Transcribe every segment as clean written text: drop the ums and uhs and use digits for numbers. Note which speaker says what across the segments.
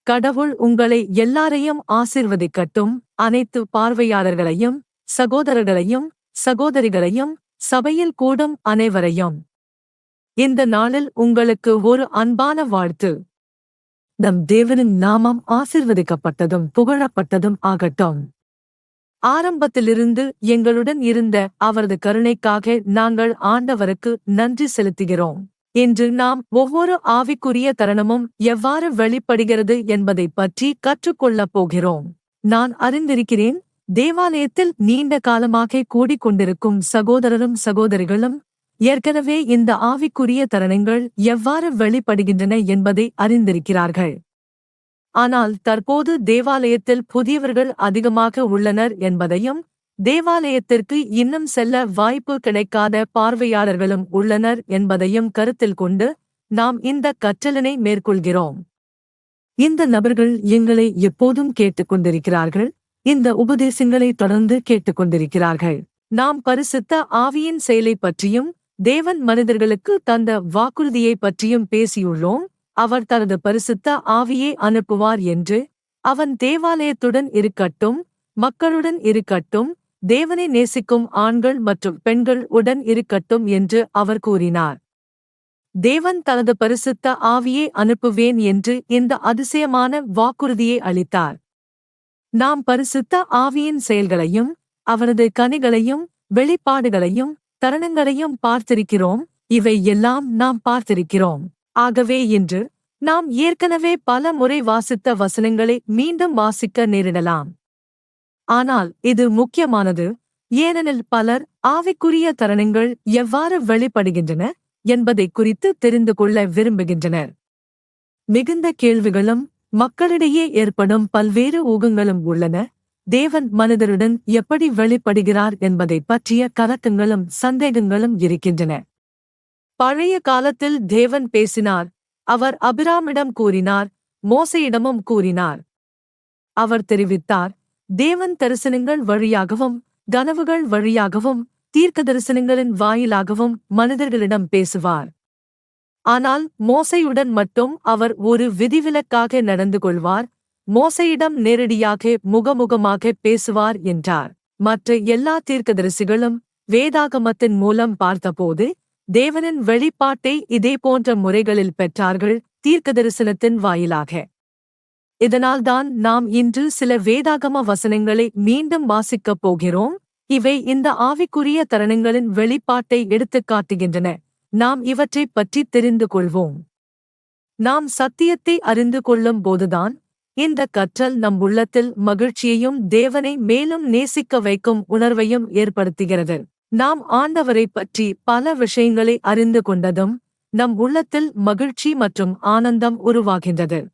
Speaker 1: கடவுள் உங்களை எல்லாரையும் ஆசீர்வதிக்கட்டும். அனைத்து பார்வையாளர்களையும், சகோதரர்களையும், சகோதரிகளையும், சபையில் கூடும் அனைவரையும் இந்த நாளில் உங்களுக்கு ஒரு அன்பான வாழ்த்து. நம் தேவனின் நாமம் ஆசீர்வதிக்கப்பட்டதும் புகழப்பட்டதும் ஆகட்டும். ஆரம்பத்திலிருந்து எங்களுடன் இருந்த அவரது கருணைக்காக நாங்கள் ஆண்டவருக்கு நன்றி செலுத்துகிறோம். இன்று நாம் ஒவ்வொரு ஆவிக்குரிய தருணமும் எவ்வாறு வெளிப்படுகிறது என்பதைப் பற்றி கற்றுக்கொள்ளப் போகிறோம். நான் அறிந்திருக்கிறேன், தேவாலயத்தில் நீண்ட காலமாக கூடிக்கொண்டிருக்கும் சகோதரரும் சகோதரிகளும் ஏற்கனவே இந்த ஆவிக்குரிய தருணங்கள் எவ்வாறு வெளிப்படுகின்றன என்பதை அறிந்திருக்கிறார்கள். ஆனால் தற்போது தேவாலயத்தில் புதியவர்கள் அதிகமாக உள்ளனர் என்பதையும், தேவாலயத்திற்கு இன்னும் செல்ல வாய்ப்பு கிடைக்காத பார்வையாளர்களும் உள்ளனர் என்பதையும் கருத்தில் கொண்டு நாம் இந்த கற்றலினை மேற்கொள்கிறோம். இந்த நபர்கள் எங்களை எப்போதும் கேட்டுக்கொண்டிருக்கிறார்கள். இந்த உபதேசங்களை தொடர்ந்து கேட்டுக்கொண்டிருக்கிறார்கள். நாம் பரிசுத்த ஆவியின் செயலை பற்றியும் தேவன் மனிதர்களுக்கு தந்த வாக்குறுதியை பற்றியும் பேசியுள்ளோம். அவர் தனது பரிசுத்த ஆவியை அனுப்புவார் என்று. அவன் தேவாலயத்துடன் இருக்கட்டும், மக்களுடன் இருக்கட்டும், தேவனை நேசிக்கும் ஆண்கள் மற்றும் பெண்கள் உடன் இருக்கட்டும் என்று அவர் கூறினார். தேவன் தனது பரிசுத்த ஆவியை அனுப்புவேன் என்று இந்த அதிசயமான வாக்குறுதியை அளித்தார். நாம் பரிசுத்த ஆவியின் செயல்களையும் அவரது கனிகளையும் வெளிப்பாடுகளையும் தருணங்களையும் பார்த்திருக்கிறோம். இவை எல்லாம் நாம் பார்த்திருக்கிறோம். ஆகவே இன்று நாம் ஏற்கனவே பல முறை வாசித்த வசனங்களை மீண்டும் வாசிக்க நேரிடலாம். ஆனால் இது முக்கியமானது, ஏனெனில் பலர் ஆவிக்குரிய தருணங்கள் எவ்வாறு வெளிப்படுகின்றன என்பதை குறித்து தெரிந்து கொள்ள விரும்புகின்றனர். மிகுந்த கேள்விகளும் மக்களிடையே ஏற்படும் பல்வேறு ஊகங்களும் உள்ளன. தேவன் மனிதருடன் எப்படி வெளிப்படுகிறார் என்பதை பற்றிய கலக்கங்களும் சந்தேகங்களும் இருக்கின்றன. பழைய காலத்தில் தேவன் பேசினார். அவர் அபிராமிடம் கூறினார், மோசேயிடமும் கூறினார். அவர் தெரிவித்தார், தேவன் தரிசனங்கள் வழியாகவும் கனவுகள் வழியாகவும் தீர்க்கதரிசனங்களின் வாயிலாகவும் மனிதர்களிடம் பேசுவார். ஆனால் மோசேயுடன் மட்டும் அவர் ஒரு விதிவிலக்காக நடந்து கொள்வார். மோசேயிடம் நேரடியாக முகமுகமாக பேசுவார் என்றார். மற்ற எல்லா தீர்க்கதரிசிகளும் வேதாகமத்தின் மூலம் பார்த்தபோது தேவனின் வெளிப்பாட்டை இதேபோன்ற முறைகளில் பெற்றார்கள், தீர்க்கதரிசனத்தின் வாயிலாக. இதனால்தான் நாம் இன்று சில வேதாகம வசனங்களை மீண்டும் வாசிக்கப் போகிறோம். இவை இந்த ஆவிக்குரிய தருணங்களின் வெளிப்பாட்டை எடுத்துக்காட்டுகின்றன. நாம் இவற்றைப் பற்றி தெரிந்து கொள்வோம். நாம் சத்தியத்தை அறிந்து கொள்ளும் போதுதான் இந்த கற்றல் நம் உள்ளத்தில் மகிழ்ச்சியையும் தேவனை மேலும் நேசிக்க வைக்கும் உணர்வையும் ஏற்படுத்துகிறது. நாம் ஆண்டவரைப் பற்றி பல விஷயங்களை அறிந்து கொண்டதும் நம் உள்ளத்தில் மகிழ்ச்சி மற்றும் ஆனந்தம் உருவாகின்றது.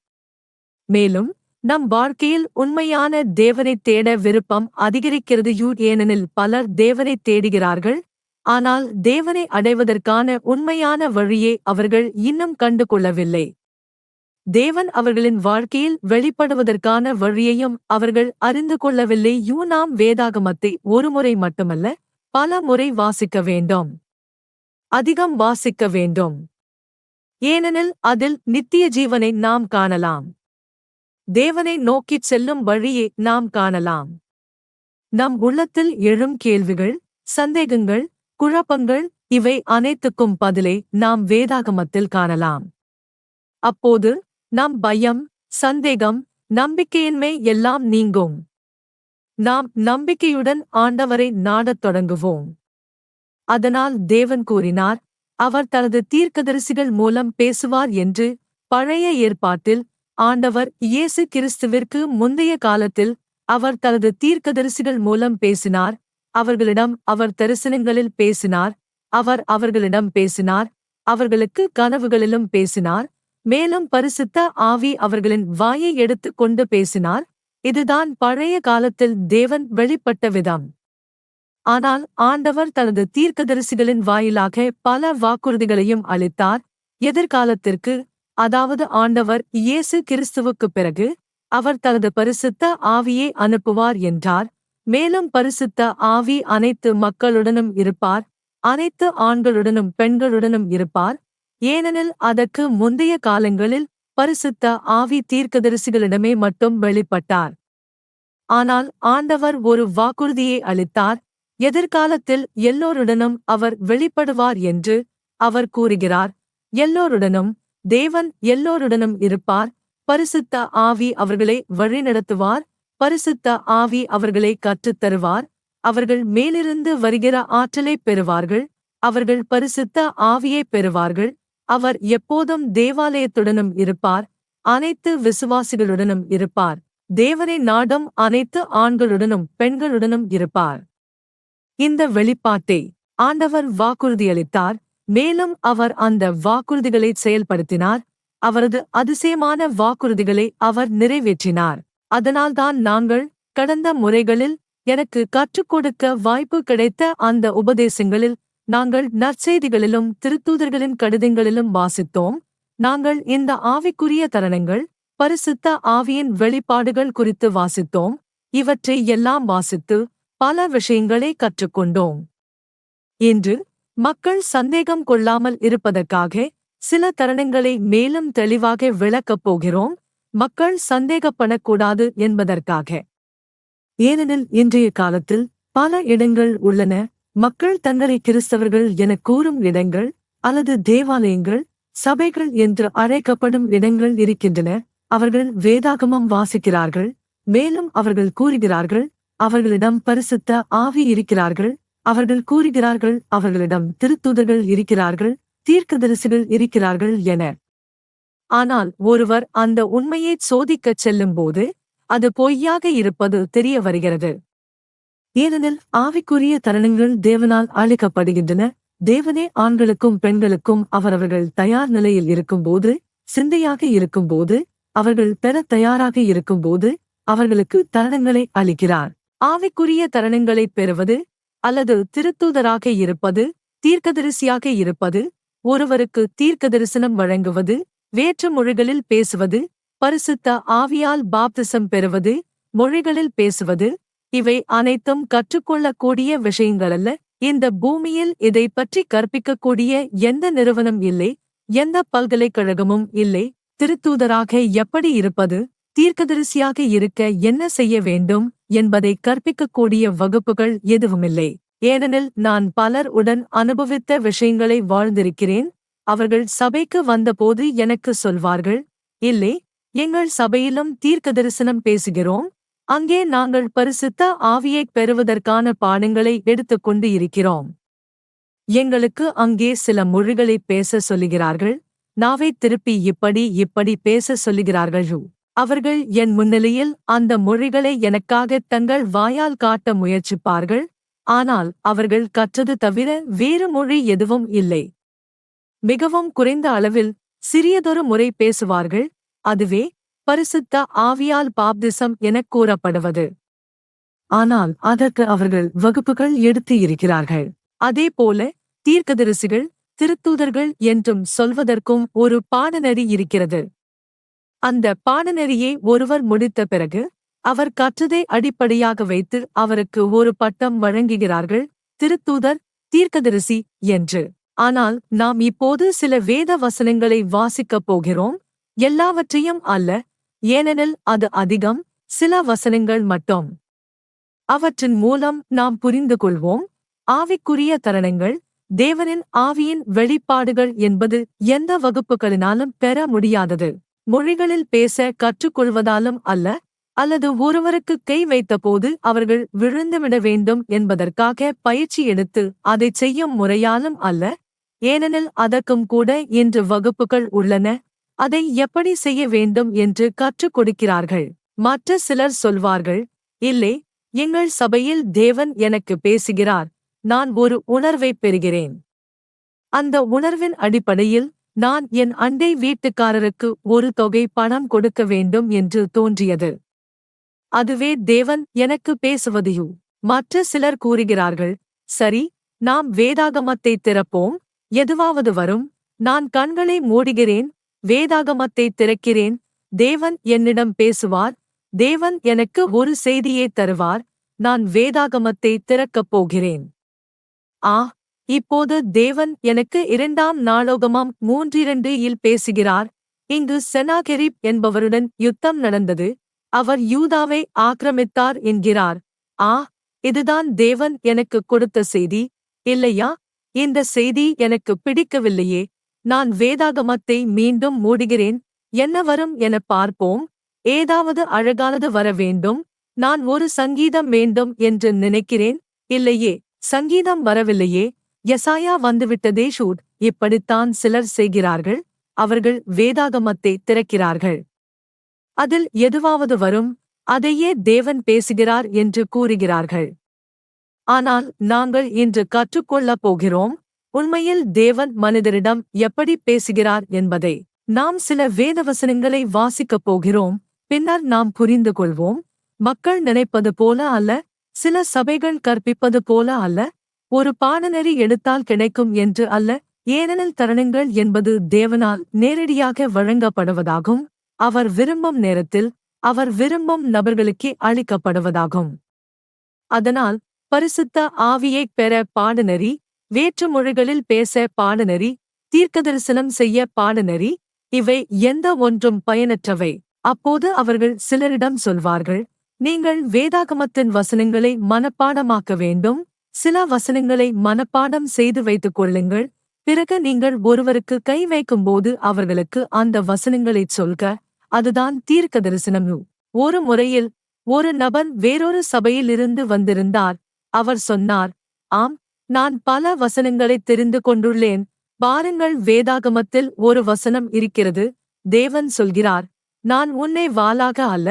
Speaker 1: மேலும் நம் வாழ்க்கையில் உண்மையான தேவனைத் தேட விருப்பம் அதிகரிக்கிறது. ஏனெனில் பலர் தேவனைத் தேடுகிறார்கள், ஆனால் தேவனை அடைவதற்கான உண்மையான வழியை அவர்கள் இன்னும் கண்டு கொள்ளவில்லை. தேவன் அவர்களின் வாழ்க்கையில் வெளிப்படுவதற்கான வழியையும் அவர்கள் அறிந்து கொள்ளவில்லை. நாம் வேதாகமத்தை ஒருமுறை மட்டுமல்ல, பல முறை வாசிக்க வேண்டும். அதிகம் வாசிக்க வேண்டும். ஏனெனில் அதில் நித்திய ஜீவனை நாம் காணலாம். தேவனை நோக்கிச் செல்லும் வழியை நாம் காணலாம். நம் உள்ளத்தில் எழும் கேள்விகள், சந்தேகங்கள், குழப்பங்கள், இவை அனைத்துக்கும் பதிலை நாம் வேதாகமத்தில் காணலாம். அப்போது நம் பயம், சந்தேகம், நம்பிக்கையின்மை எல்லாம் நீங்கும். நாம் நம்பிக்கையுடன் ஆண்டவரை நாடத் தொடங்குவோம். அதனால் தேவன் கூறினார், அவர் தனது தீர்க்கதரிசிகள் மூலம் பேசுவார் என்று. பழைய ஏற்பாட்டில் ஆண்டவர் இயேசு கிறிஸ்துவிற்கு முந்தைய காலத்தில் அவர் தனது தீர்க்கதரிசிகள் மூலம் பேசினார். அவர்களிடம் அவர் தரிசனங்களில் பேசினார். அவர் அவர்களிடம் பேசினார். அவர்களுக்கு கனவுகளிலும் பேசினார். மேலும் பரிசுத்த ஆவி அவர்களின் வாயை எடுத்துக் கொண்டு பேசினார். இதுதான் பழைய காலத்தில் தேவன் வெளிப்பட்ட விதம். ஆனால் ஆண்டவர் தனது தீர்க்கதரிசிகளின் வாயிலாக பல வாக்குறுதிகளையும் அளித்தார். எதிர்காலத்திற்கு, அதாவது ஆண்டவர் இயேசு கிறிஸ்துவுக்குப் பிறகு அவர் தனது பரிசுத்த ஆவியை அனுப்புவார் என்றார். மேலும் பரிசுத்த ஆவி அனைத்து மக்களுடனும் இருப்பார், அனைத்து ஆண்களுடனும் பெண்களுடனும் இருப்பார். ஏனெனில் அதற்கு முந்தைய காலங்களில் பரிசுத்த ஆவி தீர்க்கதரிசிகளிடமே மட்டும் வெளிப்பட்டார். ஆனால் ஆண்டவர் ஒரு வாக்குறுதியை அளித்தார், எதிர்காலத்தில் எல்லோருடனும் அவர் வெளிப்படுவார் என்று. அவர் கூறுகிறார், எல்லோருடனும், தேவன் எல்லோருடனும் இருப்பார். பரிசுத்த ஆவி அவர்களை வழிநடத்துவார். பரிசுத்த ஆவி அவர்களை கற்றுத்தருவார். அவர்கள் மேலிருந்து வருகிற ஆற்றலைப் பெறுவார்கள். அவர்கள் பரிசுத்த ஆவியைப் பெறுவார்கள். அவர் எப்போதும் தேவாலயத்துடனும் இருப்பார். அனைத்து விசுவாசிகளுடனும் இருப்பார். தேவனை நாடும் அனைத்து ஆண்களுடனும் பெண்களுடனும் இருப்பார். இந்த வெளிப்பாட்டை ஆண்டவர் வாக்குறுதியளித்தார். மேலும் அவர் அந்த வாக்குறுதிகளை செயல்படுத்தினார். அவரது அதிசயமான வாக்குறுதிகளை அவர் நிறைவேற்றினார். அதனால்தான் நாங்கள் கடந்த முறைகளில் எனக்கு கற்றுக் கொடுக்க வாய்ப்பு கிடைத்த அந்த உபதேசங்களில் நாங்கள் நற்செய்திகளிலும் திருத்தூதர்களின் கடிதங்களிலும் வாசித்தோம். நாங்கள் இந்த ஆவிக்குரிய தருணங்கள், பரிசுத்த ஆவியின் வெளிப்பாடுகள் குறித்து வாசித்தோம். இவற்றை எல்லாம் வாசித்து பல விஷயங்களை கற்றுக்கொண்டோம். இன்று மக்கள் சந்தேகம் கொள்ளாமல் இருப்பதற்காக சில தருணங்களை மேலும் தெளிவாக விளக்கப் போகிறோம். மக்கள் சந்தேகப்படக்கூடாது என்பதற்காக. ஏனெனில் இன்றைய காலத்தில் பல இடங்கள் உள்ளன. மக்கள் தங்களை கிறிஸ்தவர்கள் எனக் கூறும் இடங்கள் அல்லது தேவாலயங்கள், சபைகள் என்று அழைக்கப்படும் இடங்கள் இருக்கின்றன. அவர்கள் வேதாகமம் வாசிக்கிறார்கள். மேலும் அவர்கள் கூறுகிறார்கள், அவர்களிடம் பரிசுத்த ஆவி இருக்கிறார்கள். அவர்கள் கூறுகிறார்கள், அவர்களிடம் திருத்தூதர்கள் இருக்கிறார்கள், தீர்க்கதரிசிகள் இருக்கிறார்கள் என. ஆனால் ஒருவர் அந்த உண்மையைச் சோதிக்கச் செல்லும்போது அது பொய்யாக இருப்பது தெரிய வருகிறது. ஏனெனில் ஆவிக்குரிய தருணங்கள் தேவனால் அளிக்கப்படுகின்றன. தேவனே ஆண்களுக்கும் பெண்களுக்கும் அவரவர்கள் தயார் நிலையில் இருக்கும்போது, சிந்தையாக இருக்கும்போது, அவர்கள் பெற தயாராக இருக்கும்போது அவர்களுக்கு தருணங்களை அளிக்கிறார். ஆவிக்குரிய தருணங்களைப் பெறுவது அல்லது திருத்தூதராக இருப்பது, தீர்க்கதரிசியாக இருப்பது, ஒருவருக்கு தீர்க்கதரிசனம் வழங்குவது, வேற்று மொழிகளில் பேசுவது, பரிசுத்த ஆவியால் பாப்திசம் பெறுவது, மொழிகளில் பேசுவது, இவை அனைத்தும் கற்றுக்கொள்ளக்கூடிய விஷயங்களல்ல. இந்த பூமியில் இதை பற்றி கற்பிக்கக்கூடிய எந்த நிறுவனம் இல்லை, எந்த பல்கலைக்கழகமும் இல்லை. திருத்தூதராக எப்படி இருப்பது, தீர்க்கதரிசியாக இருக்க என்ன செய்ய வேண்டும் என்பதை கற்பிக்கக்கூடிய வகுப்புகள் எதுவுமில்லை. ஏனெனில் நான் பலர் உடன் அனுபவித்த விஷயங்களை வாழ்ந்திருக்கிறேன். அவர்கள் சபைக்கு வந்தபோது எனக்கு சொல்வார்கள், இல்லை, எங்கள் சபையிலும் தீர்க்கதரிசனம் பேசுகிறோம். அங்கே நாங்கள் பரிசுத்த ஆவியைப் பெறுவதற்கான பாடங்களை எடுத்துக்கொண்டு இருக்கிறோம். எங்களுக்கு அங்கே சில மொழிகளைப் பேச சொல்லுகிறார்கள். நாவை திருப்பி இப்படி பேச சொல்லுகிறார்கள். அவர்கள் என் முன்னிலையில் அந்த மொழிகளை எனக்காக தங்கள் வாயால் காட்ட முயற்சிப்பார்கள். ஆனால் அவர்கள் கற்றது தவிர வேறு மொழி எதுவும் இல்லை. மிகவும் குறைந்த அளவில் சிறியதொரு முறை பேசுவார்கள். அதுவே பரிசுத்த ஆவியால் பாப்திசம் எனக் கூறப்படுவது. ஆனால் அதற்கு அவர்கள் வகுப்புகள் எடுத்து இருக்கிறார்கள். அதேபோல தீர்க்கதரிசிகள், திருத்தூதர்கள் என்றும் சொல்வதற்கும் ஒரு பாடநெறி இருக்கிறது. அந்த பாடநெறியை ஒருவர் முடித்த பிறகு அவர் கற்றதை அடிப்படையாக வைத்து அவருக்கு ஒரு பட்டம் வழங்குகிறார்கள், திருத்தூதர், தீர்க்கதரிசி என்று. ஆனால் நாம் இப்போது சில வேத வசனங்களை வாசிக்கப் போகிறோம். எல்லாவற்றையும் அல்ல, ஏனெனில் அது அதிகம், சில வசனங்கள் மட்டும். அவற்றின் மூலம் நாம் புரிந்து கொள்வோம். ஆவிக்குரிய தருணங்கள், தேவனின் ஆவியின் வெளிப்பாடுகள் என்பது எந்த வகுப்புகளினாலும் பெற முடியாதது. மொழிகளில் பேச கற்றுக்கொள்வதாலும் அல்ல, அல்லது ஒருவருக்கு கை வைத்தபோது அவர்கள் விழுந்துவிட வேண்டும் என்பதற்காக பயிற்சி எடுத்து அதைச் செய்யும் முறையாலும் அல்ல. ஏனெனில் அதற்கும் கூட இன்று வகுப்புகள் உள்ளன. அதை எப்படி செய்ய வேண்டும் என்று கற்றுக் கொடுக்கிறார்கள். மற்ற சிலர் சொல்வார்கள், இல்லை, எங்கள் சபையில் தேவன் எனக்கு பேசுகிறார், நான் ஒரு உணர்வைப் பெறுகிறேன். அந்த உணர்வின் அடிப்படையில் நான் என் அண்டை வீட்டுக்காரருக்கு ஒரு தொகை பணம் கொடுக்க வேண்டும் என்று தோன்றியது. அதுவே தேவன் எனக்கு பேசுவதையோ. மற்ற சிலர் கூறுகிறார்கள், சரி, நாம் வேதாகமத்தை திறப்போம், எதுவாவது வரும், நான் கண்களை மூடுகிறேன், வேதாகமத்தை திறக்கிறேன், தேவன் என்னிடம் பேசுவார், தேவன் எனக்கு ஒரு செய்தியை தருவார், நான் வேதாகமத்தை திறக்கப் போகிறேன். இப்போது தேவன் எனக்கு 2 நாளாகமம் 3:2 பேசுகிறார், இங்கு செனாகெரிப் என்பவருடன் யுத்தம் நடந்தது. அவர் யூதாவை ஆக்கிரமித்தார் என்கிறார். ஆ, இதுதான் தேவன் எனக்கு கொடுத்த செய்தி, இல்லையா? இந்த செய்தி எனக்கு பிடிக்கவில்லையே. நான் வேதாகமத்தை மீண்டும் மூடுகிறேன். என்ன வரும் என பார்ப்போம். ஏதாவது அழகானது வர வேண்டும். நான் ஒரு சங்கீதம் வேண்டும் என்று நினைக்கிறேன். இல்லையே, சங்கீதம் வரவில்லையே. யெசாயா வந்துவிட்டதே. ஷூட், இப்படித்தான் சிலர் செய்கிறார்கள். அவர்கள் வேதாகமத்தை திறக்கிறார்கள். அதில் எதுவாவது வரும். அதையே தேவன் பேசுகிறார் என்று கூறுகிறார்கள். ஆனால் நாங்கள் இன்று கற்றுக்கொள்ளப் போகிறோம், உண்மையில் தேவன் மனிதரிடம் எப்படி பேசுகிறார் என்பதை. நாம் சில வேதவசனங்களை வாசிக்கப் போகிறோம். பின்னர் நாம் புரிந்து கொள்வோம். மக்கள் நினைப்பது போல அல்ல, சில சபைகள் கற்பிப்பது போல அல்ல, ஒரு பாடநெறி எடுத்தால் கிடைக்கும் என்று அல்ல. ஏனெனில் தருணங்கள் என்பது தேவனால் நேரடியாக வழங்கப்படுவதாகும். அவர் விரும்பும் நேரத்தில், அவர் விரும்பும் நபர்களுக்கே அளிக்கப்படுவதாகும். அதனால் பரிசுத்த ஆவியைப் பெற பாடநெறி, வேற்று மொழிகளில் பேச பாடநெறி, தீர்க்கதரிசனம் செய்ய பாடநெறி, இவை எந்த ஒன்றும் பயனற்றவை. அப்போது அவர்கள் சிலரிடம் சொல்வார்கள், நீங்கள் வேதாகமத்தின் வசனங்களை மனப்பாடமாக்க வேண்டும். சில வசனங்களை மனப்பாடம் செய்து வைத்துக் கொள்ளுங்கள். பிறகு நீங்கள் ஒருவருக்கு கை வைக்கும்போது அவர்களுக்கு அந்த வசனங்களைச் சொல்க. அதுதான் தீர்க்கதரிசனம். ஒரு முறையில் ஒரு நபர் வேறொரு சபையிலிருந்து வந்திருந்தார். அவர் சொன்னார், ஆம், நான் பல வசனங்களை தெரிந்து கொண்டுள்ளேன். பாருங்கள், வேதாகமத்தில் ஒரு வசனம் இருக்கிறது. தேவன் சொல்கிறார், நான் உன்னை வாளாக அல்ல,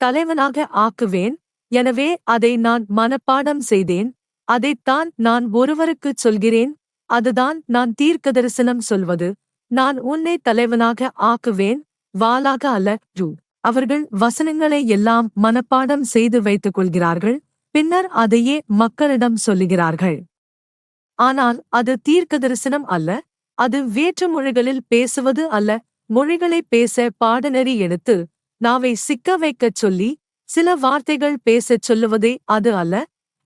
Speaker 1: தலைவனாக ஆக்குவேன். எனவே அதை நான் மனப்பாடம் செய்தேன். அதைத்தான் நான் ஒருவருக்குச் சொல்கிறேன். அதுதான் நான் தீர்க்கதரிசனம் சொல்வது. நான் உன்னை தலைவனாக ஆக்குவேன், வாளாக அல்ல. அவர்கள் வசனங்களை எல்லாம் மனப்பாடம் செய்து வைத்துக் கொள்கிறார்கள். பின்னர் அதையே மக்களிடம் சொல்லுகிறார்கள். ஆனால் அது தீர்க்கதரிசனம் அல்ல. அது வேற்று மொழிகளில் பேசுவது அல்ல. மொழிகளை பேச பாடநெறி எடுத்து நாவை சிக்க வைக்கச் சொல்லி சில வார்த்தைகள் பேசச் சொல்லுவதே அது அல்ல.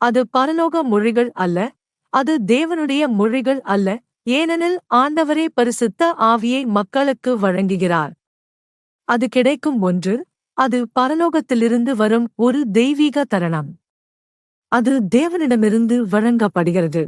Speaker 1: அது பரலோக மொழிகள் அல்ல. அது தேவனுடைய மொழிகள் அல்ல. ஏனெனில் ஆண்டவரே பரிசுத்த ஆவியை மக்களுக்கு வழங்குகிறார். அது கிடைக்கும் ஒன்று. அது பரலோகத்திலிருந்து வரும் ஒரு தெய்வீக தருணம். அது தேவனிடமிருந்து வழங்கப்படுகிறது.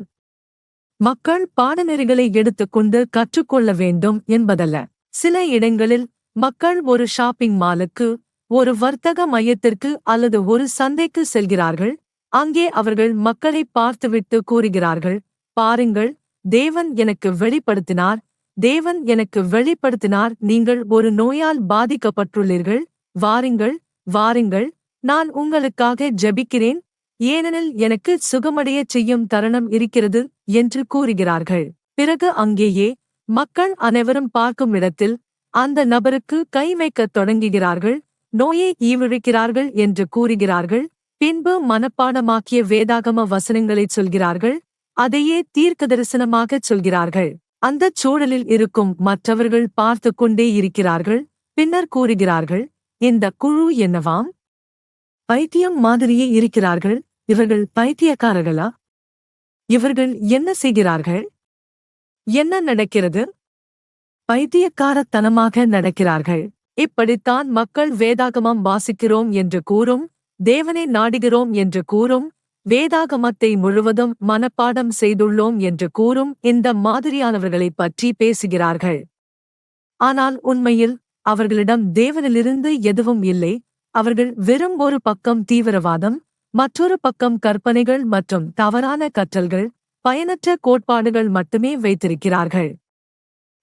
Speaker 1: மக்கள் பாடநெறிகளை எடுத்துக்கொண்டு கற்றுக்கொள்ள வேண்டும் என்பதல்ல. சில இடங்களில் மக்கள் ஒரு ஷாப்பிங் மாலுக்கு, ஒரு வர்த்தக மையத்திற்கு அல்லது ஒரு சந்தைக்கு செல்கிறார்கள். அங்கே அவர்கள் மக்களை பார்த்துவிட்டு கூறுகிறார்கள், பாருங்கள், தேவன் எனக்கு வெளிப்படுத்தினார், தேவன் எனக்கு வெளிப்படுத்தினார், நீங்கள் ஒரு நோயால் பாதிக்கப்பட்டுள்ளீர்கள், வாருங்கள், வாருங்கள், நான் உங்களுக்காக ஜெபிக்கிறேன், ஏனெனில் எனக்கு சுகமடையச் செய்யும் தருணம் இருக்கிறது என்று கூறுகிறார்கள். பிறகு அங்கேயே மக்கள் அனைவரும் பார்க்கும் இடத்தில் அந்த நபருக்கு கை வைக்கத் தொடங்குகிறார்கள், நோயை ஈவிழிக்கிறார்கள் என்று கூறுகிறார்கள். பின்பு மனப்பாடமாக்கிய வேதாகம வசனங்களைச் சொல்கிறார்கள். அதையே தீர்க்கதரிசனமாகச் சொல்கிறார்கள். அந்தச் சூழலில் இருக்கும் மற்றவர்கள் பார்த்து கொண்டே இருக்கிறார்கள். பின்னர் கூறுகிறார்கள், இந்த குழு என்னவாம்? பைத்தியம் மாதிரியே இருக்கிறார்கள். இவர்கள் பைத்தியக்காரர்களா? இவர்கள் என்ன செய்கிறார்கள்? என்ன நடக்கிறது? பைத்தியக்காரத்தனமாக நடக்கிறார்கள். இப்படித்தான் மக்கள் வேதாகமம் வாசிக்கிறோம் என்று கூறும், தேவனை நாடுகிறோம் என்று கூறும், வேதாகமத்தை முழுவதும் மனப்பாடம் செய்துள்ளோம் என்று கூறும் இந்த மாதிரியானவர்களைப் பற்றி பேசுகிறார்கள். ஆனால் உண்மையில் அவர்களிடம் தேவனிலிருந்து எதுவும் இல்லை. அவர்கள் வெறும் ஒரு பக்கம் தீவிரவாதம், மற்றொரு பக்கம் கற்பனைகள் மற்றும் தவறான கற்றல்கள், பயனற்ற கோட்பாடுகள் மட்டுமே வைத்திருக்கிறார்கள்.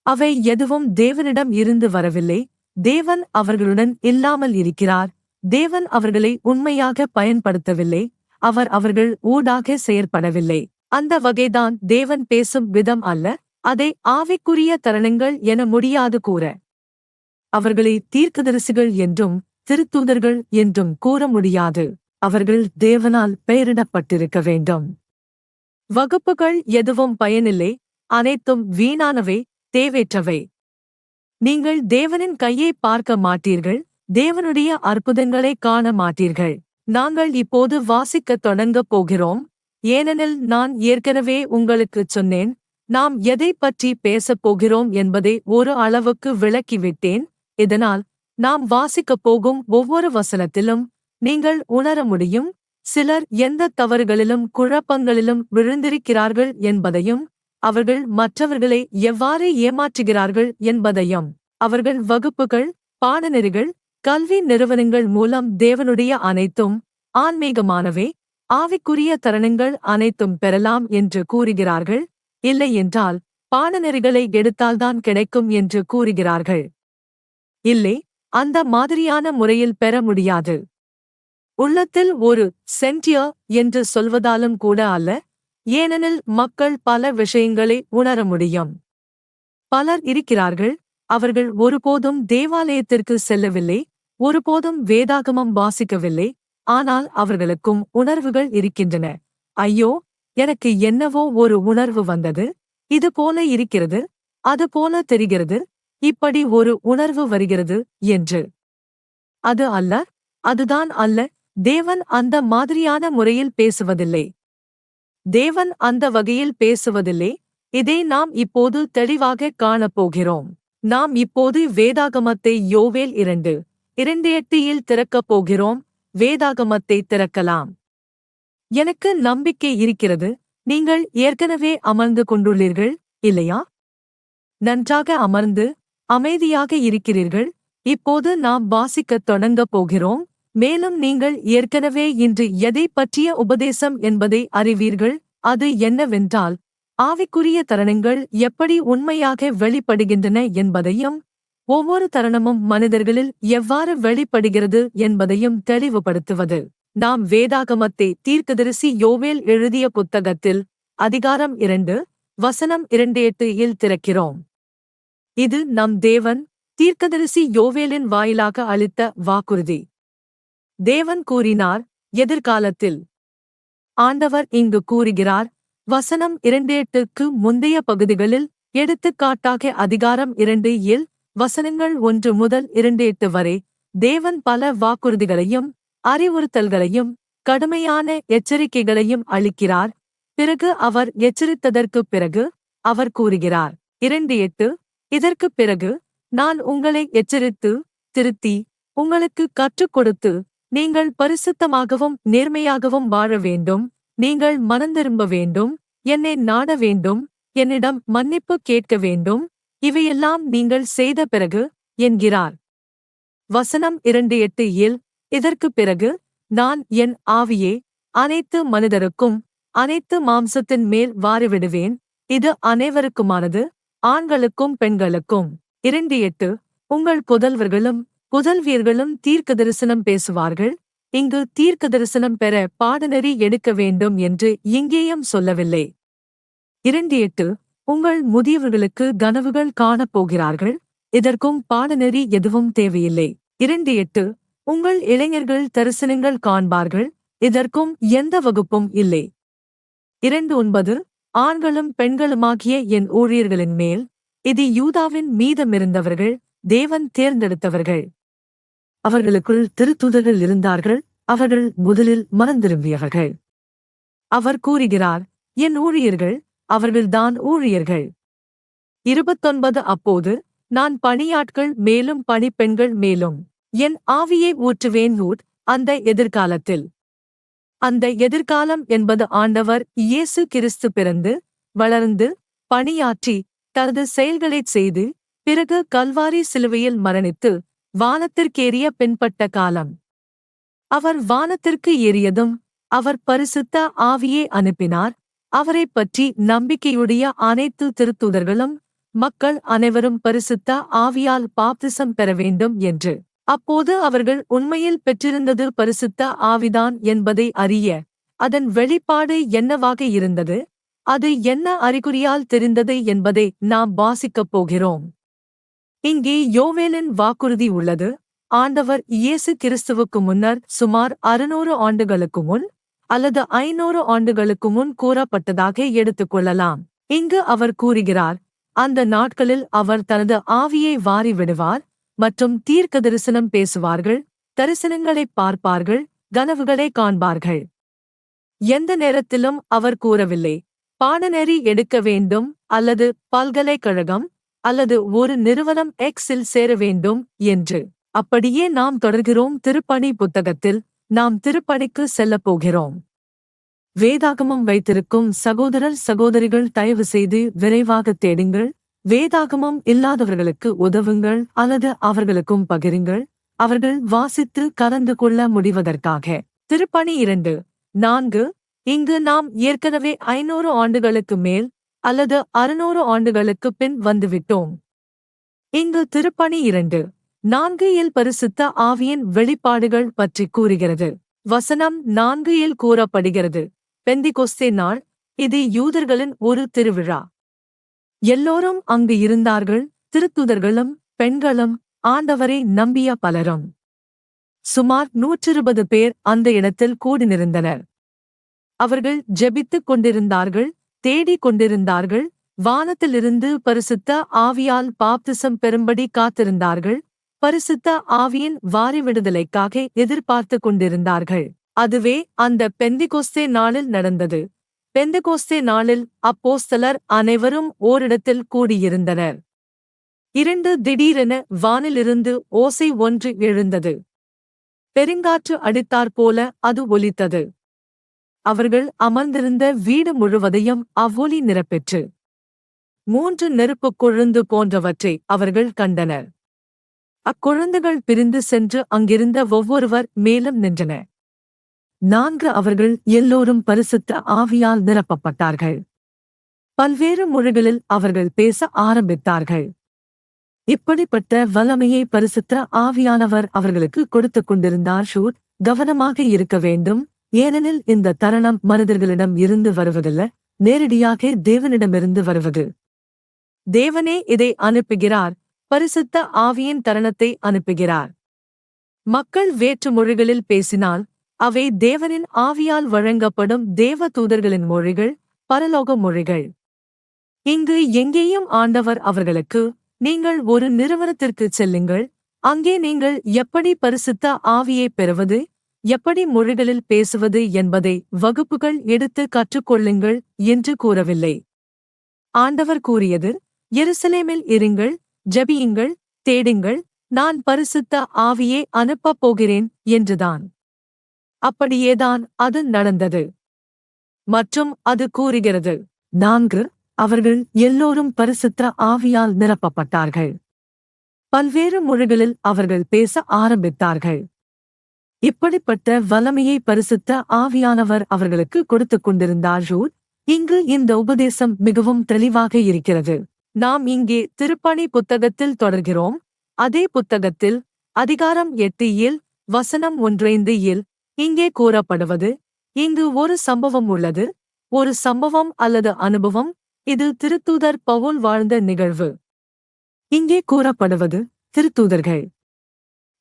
Speaker 1: அவை எதுவும் தேவனிடம் இருந்து வரவில்லை. தேவன் அவர்களுடன் இல்லாமல் இருக்கிறார். தேவன் அவர்களை உண்மையாக பயன்படுத்தவில்லை. அவர் அவர்கள் ஊடாக செயற்படவில்லை. அந்த வகைதான் தேவன் பேசும் விதம் அல்ல. அதை ஆவிக்குரிய தருணங்கள் என முடியாது கூற. அவர்களை தீர்க்கதரிசிகள் என்றும் திருத்தூதர்கள் என்றும் கூற முடியாது. அவர்கள் தேவனால் பெயரிடப்பட்டிருக்க வேண்டும். வகுப்புகள் எதுவும் பயனில்லை. அனைத்தும் வீணானவை, தேவையற்றவை. நீங்கள் தேவனின் கையை பார்க்க மாட்டீர்கள். தேவனுடைய அற்புதங்களை காண மாட்டீர்கள். நாங்கள் இப்போது வாசிக்கத் தொடங்கப் போகிறோம். ஏனெனில் நான் ஏற்கனவே உங்களுக்குச் சொன்னேன், நாம் எதைப் பற்றி பேசப் போகிறோம் என்பதை ஒரு அளவுக்கு விளக்கிவிட்டேன். இதனால் நாம் வாசிக்கப் போகும் ஒவ்வொரு வசனத்திலும் நீங்கள் உணர முடியும், சிலர் எந்த தவறுகளிலும் குழப்பங்களிலும் விழுந்திருக்கிறார்கள் என்பதையும், அவர்கள் மற்றவர்களை எவ்வாறு ஏமாற்றுகிறார்கள் என்பதையும். அவர்கள் வகுப்புகள், பாடநெறிகள், கல்வி நிறுவனங்கள் மூலம் தேவனுடைய அனைத்தும் ஆன்மீகமானவே, ஆவிக்குரிய தருணங்கள் அனைத்தும் பெறலாம் என்று கூறுகிறார்கள், இல்லை என்றால் பாடநெறிகளை எடுத்தால்தான் கிடைக்கும் என்று கூறுகிறார்கள். இல்லை, அந்த மாதிரியான முறையில் பெற முடியாது. உள்ளத்தில் ஒரு சென்டியர் என்று சொல்வதாலும் கூட அல்ல, ஏனெனில் மக்கள் பல விஷயங்களை உணர முடியும். பலர் இருக்கிறார்கள், அவர்கள் ஒருபோதும் தேவாலயத்திற்கு செல்லவில்லை, ஒருபோதும் வேதாகமம் வாசிக்கவில்லை, ஆனால் அவர்களுக்கும் உணர்வுகள் இருக்கின்றன. ஐயோ, எனக்கு என்னவோ ஒரு உணர்வு வந்தது, இது போல இருக்கிறது, அது போல தெரிகிறது, இப்படி ஒரு உணர்வு வருகிறது என்று. அது அல்ல, அதுதான் அல்ல. தேவன் அந்த மாதிரியான முறையில் பேசுவதில்லை. தேவன் அந்த வகையில் பேசுவதில்லை. இதை நாம் இப்போது தெளிவாக காணப்போகிறோம். நாம் இப்போது வேதாகமத்தை யோவேல் 2:8 திறக்கப் போகிறோம். வேதாகமத்தை திறக்கலாம். எனக்கு நம்பிக்கை இருக்கிறது, நீங்கள் ஏற்கனவே அமர்ந்து கொண்டுள்ளீர்கள், இல்லையா? நன்றாக அமர்ந்து அமைதியாக இருக்கிறீர்கள். இப்போது நாம் வாசிக்கத் தொடங்கப் போகிறோம். மேலும் நீங்கள் ஏற்கனவே இன்று எதை பற்றிய உபதேசம் என்பதை அறிவீர்கள். அது என்னவென்றால், ஆவிக்குரிய தருணங்கள் எப்படி உண்மையாக வெளிப்படுகின்றன என்பதையும், ஒவ்வொரு தருணமும் மனிதர்களில் எவ்வாறு வெளிப்படுகிறது என்பதையும் தெளிவுபடுத்துவது. நாம் வேதாகமத்தை தீர்க்கதரிசி யோவேல் எழுதிய புத்தகத்தில் அதிகாரம் 2, வசனம் 2:8 திறக்கிறோம். இது நம் தேவன் தீர்க்கதரிசி யோவேலின் வாயிலாக அளித்த வாக்குறுதி. தேவன் கூறினார், எதிர்காலத்தில். ஆண்டவர் இங்கு கூறுகிறார். வசனம் 2:8க்கு முந்தைய பகுதிகளில், எடுத்துக்காட்டாக அதிகாரம் 2 வசனங்கள் 1 முதல் 2:8 வரை, தேவன் பல வாக்குறுதிகளையும் அறிவுறுத்தல்களையும் கடுமையான எச்சரிக்கைகளையும் அளிக்கிறார். பிறகு அவர் எச்சரித்ததற்குப் பிறகு அவர் கூறுகிறார் 2:8, இதற்குப் பிறகு நான் உங்களை எச்சரித்து திருத்தி உங்களுக்கு கற்றுக் கொடுத்து, நீங்கள் பரிசுத்தமாகவும் நேர்மையாகவும் வாழ வேண்டும், நீங்கள் மனந்திரும்ப வேண்டும், என்னை நாட வேண்டும், என்னிடம் மன்னிப்பு கேட்க வேண்டும், இவையெல்லாம் நீங்கள் செய்த பிறகு என்கிறார். வசனம் 2:8 இதற்குப் பிறகு நான் என் ஆவியை அனைத்து மனிதருக்கும் அனைத்து மாம்சத்தின் மேல் வாரிவிடுவேன், இது அனைவருக்குமானது, ஆண்களுக்கும் பெண்களுக்கும். 2:8 உங்கள் புதல்வர்களும் புதல்வியர்களும் தீர்க்கதரிசனம் பேசுவார்கள். இங்கு தீர்க்கதரிசனம் பெற பாடநெறி எடுக்க வேண்டும் என்று எங்கேயும் சொல்லவில்லை. 2:8 உங்கள் முதியவர்களுக்கு கனவுகள் காணப்போகிறார்கள், இதற்கும் பாடநெறி எதுவும் தேவையில்லை. 2:8 உங்கள் இளைஞர்கள் தரிசனங்கள் காண்பார்கள், இதற்கும் எந்த வகுப்பும் இல்லை. 2:9 ஆண்களும் பெண்களுமாகிய என் ஊழியர்களின் மேல், இது யூதாவின் மீதமிருந்தவர்கள், தேவன் தேர்ந்தெடுத்தவர்கள். அவர்களுக்குள் திருத்தூதர்கள் இருந்தார்கள், அவர்கள் முதலில் மனந்திரும்பியவர்கள். அவர் கூறுகிறார், என் ஊழியர்கள், அவர்கள்தான் ஊழியர்கள். 29 அப்போது நான் பணியாட்கள் மேலும் பணிப்பெண்கள் மேலும் என் ஆவியை ஊற்றுவேன். அந்த எதிர்காலத்தில். அந்த எதிர்காலம் என்பது ஆண்டவர் இயேசு கிறிஸ்து பிறந்து வளர்ந்து பணியாற்றி தனது செயல்களைச் செய்து பிறகு கல்வாரி சிலுவையில் மரணித்து வானத்திற்கேறிய பின்பட்ட காலம். அவர் வானத்திற்கு ஏறியதும் அவர் பரிசுத்த ஆவியை அனுப்பினார். அவரைப் பற்றி நம்பிக்கையுடைய அனைத்து திருத்தூதர்களும் மக்கள் அனைவரும் பரிசுத்த ஆவியால் பாப்திசம் பெற வேண்டும் என்று. அப்போது அவர்கள் உண்மையில் பெற்றிருந்தது பரிசுத்த ஆவிதான் என்பதை அறிய, அதன் வெளிப்பாடு என்னவாக இருந்தது, அது என்ன அறிகுறியால் தெரிந்தது என்பதை நாம் வாசிக்கப் போகிறோம். இங்கே யோவேலின் வாக்குறுதி உள்ளது. ஆண்டவர் இயேசு கிறிஸ்துவுக்கு முன்னர் சுமார் 600 ஆண்டுகளுக்கு முன் அல்லது 500 ஆண்டுகளுக்கு முன் கூறப்பட்டதாக எடுத்துக்கொள்ளலாம். இங்கு அவர் கூறுகிறார், அந்த நாட்களில் அவர் தனது ஆவியை வாரி விடுவார் மற்றும் தீர்க்க தரிசனம் பேசுவார்கள், தரிசனங்களைப் பார்ப்பார்கள், கனவுகளை காண்பார்கள். எந்த நேரத்திலும் அவர் கூறவில்லை, பாடநெறி எடுக்க வேண்டும் அல்லது பல்கலைக்கழகம் அல்லது ஒரு நிறுவனம் X-இல் சேர வேண்டும் என்று. அப்படியே நாம் தொடர்கிறோம். திருப்பணி புத்தகத்தில் நாம் திருப்பணிக்கு செல்லப் போகிறோம். வேதாகமம் வைத்திருக்கும் சகோதரர் சகோதரிகள் தயவு செய்து விரைவாக தேடுங்கள். வேதாகமம் இல்லாதவர்களுக்கு உதவுங்கள் அல்லது அவர்களுக்கும் பகிருங்கள், அவர்கள் வாசித்து கலந்து கொள்ள முடிவதற்காக. திருப்பணி 2:4. இங்கு நாம் ஏற்கனவே 500 ஆண்டுகளுக்கு மேல் அல்லது 600 ஆண்டுகளுக்கு பின் வந்துவிட்டோம். இங்கு திருப்பணி 2:4 பரிசுத்த ஆவியின் வெளிப்பாடுகள் பற்றி கூறுகிறது. வசனம் 4 கூறப்படுகிறது, பெந்திகொஸ்தே நாள், இது யூதர்களின் ஒரு திருவிழா. எல்லோரும் அங்கு இருந்தார்கள், திருத்தூதர்களும் பெண்களும் ஆண்டவரை நம்பிய பலரும். சுமார் 120 பேர் அந்த இடத்தில் கூடினிருந்தனர். அவர்கள் ஜெபித்துக் கொண்டிருந்தார்கள், தேடிக் கொண்டிருந்தார்கள், வானத்திலிருந்து பரிசுத்த ஆவியால் பாப்திசம் பெறும்படி காத்திருந்தார்கள், பரிசுத்த ஆவியின் வாரி விடுதலைக்காக எதிர்பார்த்து கொண்டிருந்தார்கள். அதுவே அந்த பெந்திகொஸ்தே நாளில் நடந்தது. பெந்தெகோஸ்தே நாளில் அப்போஸ்தலர் அனைவரும் ஓரிடத்தில் கூடியிருந்தனர். 2 திடீரென வானிலிருந்து ஓசை ஒன்று எழுந்தது. பெருங்காற்று அடித்தாற்போல அது ஒலித்தது. அவர்கள் அமர்ந்திருந்த வீடு முழுவதையும் அவ்வொலி நிரப்பெற்று. 3 நெருப்புக் கொழுந்து போன்றவற்றை அவர்கள் கண்டனர். அக்கொழுந்துகள் பிரிந்து சென்று அங்கிருந்த ஒவ்வொருவர் மேலும் நின்றன. 4 அவர்கள் எல்லோரும் பரிசுத்த ஆவியால் நிரப்பப்பட்டார்கள். பல்வேறு மொழிகளில் அவர்கள் பேச ஆரம்பித்தார்கள். இப்படிப்பட்ட வல்லமையை பரிசுத்த ஆவியானவர் அவர்களுக்கு கொடுத்துக் கொண்டிருந்தார். கவனமாக இருக்க வேண்டும், ஏனெனில் இந்த தருணம் மனிதர்களிடம் இருந்து வருவதல்ல, நேரடியாக தேவனிடமிருந்து வருவது. தேவனே இதை அனுப்புகிறார், பரிசுத்த ஆவியின் தருணத்தை அனுப்புகிறார். மக்கள் வேற்று மொழிகளில் பேசினால் அவை தேவனின் ஆவியால் வழங்கப்படும் தேவ தூதர்களின் மொழிகள், பரலோக மொழிகள். இங்கு எங்கேயும் ஆண்டவர் அவர்களுக்கு, நீங்கள் ஒரு நிறுவனத்திற்குச் செல்லுங்கள், அங்கே நீங்கள் எப்படி பரிசுத்த ஆவியைப் பெறுவது, எப்படி மொழிகளில் பேசுவது என்பதை வகுப்புகள் எடுத்து கற்றுக்கொள்ளுங்கள் என்று கூறவில்லை. ஆண்டவர் கூறியது, எருசலேமில் இருங்கள், ஜெபியுங்கள், தேடுங்கள், நான் பரிசுத்த ஆவியை அனுப்பப் போகிறேன் என்றுதான். அப்படியேதான் அது நடந்தது. மற்றும் அது கூறுகிறது, 4 அவர்கள் எல்லோரும் பரிசுத்த ஆவியால் நிரப்பப்பட்டார்கள். பல்வேறு மொழிகளில் அவர்கள் பேச ஆரம்பித்தார்கள். இப்படிப்பட்ட வல்லமையை பரிசுத்த ஆவியானவர் அவர்களுக்கு கொடுத்துக் கொண்டிருந்தார். இங்கு இந்த உபதேசம் மிகவும் தெளிவாக இருக்கிறது. நாம் இங்கே திருப்பணி புத்தகத்தில் தொடர்கிறோம். அதே புத்தகத்தில் அதிகாரம் 8 வசனம் 1 இங்கே கூறப்படுவது, இங்கு ஒரு சம்பவம் உள்ளது, ஒரு சம்பவம் அல்லது அனுபவம். இது திருத்தூதர் பவுல் வாழ்ந்த நிகழ்வு. இங்கே கூறப்படுவது திருத்தூதர்கள்.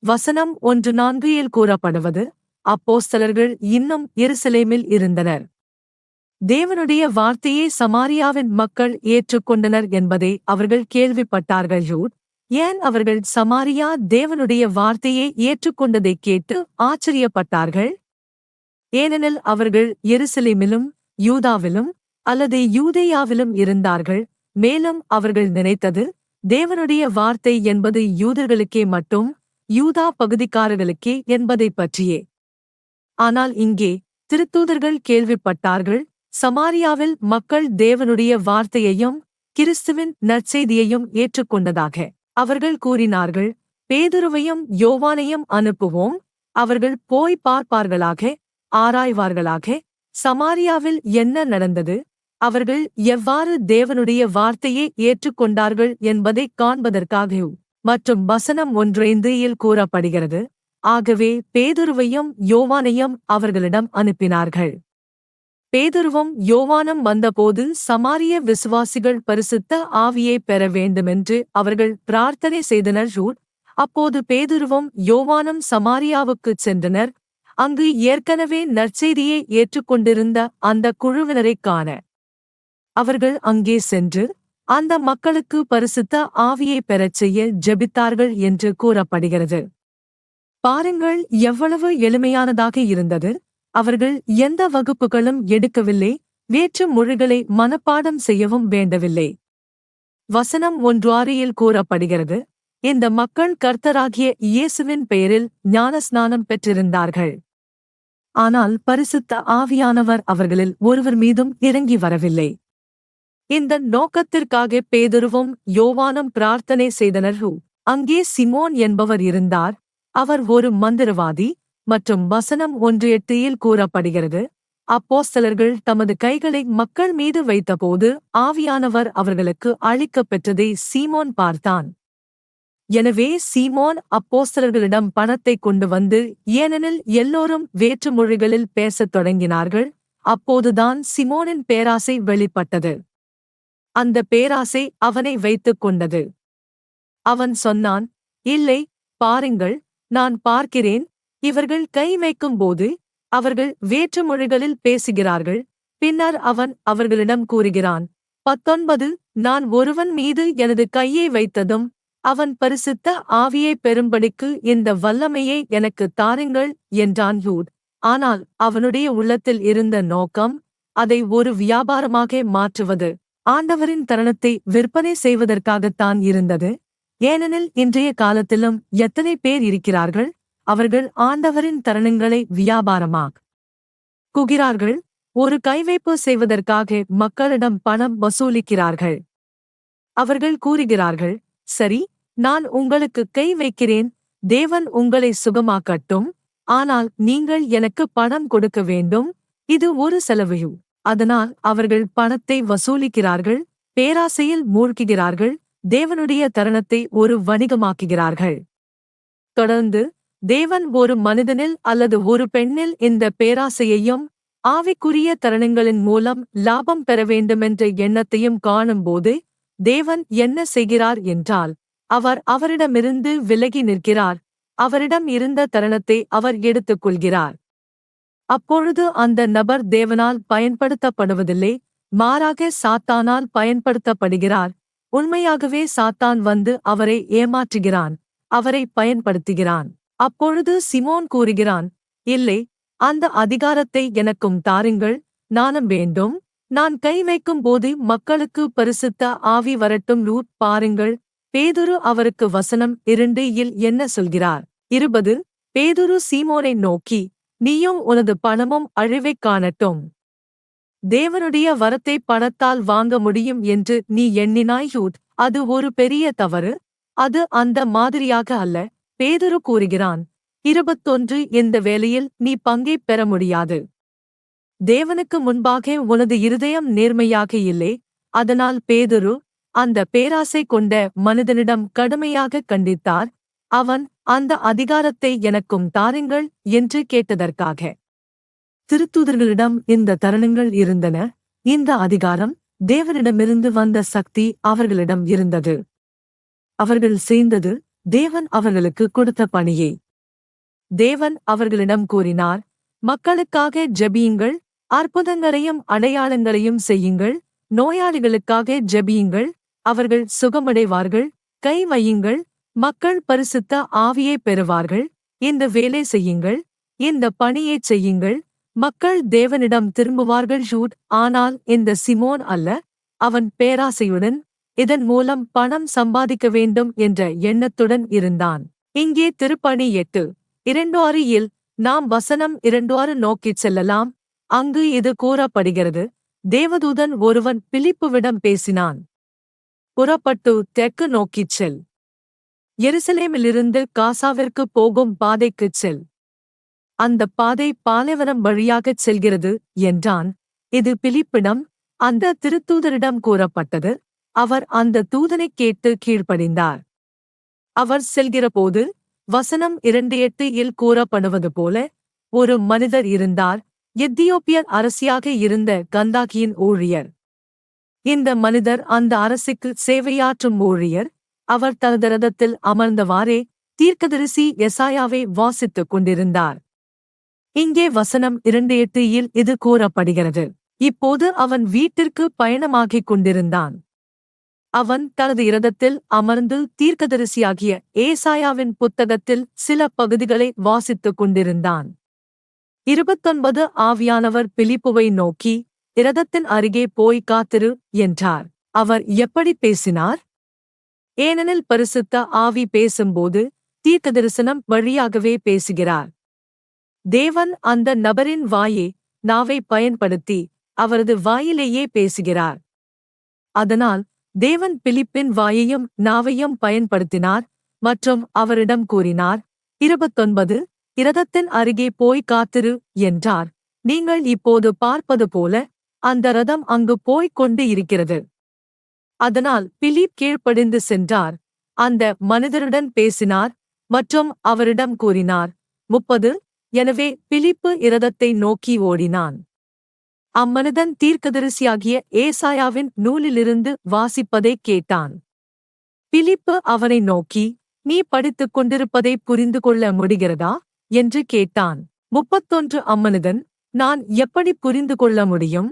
Speaker 1: வசனம் 1:4 கூறப்படுவது, அப்போஸ்தலர்கள் இன்னும் எருசலேமில் இருந்தனர். தேவனுடைய வார்த்தையை சமாரியாவின் மக்கள் ஏற்றுக்கொண்டனர் என்பதை அவர்கள் கேள்விப்பட்டார்கள். ஏன் அவர்கள் சமாரியா தேவனுடைய வார்த்தையை ஏற்றுக்கொண்டதைக் கேட்டு ஆச்சரியப்பட்டார்கள்? ஏனெனில் அவர்கள் எருசலேமிலும் யூதாவிலும் அல்லது யூதேயாவிலும் இருந்தார்கள். மேலும் அவர்கள் நினைத்தது, தேவனுடைய வார்த்தை என்பது யூதர்களுக்கே மட்டும், யூதா பகுதிக்காரர்களுக்கே என்பதைப் பற்றியே. ஆனால் இங்கே திருத்தூதர்கள் கேள்விப்பட்டார்கள், சமாரியாவில் மக்கள் தேவனுடைய வார்த்தையையும் கிறிஸ்துவின் நற்செய்தியையும் ஏற்றுக்கொண்டதாக. அவர்கள் கூறினார்கள், பேதுருவையும் யோவானையும் அனுப்புவோம், அவர்கள் போய் பார்ப்பார்களாக, ஆராய்வார்களாக, சமாரியாவில் என்ன நடந்தது, அவர்கள் எவ்வாறு தேவனுடைய வார்த்தையை ஏற்றுக்கொண்டார்கள் என்பதைக் காண்பதற்காக. மற்றும் வசனம் 1 கூறப்படுகிறது, ஆகவே பேதுருவையும் யோவானையும் அவர்களிடம் அனுப்பினார்கள். பேதுருவும் யோவானும் வந்தபோது சமாரிய விசுவாசிகள் பரிசுத்த ஆவியைப் பெற வேண்டுமென்று அவர்கள் பிரார்த்தனை செய்தனர். அப்போது பேதுருவும் யோவானும் சமாரியாவுக்குச் சென்றனர். அங்கு ஏற்கனவே நற்செய்தியை ஏற்றுக்கொண்டிருந்த அந்த குழுவினரைக் காண அவர்கள் அங்கே சென்று அந்த மக்களுக்கு பரிசுத்த ஆவியைப் பெறச் செய்ய ஜெபித்தார்கள் என்று கூறப்படுகிறது. பாருங்கள், எவ்வளவு எளிமையானதாக இருந்தது. அவர்கள் எந்த வகுப்புகளும் எடுக்கவில்லை, வேற்று மொழிகளை மனப்பாடம் செய்யவும் வேண்டவில்லை. வசனம் 1:6 கூறப்படுகிறது, இந்த மக்கள் கர்த்தராகிய இயேசுவின் பெயரில் ஞானஸ்நானம் பெற்றிருந்தார்கள். ஆனால் பரிசுத்த ஆவியானவர் அவர்களில் ஒருவர் மீதும் இறங்கி வரவில்லை. இந்த நோக்கத்திற்காக பேதுருவும் யோவானும் பிரார்த்தனை செய்தனர். அங்கே சிமோன் என்பவர் இருந்தார். அவர் ஒரு மந்திரவாதி. மற்றும் வசனம் 1:8 கூறப்படுகிறது, அப்போஸ்தலர்கள் தமது கைகளை மக்கள் மீது வைத்தபோது ஆவியானவர் அவர்களுக்கு அளிக்கப் பெற்றதை சீமோன் பார்த்தான். எனவே சீமோன் அப்போஸ்தலர்களிடம் பணத்தை கொண்டு வந்து, ஏனெனில் எல்லோரும் வேற்று மொழிகளில் பேசத் தொடங்கினார்கள். அப்போதுதான் சிமோனின் பேராசை வெளிப்பட்டது. அந்த பேராசை அவனை வைத்துக் கொண்டது. அவன் சொன்னான், இல்லை, பாருங்கள், நான் பார்க்கிறேன், இவர்கள் கை வைக்கும்போது அவர்கள் வேற்று மொழிகளில் பேசுகிறார்கள். பின்னர் அவன் அவர்களிடம் கூறுகிறான், 19 நான் ஒருவன் மீது எனது கையை வைத்ததும் அவன் பரிசுத்த ஆவியை பெறும்படிக்கு இந்த வல்லமையை எனக்கு தாருங்கள் என்றான். ஆனால் அவனுடைய உள்ளத்தில் இருந்த நோக்கம் அதை ஒரு வியாபாரமாக மாற்றுவது, ஆண்டவரின் தருணத்தை விற்பனை செய்வதற்காகத்தான் இருந்தது. ஏனெனில் இன்றைய காலத்திலும் எத்தனை பேர் இருக்கிறார்கள், அவர்கள் ஆண்டவரின் தருணங்களை வியாபாரமாக்குகிறார்கள். ஒரு கைவைப்பு செய்வதற்காக மக்களிடம் பணம் வசூலிக்கிறார்கள். அவர்கள் கூறுகிறார்கள், சரி, நான் உங்களுக்கு கை வைக்கிறேன், தேவன் உங்களை சுகமாக்கட்டும், ஆனால் நீங்கள் எனக்கு பணம் கொடுக்க வேண்டும். இது ஒரு செலவு. அதனால் அவர்கள் பணத்தை வசூலிக்கிறார்கள், பேராசையில் மூழ்குகிறார்கள், தேவனுடைய தருணத்தை ஒரு வணிகமாக்குகிறார்கள். தொடர்ந்து தேவன் ஒரு மனிதனில் அல்லது ஒரு பெண்ணில் இந்த பேராசையையும் ஆவிக்குரிய தருணங்களின் மூலம் லாபம் பெற வேண்டுமென்ற எண்ணத்தையும் காணும்போது தேவன் என்ன செய்கிறார் என்றால், அவர் அவரிடமிருந்து விலகி நிற்கிறார். அவரிடம் இருந்த தருணத்தை அவர் எடுத்துக்கொள்கிறார். அப்பொழுது அந்த நபர் தேவனால் பயன்படுத்தப்படுவதில்லை, மாறாக சாத்தானால் பயன்படுத்தப்படுகிறார். உண்மையாகவே சாத்தான் வந்து அவரை ஏமாற்றுகிறான், அவரை பயன்படுத்துகிறான். அப்பொழுது சிமோன் கூறுகிறான், இல்லை, அந்த அதிகாரத்தை எனக்கும் தாருங்கள், நானும் வேண்டும். நான் கை வைக்கும் போது மக்களுக்கு பரிசுத்த ஆவி வரட்டும். பாருங்கள், பேதுரு அவருக்கு வசனம் 2 என்ன சொல்கிறார். 20 பேதுரு சீமோனை நோக்கி, நீயும் உனது பணமும் அழிவைக் காணட்டும். தேவனுடைய வரத்தை பணத்தால் வாங்க முடியும் என்று நீ எண்ணினாய். அது ஒரு பெரிய தவறு. அது அந்த மாதிரியாக அல்ல. பேதுரு கூறுகிறான், 21 இந்த வேளையில் நீ பங்கைப் பெற முடியாது. தேவனுக்கு முன்பாக உனது இருதயம் நேர்மையாக இல்லை. அதனால் பேதுரு அந்த பேராசை கொண்ட மனிதனிடம் கடுமையாக கண்டித்தார். அவன் அந்த அதிகாரத்தை எனக்கும் தாருங்கள் என்று கேட்டதற்காக. திருத்தூதர்களிடம் இந்த தருணங்கள் இருந்தன. இந்த அதிகாரம் தேவனிடமிருந்து வந்த சக்தி அவர்களிடம் இருந்தது. அவர்கள் செய்தது தேவன் அவர்களுக்கு கொடுத்த பணியை. தேவன் அவர்களிடம் கூறினார், மக்களுக்காக ஜெபியுங்கள், அற்புதங்களையும் அடையாளங்களையும் செய்யுங்கள், நோயாளிகளுக்காக ஜெபியுங்கள், அவர்கள் சுகமடைவார்கள், கை வையுங்கள், மக்கள் பரிசுத்த ஆவியை பெறுவார்கள். இந்த வேலை செய்யுங்கள், இந்த பணியைச் செய்யுங்கள், மக்கள் தேவனிடம் திரும்புவார்கள். ஆனால் இந்த சிமோன் அல்ல, அவன் பேராசையுடன் இதன் மூலம் பணம் சம்பாதிக்க வேண்டும் என்ற எண்ணத்துடன் இருந்தான். இங்கே திருப்பணி 8:2 நாம் வசனம் 2 நோக்கிச் செல்லலாம். அங்கு இது கூறப்படுகிறது, தேவதூதன் ஒருவன் பிலிப்புவிடம் பேசினான், புறப்பட்டு தெற்கு நோக்கிச் செல், எருசலேமிலிருந்து காசாவிற்கு போகும் பாதைக்குச் செல், அந்த பாதை பாலைவனம் வழியாகச் செல்கிறது என்றான். இது பிலிப்பிடம் அந்த திருத்தூதரிடம் கூறப்பட்டது. அவர் அந்த தூதனைக் கேட்டு கீழ்ப்படிந்தார். அவர் செல்கிறபோது வசனம் 2:8 கூறப்படுவது போல ஒரு மனிதர் இருந்தார், எத்தியோப்பியர் அரசியாக இருந்த கந்தாகியின் ஊழியர். இந்த மனிதர் அந்த அரசிக்கு சேவையாற்றும் ஊழியர். அவர் தனது ரதத்தில் அமர்ந்தவாறே தீர்க்கதரிசி எசாயாவை வாசித்துக் கொண்டிருந்தார். இங்கே வசனம் 2:8 இது கூறப்படுகிறது. இப்போது அவன் வீட்டிற்கு பயணமாகிக் கொண்டிருந்தான். அவன் தனது இரதத்தில் அமர்ந்து தீர்க்கதரிசியாகிய ஏசாயாவின் புத்தகத்தில் சில பகுதிகளை வாசித்துக் கொண்டிருந்தான். 29 ஆவியானவர் பிலிப்புவை நோக்கி, இரதத்தின் அருகே போய் காத்திரு என்றார். அவர் எப்படி பேசினார்? ஏனெனில் பரிசுத்த ஆவி பேசும்போது தீர்க்கதரிசனம் வழியாகவே பேசுகிறார். தேவன் அந்த நபரின் நாவை பயன்படுத்தி அவரது வாயிலேயே பேசுகிறார். அதனால் தேவன் பிலிப்பின் வாயையும் நாவையும் பயன்படுத்தினார் மற்றும் அவரிடம் கூறினார். 29 இரதத்தின் அருகே போய் காத்திரு என்றார். நீங்கள் இப்போது பார்ப்பது போல அந்த ரதம் அங்கு போய்க் கொண்டு இருக்கிறது. அதனால் பிலிப் கீழ்ப்படிந்து சென்றார். அந்த மனிதருடன் பேசினார் மற்றும் அவரிடம் கூறினார். 30 எனவே பிலிப்பு இரதத்தை நோக்கி ஓடினான். அம்மனிதன் தீர்க்கதரிசியாகிய ஏசாயாவின் நூலிலிருந்து வாசிப்பதைக் கேட்டான். பிலிப்பு அவனை நோக்கி, நீ படித்துக் கொண்டிருப்பதை புரிந்து கொள்ள முடிகிறதா என்று கேட்டான். 31 அம்மனிதன், நான் எப்படி புரிந்து கொள்ள முடியும்?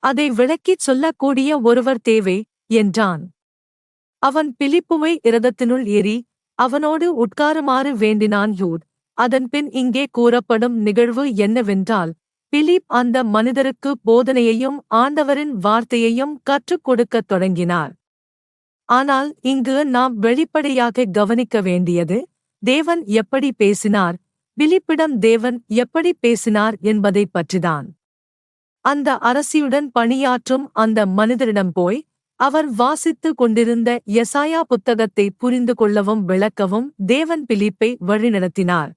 Speaker 1: அதை விளக்கிச் சொல்லக்கூடிய ஒருவர் தேவை என்றான். அவன் பிலிப்புவை இரதத்தினுள் ஏறி அவனோடு உட்காருமாறு வேண்டினான். அதன்பின் இங்கே கூறப்படும் நிகழ்வு என்னவென்றால், பிலிப் அந்த மனிதருக்கு போதனையையும் ஆண்டவரின் வார்த்தையையும் கற்றுக் கொடுக்கத் தொடங்கினார். ஆனால் இங்கு நாம் வெளிப்படையாக கவனிக்க வேண்டியது, தேவன் எப்படி பேசினார், பிலிப்பிடம் தேவன் எப்படி பேசினார் என்பதைப் பற்றிதான். அந்த அரசியுடன் பணியாற்றும் அந்த மனிதரிடம் போய் அவர் வாசித்துக் கொண்டிருந்த எசாயா புத்தகத்தை புரிந்து கொள்ளவும் விளக்கவும் தேவன் பிலிப்பை வழிநடத்தினார்.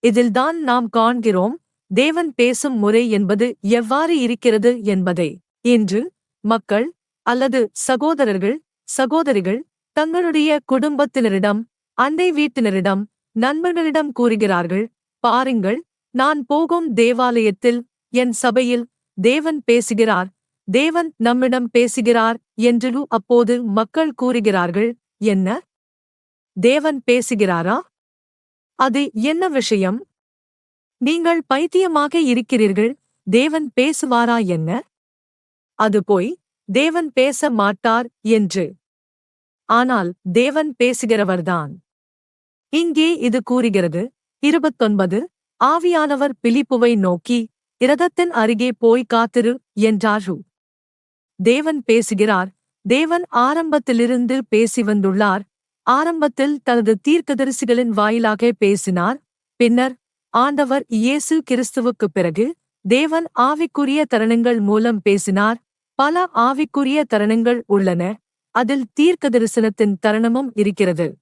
Speaker 1: இதில்தான் நாம் காண்கிறோம் தேவன் பேசும் முறை என்பது எவ்வாறு இருக்கிறது என்பதை. இன்று மக்கள் அல்லது சகோதரர்கள் சகோதரிகள் தங்களுடைய குடும்பத்தினரிடம், அண்டை வீட்டினரிடம், நண்பர்களிடம் கூறுகிறார்கள், பாருங்கள், நான் போகும் தேவாலயத்தில், என் சபையில் தேவன் பேசுகிறார், தேவன் நம்மிடம் பேசுகிறார் என்று. அப்போது மக்கள் கூறுகிறார்கள், என்ன? தேவன் பேசுகிறாரா? அது என்ன விஷயம்? நீங்கள் பைத்தியமாக இருக்கிறீர்கள், தேவன் பேசுவாரா என்ன? அது போய், தேவன் பேச மாட்டார் என்று. ஆனால் தேவன் பேசுகிறவர்தான். இங்கே இது கூறுகிறது. 29 ஆவியானவர் பிலிப்புவை நோக்கி, இரதத்தின் அருகே போய் காத்திரு என்றார். தேவன் பேசுகிறார். தேவன் ஆரம்பத்திலிருந்து பேசி வந்துள்ளார். ஆரம்பத்தில் தனது தீர்க்கதரிசிகளின் வாயிலாக பேசினார். பின்னர் ஆண்டவர் இயேசு கிறிஸ்துவுக்குப் பிறகு தேவன் ஆவிக்குரிய தருணங்கள் மூலம் பேசினார். பல ஆவிக்குரிய தருணங்கள் உள்ளன, அதில் தீர்க்கதரிசனத்தின் தருணமும் இருக்கிறது.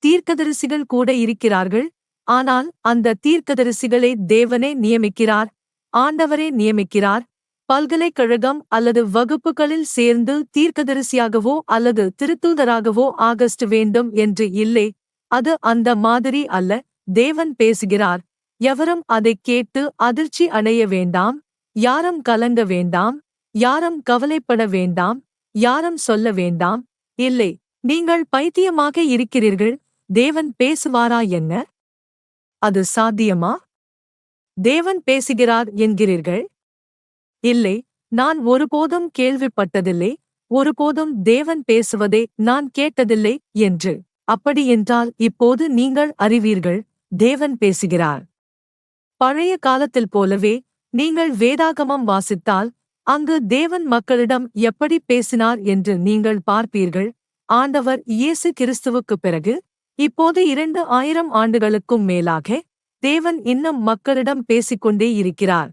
Speaker 1: தீர்க்கதரிசிகள் கூட இருக்கிறார்கள், ஆனால் அந்த தீர்க்கதரிசிகளை தேவனே நியமிக்கிறார், ஆண்டவரே நியமிக்கிறார். பல்கலைக்கழகம் அல்லது வகுப்புகளில் சேர்ந்து தீர்க்கதரிசியாகவோ அல்லது திருத்தூதராகவோ ஆகஸ்ட் வேண்டும் என்று இல்லை. அது அந்த மாதிரி அல்ல. தேவன் பேசுகிறார். எவரும் அதைக் கேட்டு அதிர்ச்சி அடைய வேண்டாம், யாரும் கலங்க வேண்டாம், யாரும் கவலைப்பட வேண்டாம், யாரும் சொல்ல வேண்டாம், இல்லை, நீங்கள் பைத்தியமாக இருக்கிறீர்கள், தேவன் பேசுவாரா என்ன? அது சாத்தியமா? தேவன் பேசுகிறார் என்கிறீர்கள்? இல்லை, நான் ஒருபோதும் கேள்விப்பட்டதில்லை, ஒருபோதும் தேவன் பேசுவதை நான் கேட்டதில்லை என்று. அப்படியென்றால் இப்போது நீங்கள் அறிவீர்கள், தேவன் பேசுகிறார். பழைய காலத்தில் போலவே நீங்கள் வேதாகமம் வாசித்தால் அங்கு தேவன் மக்களிடம் எப்படி பேசினார் என்று நீங்கள் பார்ப்பீர்கள். ஆண்டவர் இயேசு கிறிஸ்துவுக்குப் பிறகு இப்போது 2000 ஆண்டுகளுக்கும் மேலாக தேவன் இன்னும் மக்களிடம் பேசிக்கொண்டே இருக்கிறார்.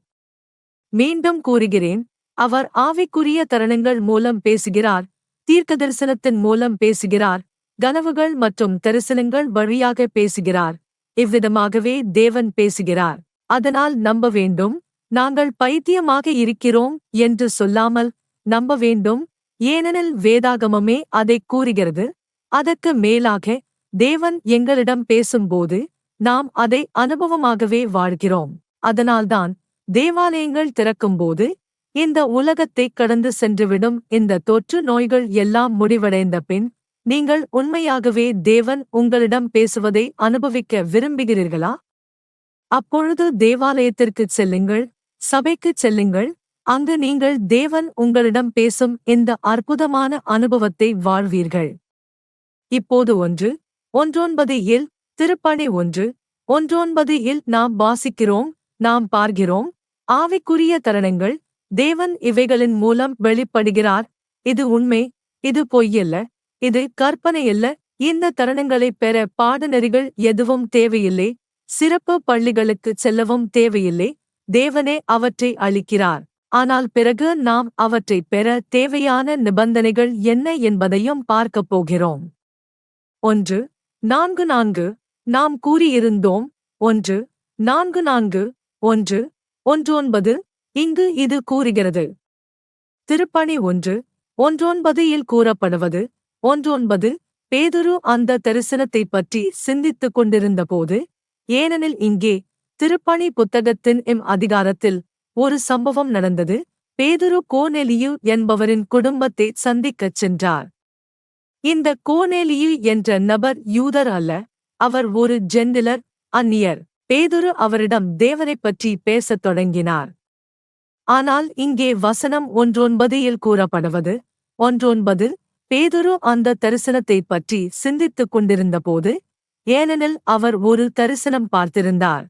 Speaker 1: மீண்டும் கூறுகிறேன், அவர் ஆவிக்குரிய தருணங்கள் மூலம் பேசுகிறார், தீர்க்கதரிசனத்தின் மூலம் பேசுகிறார், கனவுகள் மற்றும் தரிசனங்கள் வழியாக பேசுகிறார். இவ்விதமாகவே தேவன் பேசுகிறார். அதனால் நம்ப வேண்டும். நாங்கள் பைத்தியமாக இருக்கிறோம் என்று சொல்லாமல் நம்ப வேண்டும், ஏனெனில் வேதாகமமே அதைக் கூறுகிறது. அதற்கு மேலாக தேவன் எங்களிடம் பேசும்போது நாம் அதை அனுபவமாகவே வாழ்கிறோம். அதனால்தான் தேவாலயங்கள் திறக்கும்போது இந்த உலகத்தைக் கடந்து சென்றுவிடும் இந்த தொற்று நோய்கள் எல்லாம் முடிவடைந்த பின் நீங்கள் உண்மையாகவே தேவன் உங்களிடம் பேசுவதை அனுபவிக்க விரும்புகிறீர்களா? அப்பொழுது தேவாலயத்திற்குச் செல்லுங்கள், சபைக்குச் செல்லுங்கள், அங்கு நீங்கள் தேவன் உங்களிடம் பேசும் இந்த அற்புதமான அனுபவத்தை வாழ்வீர்கள். இப்போது 1:19 திருப்பணி 1:19 நாம் வாசிக்கிறோம், நாம் பார்க்கிறோம், ஆவிக்குரிய தருணங்கள், தேவன் இவைகளின் மூலம் வெளிப்படுகிறார், இது உண்மை, இது பொய்யல்ல, இது கற்பனையல்ல. இந்த தருணங்களைப் பெற பாடநெறிகள் எதுவும் தேவையில்லை, சிறப்பு பள்ளிகளுக்குச் செல்லவும் தேவையில்லை. தேவனே அவற்றை அளிக்கிறார். ஆனால் பிறகு நாம் அவற்றைப் பெற தேவையான நிபந்தனைகள் என்ன என்பதையும் பார்க்கப் போகிறோம். 1. 4:4 நாம் கூறியிருந்தோம். 1. 4:4 1. 1:9 இங்கு இது கூறுகிறது. திருப்பணி 1. 1:9 இல் கூறப்படுவது. 1:9 பேதுரு அந்த தரிசனத்தைப் பற்றி சிந்தித்துக் கொண்டிருந்தபோது, ஏனெனில் இங்கே திருப்பணி புத்தகத்தின் அதிகாரத்தில் ஒரு சம்பவம் நடந்தது. பேதுரு கோர்நேலியு என்பவரின் குடும்பத்தை சந்திக்கச் சென்றார். இந்த கோர்நேலியு என்ற நபர் யூதர் அல்ல, அவர் ஒரு ஜென்டிலர், அந்நியர். பேதுரு அவரிடம் தேவனைப் பற்றி பேசத் தொடங்கினார். ஆனால் இங்கே வசனம் 1:9 இல் கூறப்படுவது. 1:9 பேதுரு அந்த தரிசனத்தைப் பற்றி சிந்தித்துக் கொண்டிருந்தபோது, ஏனெனில் அவர் ஒரு தரிசனம் பார்த்திருந்தார்.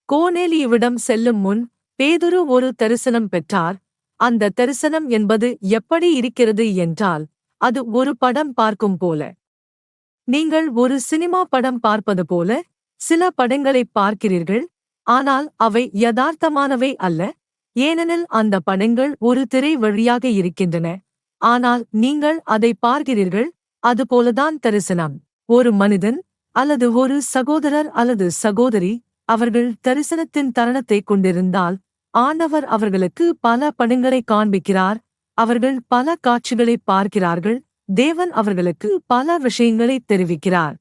Speaker 1: கோர்நேலியுவிடம் செல்லும் முன் பேதுரு ஒரு தரிசனம் பெற்றார். அந்த தரிசனம் என்பது எப்படி இருக்கிறது என்றால், அது ஒரு படம் பார்க்கும் போல. நீங்கள் ஒரு சினிமா படம் பார்ப்பது போல சில படங்களைப் பார்க்கிறீர்கள், ஆனால் அவை யதார்த்தமானவை அல்ல, ஏனெனில் அந்த படங்கள் ஒரு திரை வழியாக இருக்கின்றன. ஆனால் நீங்கள் அதை பார்க்கிறீர்கள், அதுபோலதான் தரிசனம். ஒரு மனிதன் அல்லது ஒரு சகோதரர் அல்லது சகோதரி அவர்கள் தரிசனத்தின் தருணத்தைக் கொண்டிருந்தால், ஆண்டவர் அவர்களுக்கு பல படங்களைக் காண்பிக்கிறார், அவர்கள் பல காட்சிகளைப் பார்க்கிறார்கள், தேவன் அவர்களுக்கு பல விஷயங்களைத் தெரிவிக்கிறார்.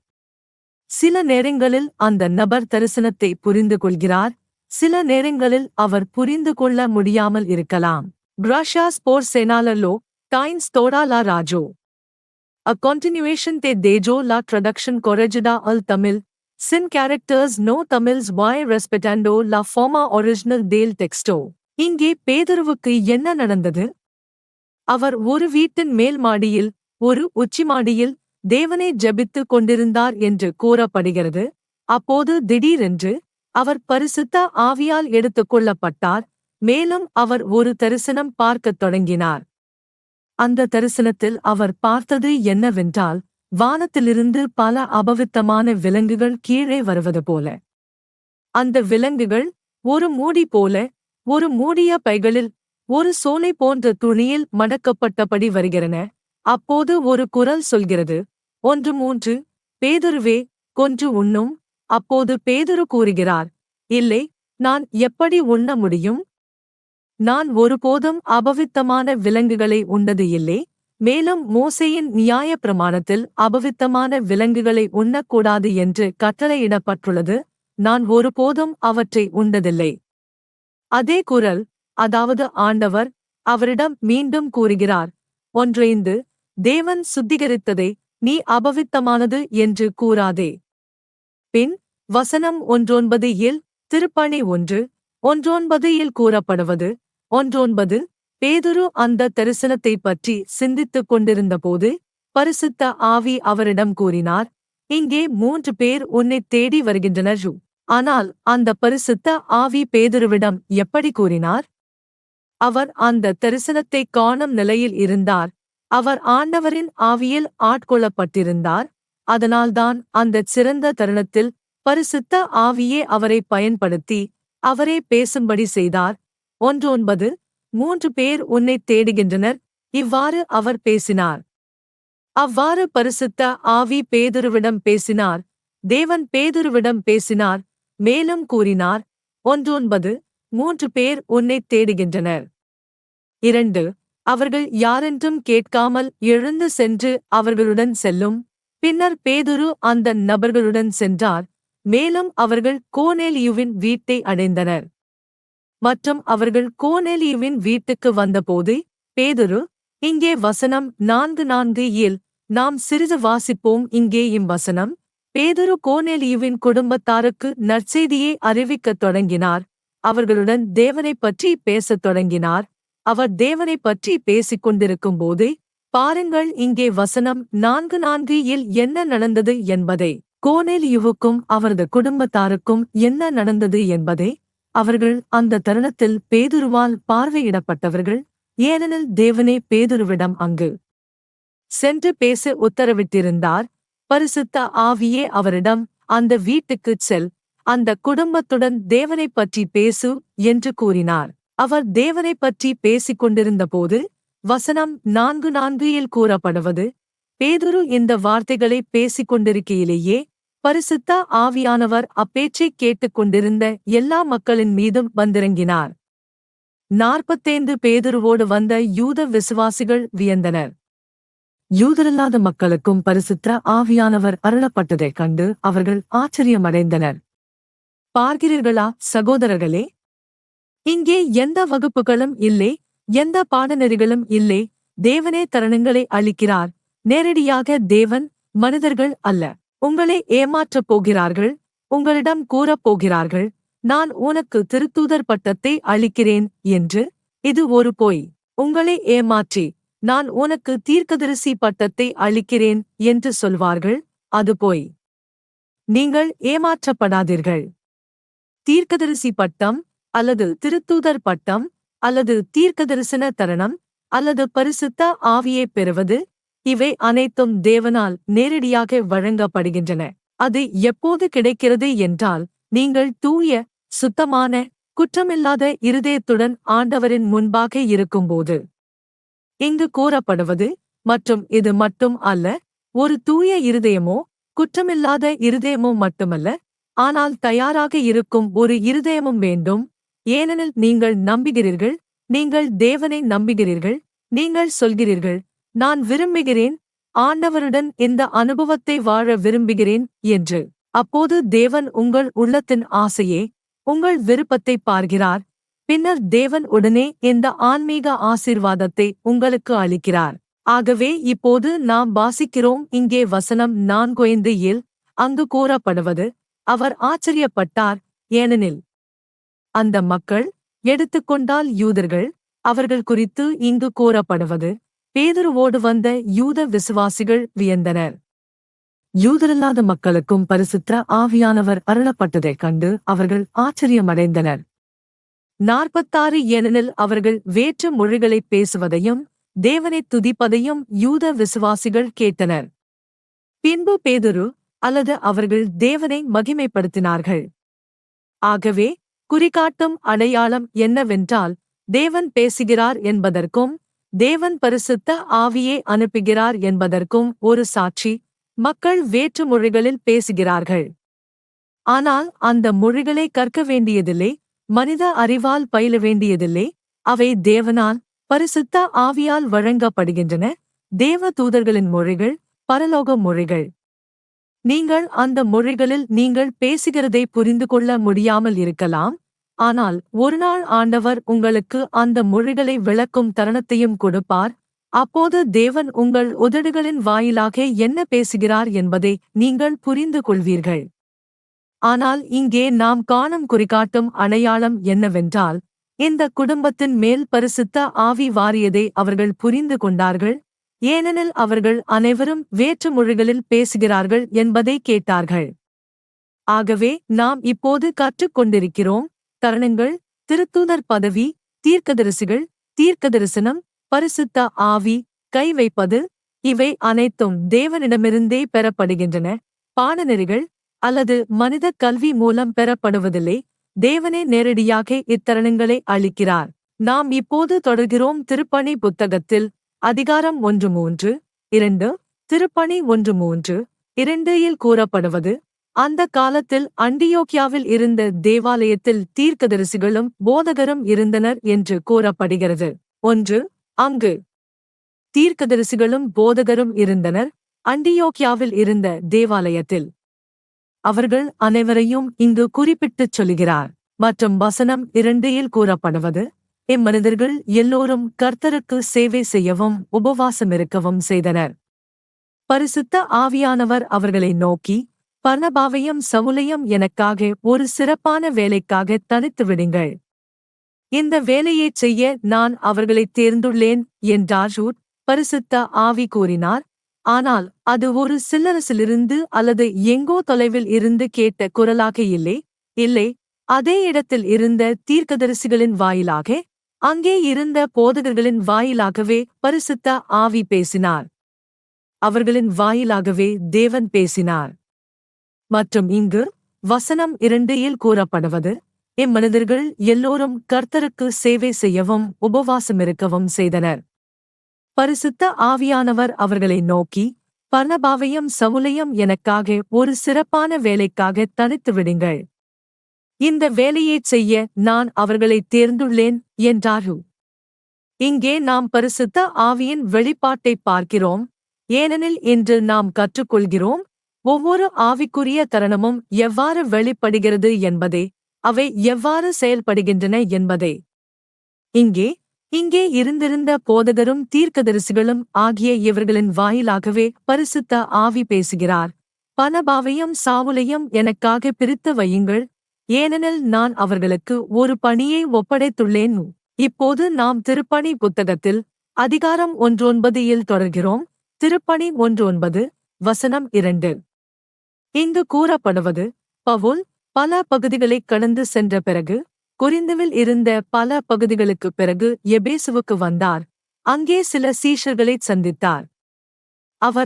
Speaker 1: சில நேரங்களில் அந்த நபர் தரிசனத்தை புரிந்து கொள்கிறார், சில நேரங்களில் அவர் புரிந்து கொள்ள முடியாமல் இருக்கலாம். Gracias por señalarlo, Times toda la rajo. A continuation de dejo la traducción corregida al Tamil. Sin characters no Tamils y respetando la forma original del texto. இங்கே பேதுருவுக்கு என்ன நடந்தது? அவர் ஒரு வீட்டின் மேல் மாடியில், ஒரு உச்சிமாடியில் தேவனை ஜெபித்துக் கொண்டிருந்தார் என்று கூறப்படுகிறது. அப்போது திடீரென்று அவர் பரிசுத்த ஆவியால் எடுத்துக் கொள்ளப்பட்டார். மேலும் அவர் ஒரு தரிசனம் பார்க்கத் தொடங்கினார். அந்த தரிசனத்தில் அவர் பார்த்தது என்னவென்றால், வானத்திலிருந்து பல அபவித்தமான விலங்குகள் கீழே வருவது போல. அந்த விலங்குகள் ஒரு மூடி போல, ஒரு மூடிய பைகளில் ஒரு சோலை போன்ற துணியில் மடக்கப்பட்டபடி வருகிறன. அப்போது ஒரு குரல் சொல்கிறது, 1:3 பேதுருவே, கொன்று உண்ணும். அப்போது பேதுரு கூறுகிறார், இல்லை, நான் எப்படி உண்ண முடியும்? நான் ஒருபோதும் அபவித்தமான விலங்குகளை உண்டது இல்லை. மேலும் மோசேயின் நியாய பிரமாணத்தில் அபவித்தமான விலங்குகளை உண்ணக்கூடாது என்று கட்டளையிடப்பட்டுள்ளது. நான் ஒருபோதும் அவற்றை உண்டதில்லை. அதே குரல், அதாவது ஆண்டவர் அவரிடம் மீண்டும் கூறுகிறார், 1:5 தேவன் சுத்திகரித்ததை நீ அபவித்தமானது என்று கூறாதே. பின் வசனம் 1:9 இல் திருப்பணி 1:9 இல் கூறப்படுவது. 1:9 பேதுரு அந்த தரிசனத்தைப் பற்றி சிந்தித்துக் கொண்டிருந்தபோது பரிசுத்த ஆவி அவரிடம் கூறினார், இங்கே 3 பேர் உன்னைத் தேடி வருகின்றனர். ஆனால் அந்த பரிசுத்த ஆவி பேதுருவிடம் எப்படி கூறினார்? அவர் அந்த தரிசனத்தைக் காணும் நிலையில் இருந்தார். அவர் ஆண்டவரின் ஆவியில் ஆட்கொள்ளப்பட்டிருந்தார். அதனால்தான் அந்தச் சிறந்த தருணத்தில் பரிசுத்த ஆவியே அவரை பயன்படுத்தி அவரே பேசும்படி செய்தார். 1:9 3 பேர் உன்னைத் தேடுகின்றனர். இவ்வாறு அவர் பேசினார். அவ்வாறு பரிசுத்த ஆவி பேதுருவிடம் பேசினார். தேவன் பேதுருவிடம் பேசினார். மேலும் கூறினார், 1:9 3 பேர் உன்னைத் தேடுகின்றனர். 2 அவர்கள் யாரென்றும் கேட்காமல் எழுந்து சென்று அவர்களுடன் செல்லும். பின்னர் பேதுரு அந்த நபர்களுடன் சென்றார். மேலும் அவர்கள் கோர்நேலியுவின் வீட்டை அடைந்தனர். மற்றும் அவர்கள் கோர்நேலியுவின் வீட்டுக்கு வந்தபோது பேதுரு, இங்கே வசனம் 4:4 இல் நாம் சிறிது வாசிப்போம். இங்கே வசனம், பேதுரு கோர்நேலியுவின் குடும்பத்தாருக்கு நற்செய்தியை அறிவிக்கத் தொடங்கினார். அவர்களுடன் தேவனைப் பற்றி பேசத் தொடங்கினார். அவர் தேவனைப் பற்றி பேசிக் கொண்டிருக்கும்போது, பாருங்கள் இங்கே வசனம் 4:4 இல் என்ன நடந்தது என்பதை, கோர்நேலியுவுக்கும் அவரது குடும்பத்தாருக்கும் என்ன நடந்தது என்பதை. அவர்கள் அந்த தருணத்தில் பேதுருவால் பார்வையிடப்பட்டவர்கள். ஏனெனில் தேவனே பேதுருவிடம் அங்கு சென்று பேச உத்தரவிட்டிருந்தார். பரிசுத்த ஆவியே அவரிடம், அந்த வீட்டுக்குச் செல், அந்த குடும்பத்துடன் தேவனைப் பற்றி பேசு என்று கூறினார். அவர் தேவனைப் பற்றி பேசிக் கொண்டிருந்தபோது வசனம் 4:4 கூறப்படுவது, பேதுரு இந்த வார்த்தைகளை பேசிக் கொண்டிருக்கையிலேயே பரிசுத்த ஆவியானவர் அப்பேச்சைக் கேட்டுக் கொண்டிருந்த எல்லா மக்களின் மீதும் வந்திறங்கினார். 45 பேதுருவோடு வந்த யூத விசுவாசிகள் வியந்தனர். யூதரல்லாத மக்களுக்கும் பரிசுத்த ஆவியானவர் அருளப்பட்டதைக் கண்டு அவர்கள் ஆச்சரியமடைந்தனர். பார்க்கிறீர்களா சகோதரர்களே? இங்கே எந்த வகுப்புகளும் இல்லை, எந்த பாடநெறிகளும் இல்லை. தேவனே தருணங்களை அளிக்கிறார். நேரடியாக தேவன், மனிதர்கள் அல்ல. உங்களை ஏமாற்றப் போகிறார்கள். உங்களிடம் கூறப் போகிறார்கள், நான் உனக்கு திருத்தூதர் பட்டத்தை அளிக்கிறேன் என்று. இது ஒரு பொய். உங்களை ஏமாற்றி, நான் உனக்கு தீர்க்கதரிசி பட்டத்தை அளிக்கிறேன் என்று சொல்வார்கள். அது பொய். நீங்கள் ஏமாற்றப்படாதீர்கள். தீர்க்கதரிசி பட்டம் அல்லது திருத்தூதர் பட்டம் அல்லது தீர்க்கதரிசன தருணம் அல்லது பரிசுத்த ஆவியைப் பெறுவது, இவை அனைத்தும் தேவனால் நேரடியாக வழங்கப்படுகின்றன. அது எப்போது கிடைக்கிறது என்றால், நீங்கள் தூய, சுத்தமான, குற்றமில்லாத இருதயத்துடன் ஆண்டவரின் முன்பாக இருக்கும்போது. இங்கு கூறப்படுவது, மற்றும் இது மட்டும் அல்ல, ஒரு தூய இருதயமோ குற்றமில்லாத இருதயமோ மட்டுமல்ல, ஆனால் தயாராக இருக்கும் ஒரு இருதயமும் வேண்டும். ஏனெனில் நீங்கள் நம்புகிறீர்கள், நீங்கள் தேவனை நம்புகிறீர்கள், நீங்கள் சொல்கிறீர்கள், நான் விரும்புகிறேன், ஆண்டவருடன் இந்த அனுபவத்தை வாழ விரும்புகிறேன் என்று. அப்போது தேவன் உங்கள் உள்ளத்தின் ஆசையே, உங்கள் விருப்பத்தை பார்க்கிறார். பின்னர் தேவன் உடனே இந்த ஆன்மீக ஆசீர்வாதத்தை உங்களுக்கு அளிக்கிறார். ஆகவே இப்போது நாம் வாசிக்கிறோம் இங்கே வசனம் 4:5 அங்கு கூறப்படுவது, அவர் ஆச்சரியப்பட்டார், ஏனெனில் அந்த மக்கள், எடுத்துக்கொண்டால் யூதர்கள், அவர்கள் குறித்து இங்கு கூறப்படுவது, பேதுருவோடு வந்த யூத விசுவாசிகள் வியந்தனர். யூதரல்லாத மக்களுக்கும் பரிசுத்த ஆவியானவர் அருளப்பட்டதைக் கண்டு அவர்கள் ஆச்சரியமடைந்தனர். 46 ஏனெனில் அவர்கள் வேற்று மொழிகளைப் பேசுவதையும் தேவனைத் துதிப்பதையும் யூத விசுவாசிகள் கேட்டனர். பின்பு பேதுரு, அல்லது அவர்கள் தேவனை மகிமைப்படுத்தினார்கள். ஆகவே குறிகாட்டும் அடையாளம் என்னவென்றால், தேவன் பேசுகிறார் என்பதற்கும் தேவன் பரிசுத்த ஆவியை அனுப்புகிறார் என்பதற்கும் ஒரு சாட்சி, மக்கள் வேற்று மொழிகளில் பேசுகிறார்கள். ஆனால் அந்த மொழிகளை கற்க வேண்டியதில்லை, மனித அறிவால் பயில வேண்டியதில்லை. அவை தேவனால், பரிசுத்த ஆவியால் வழங்கப்படுகின்றன. தேவ தூதர்களின் மொழிகள், பரலோக மொழிகள். நீங்கள் அந்த மொழிகளில் நீங்கள் பேசுகிறதை புரிந்து கொள்ள முடியாமல் இருக்கலாம். ஆனால் ஒருநாள் ஆண்டவர் உங்களுக்கு அந்த மொழிகளை விளக்கும் தருணத்தையும் கொடுப்பார். அப்போது தேவன் உங்கள் உதடுகளின் வாயிலாக என்ன பேசுகிறார் என்பதை நீங்கள் புரிந்து கொள்வீர்கள். ஆனால் இங்கே நாம் காணும் குறிகாட்டும் அடையாளம் என்னவென்றால், இந்த குடும்பத்தின் மேல் பரிசுத்த ஆவி வாரியதை அவர்கள் புரிந்து கொண்டார்கள். ஏனெனில் அவர்கள் அனைவரும் வேற்று மொழிகளில் பேசுகிறார்கள் என்பதை கேட்டார்கள். ஆகவே நாம் இப்போது கற்றுக்கொண்டிருக்கிறோம், தருணங்கள், திருத்தூதர் பதவி, தீர்க்கதரிசிகள், தீர்க்கதரிசனம், பரிசுத்த ஆவி, கை வைப்பது, இவை அனைத்தும் தேவனிடமிருந்தே பெறப்படுகின்றன. பாடநெறிகள் அல்லது மனித கல்வி மூலம் பெறப்படுவதில்லை. தேவனே நேரடியாக இத்தருணங்களை அளிக்கிறார். நாம் இப்போது தொடர்கிறோம் திருப்பணி புத்தகத்தில், அதிகாரம் 1:3-2, திருப்பணி 1:3-2 கூறப்படுவது, அந்த காலத்தில் அண்டியோக்கியாவில் இருந்த தேவாலயத்தில் தீர்க்கதரிசிகளும் போதகரும் இருந்தனர் என்று கூறப்படுகிறது. 1. அங்கு தீர்க்கதரிசிகளும் போதகரும் இருந்தனர், அண்டியோக்கியாவில் இருந்த தேவாலயத்தில். அவர்கள் அனைவரையும் இங்கு குறிப்பிட்டுச் சொல்கிறார். மற்றும் வசனம் 2 கூறப்படுவது, இம்மனிதர்கள் எல்லோரும் கர்த்தருக்கு சேவை செய்யவும் உபவாசமிருக்கவும் செய்தனர். பரிசுத்த ஆவியானவர் அவர்களை நோக்கி, பர்னபாவையும் சவுலையும் எனக்காக ஒரு சிறப்பான வேலைக்காக தனித்து விடுங்கள். இந்த வேலையைச் செய்ய நான் அவர்களைத் தேர்ந்துள்ளேன் என்றார். பரிசுத்த ஆவி கூறினார். ஆனால் அது ஒரு சில்லரசிலிருந்து அல்லது எங்கோ தொலைவில் இருந்து கேட்ட குரலாக இல்லை, அதே இடத்தில் இருந்த தீர்க்கதரிசிகளின் வாயிலாக, அங்கே இருந்த போதகர்களின் வாயிலாகவே பரிசுத்த ஆவி பேசினார். அவர்களின் வாயிலாகவே தேவன் பேசினார். மற்றும் இங்கு வசனம் 2 கூறப்படுவது, இம்மனிதர்கள் எல்லோரும் கர்த்தருக்கு சேவை செய்யவும் உபவாசமிருக்கவும் செய்தனர். பரிசுத்த ஆவியானவர் அவர்களை நோக்கி, பர்னபாவையும் சவுலையும் எனக்காக ஒரு சிறப்பான வேலைக்காக தனித்து விடுங்கள். இந்த வேலையைச் செய்ய நான் அவர்களைத் தேர்ந்துள்ளேன் என்றார். இங்கே நாம் பரிசுத்த ஆவியின் வெளிப்பாட்டைப் பார்க்கிறோம். ஏனெனில் இன்று நாம் கற்றுக்கொள்கிறோம், ஒவ்வொரு ஆவிக்குரிய தருணமும் எவ்வாறு வெளிப்படுகிறது என்பதே, அவை எவ்வாறு செயல்படுகின்றன என்பதே. இங்கே இருந்திருந்த போதகரும் தீர்க்கதரிசிகளும் ஆகிய இவர்களின் வாயிலாகவே பரிசுத்த ஆவி பேசுகிறார். பர்னபாவையும் சாவுலையும் எனக்காக பிரித்து வையுங்கள், ஏனெனில் நான் அவர்களுக்கு ஒரு பணியை ஒப்படைத்துள்ளேன். இப்போது நாம் திருப்பணி புத்தகத்தில் அதிகாரம் 1:9 தொடர்கிறோம். திருப்பணி 1:9, வசனம் 2. இங்கு கூறப்படுவது, பவுல் பல பகுதிகளைக் கடந்து சென்ற பிறகு, கொரிந்துவில் இருந்த பல பகுதிகளுக்குப் பிறகு எபேசுவுக்கு வந்தார். அங்கே சில சீஷர்களைச் சந்தித்தார்.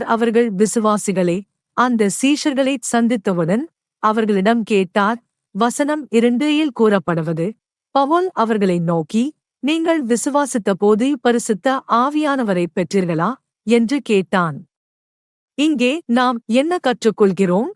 Speaker 1: அவர்கள் விசுவாசிகளே. அந்த சீஷர்களைச் சந்தித்தவுடன் அவர்களிடம் கேட்டார். வசனம் 2 கூறப்படுவது, பவுல் அவர்களை நோக்கி, நீங்கள் விசுவாசித்த போது பரிசுத்த ஆவியானவரைப் பெற்றீர்களா என்று கேட்டான். இங்கே நாம் என்ன கற்றுக்கொள்கிறோம்?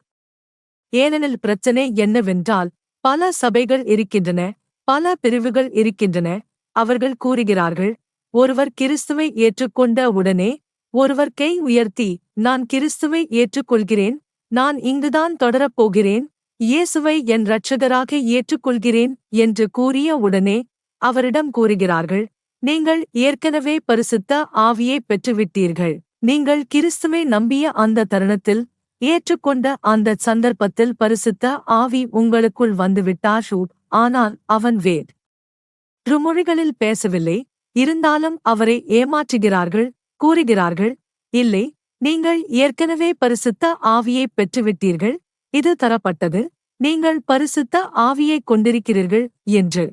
Speaker 1: ஏனெனில் பிரச்சனை என்னவென்றால், பல சபைகள் இருக்கின்றன, பல பிரிவுகள் இருக்கின்றன. அவர்கள் கூறுகிறார்கள், ஒருவர் கிறிஸ்துவை ஏற்றுக்கொண்ட உடனே ஒருவர் கை உயர்த்தி, நான் கிறிஸ்துவை ஏற்றுக்கொள்கிறேன், நான் இங்குதான் தொடரப் போகிறேன், இயேசுவை என் இரட்சகராக ஏற்றுக்கொள்கிறேன் என்று கூறிய உடனே அவரிடம் கூறுகிறார்கள், நீங்கள் ஏற்கனவே பரிசுத்த ஆவியைப் பெற்றுவிட்டீர்கள். நீங்கள் கிறிஸ்துவை நம்பிய அந்த தருணத்தில், ஏற்றுக்கொண்ட அந்த சந்தர்ப்பத்தில் பரிசுத்த ஆவி உங்களுக்குள் வந்துவிட்டார். ஆனால் அவன் வேறு மொழிகளில் பேசவில்லை. இருந்தாலும் அவரை ஏமாற்றுகிறார்கள். கூறுகிறார்கள், இல்லை, நீங்கள் ஏற்கனவே பரிசுத்த ஆவியைப் பெற்றுவிட்டீர்கள், இது தரப்பட்டது, நீங்கள் பரிசுத்த ஆவியைக் கொண்டிருக்கிறீர்கள் என்று.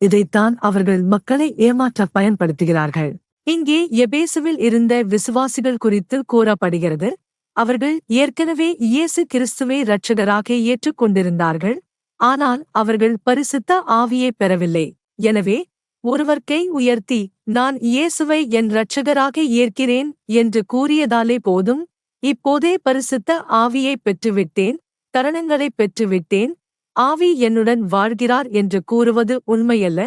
Speaker 1: இதைத்தான் அவர்கள் மக்களை ஏமாற்ற பயன்படுத்துகிறார்கள். இங்கே எபேசுவில் இருந்த விசுவாசிகள் குறித்து கூறப்படுகிறது. அவர்கள் ஏற்கனவே இயேசு கிறிஸ்துவை இரட்சகராக ஏற்றுக்கொண்டிருந்தார்கள். ஆனால் அவர்கள் பரிசுத்த ஆவியைப் பெறவில்லை. எனவே ஒருவர் கை உயர்த்தி, நான் இயேசுவை என் இரட்சகராக ஏற்கிறேன் என்று கூறியதாலே போதும், இப்போதே பரிசுத்த ஆவியைப் பெற்றுவிட்டேன், தருணங்களைப் பெற்றுவிட்டேன், ஆவி என்னுடன் வாழ்கிறார் என்று கூறுவது உண்மையல்ல,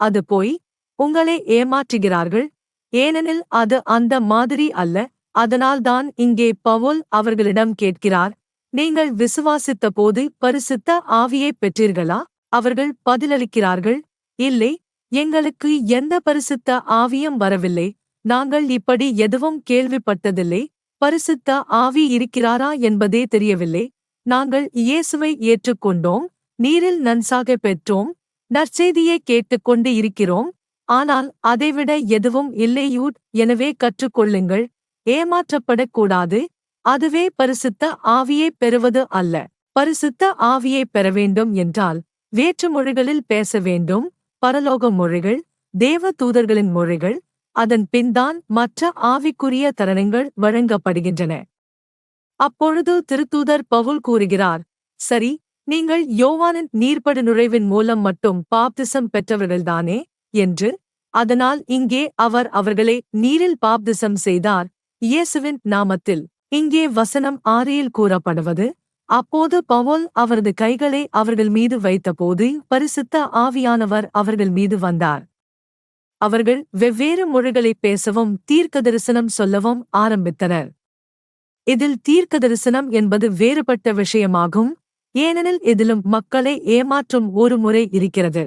Speaker 1: அது பொய். உங்களை ஏமாற்றுகிறார்கள். ஏனெனில் அது அந்த மாதிரி அல்ல. அதனால்தான் இங்கே பவுல் அவர்களிடம் கேட்கிறார், நீங்கள் விசுவாசித்த போது பரிசுத்த ஆவியைப் பெற்றீர்களா? அவர்கள் பதிலளிக்கிறார்கள், இல்லை, எங்களுக்கு எந்த பரிசுத்த ஆவியும் வரவில்லை, நாங்கள் இப்படி எதுவும் கேள்விப்பட்டதில்லை, பரிசுத்த ஆவி இருக்கிறாரா என்பதே தெரியவில்லை, நாங்கள் இயேசுவை ஏற்றுக்கொண்டோம், நீரில் நன்சாக பெற்றோம், நற்செய்தியை கேட்டுக்கொண்டு இருக்கிறோம், ஆனால் அதைவிட எதுவும் இல்லையூட். எனவே கற்றுக்கொள்ளுங்கள், ஏமாற்றப்படக்கூடாது. அதுவே பரிசுத்த ஆவியைப் பெறுவது அல்ல. பரிசுத்த ஆவியைப் பெற வேண்டும் என்றால் வேற்று மொழிகளில் பேச வேண்டும், பரலோக மொழிகள், தேவ தூதர்களின் மொழிகள், அதன் பின்தான் மற்ற ஆவிக்குரிய தருணங்கள் வழங்கப்படுகின்றன. அப்பொழுது திருத்தூதர் பவுல் கூறுகிறார், சரி, நீங்கள் யோவானின் நீர்ப்படு நுழைவின் மூலம் மட்டும் பாப்திசம் பெற்றவர்கள்தானே என்று. அதனால் இங்கே அவர் அவர்களை நீரில் பாப்திசம் செய்தார், இயேசுவின் நாமத்தில். இங்கே வசனம் 6 கூறப்படுவது, அப்போது பவுல் அவரது கைகளை அவர்கள் மீது வைத்தபோது பரிசுத்த ஆவியானவர் அவர்கள் மீது வந்தார். அவர்கள் வெவ்வேறு மொழிகளைப் பேசவும் தீர்க்கதரிசனம் சொல்லவும் ஆரம்பித்தனர். இதில் தீர்க்கதரிசனம் என்பது வேறுபட்ட விஷயமாகும். ஏனெனில் இதிலும் மக்களை ஏமாற்றும் ஒரு முறை இருக்கிறது.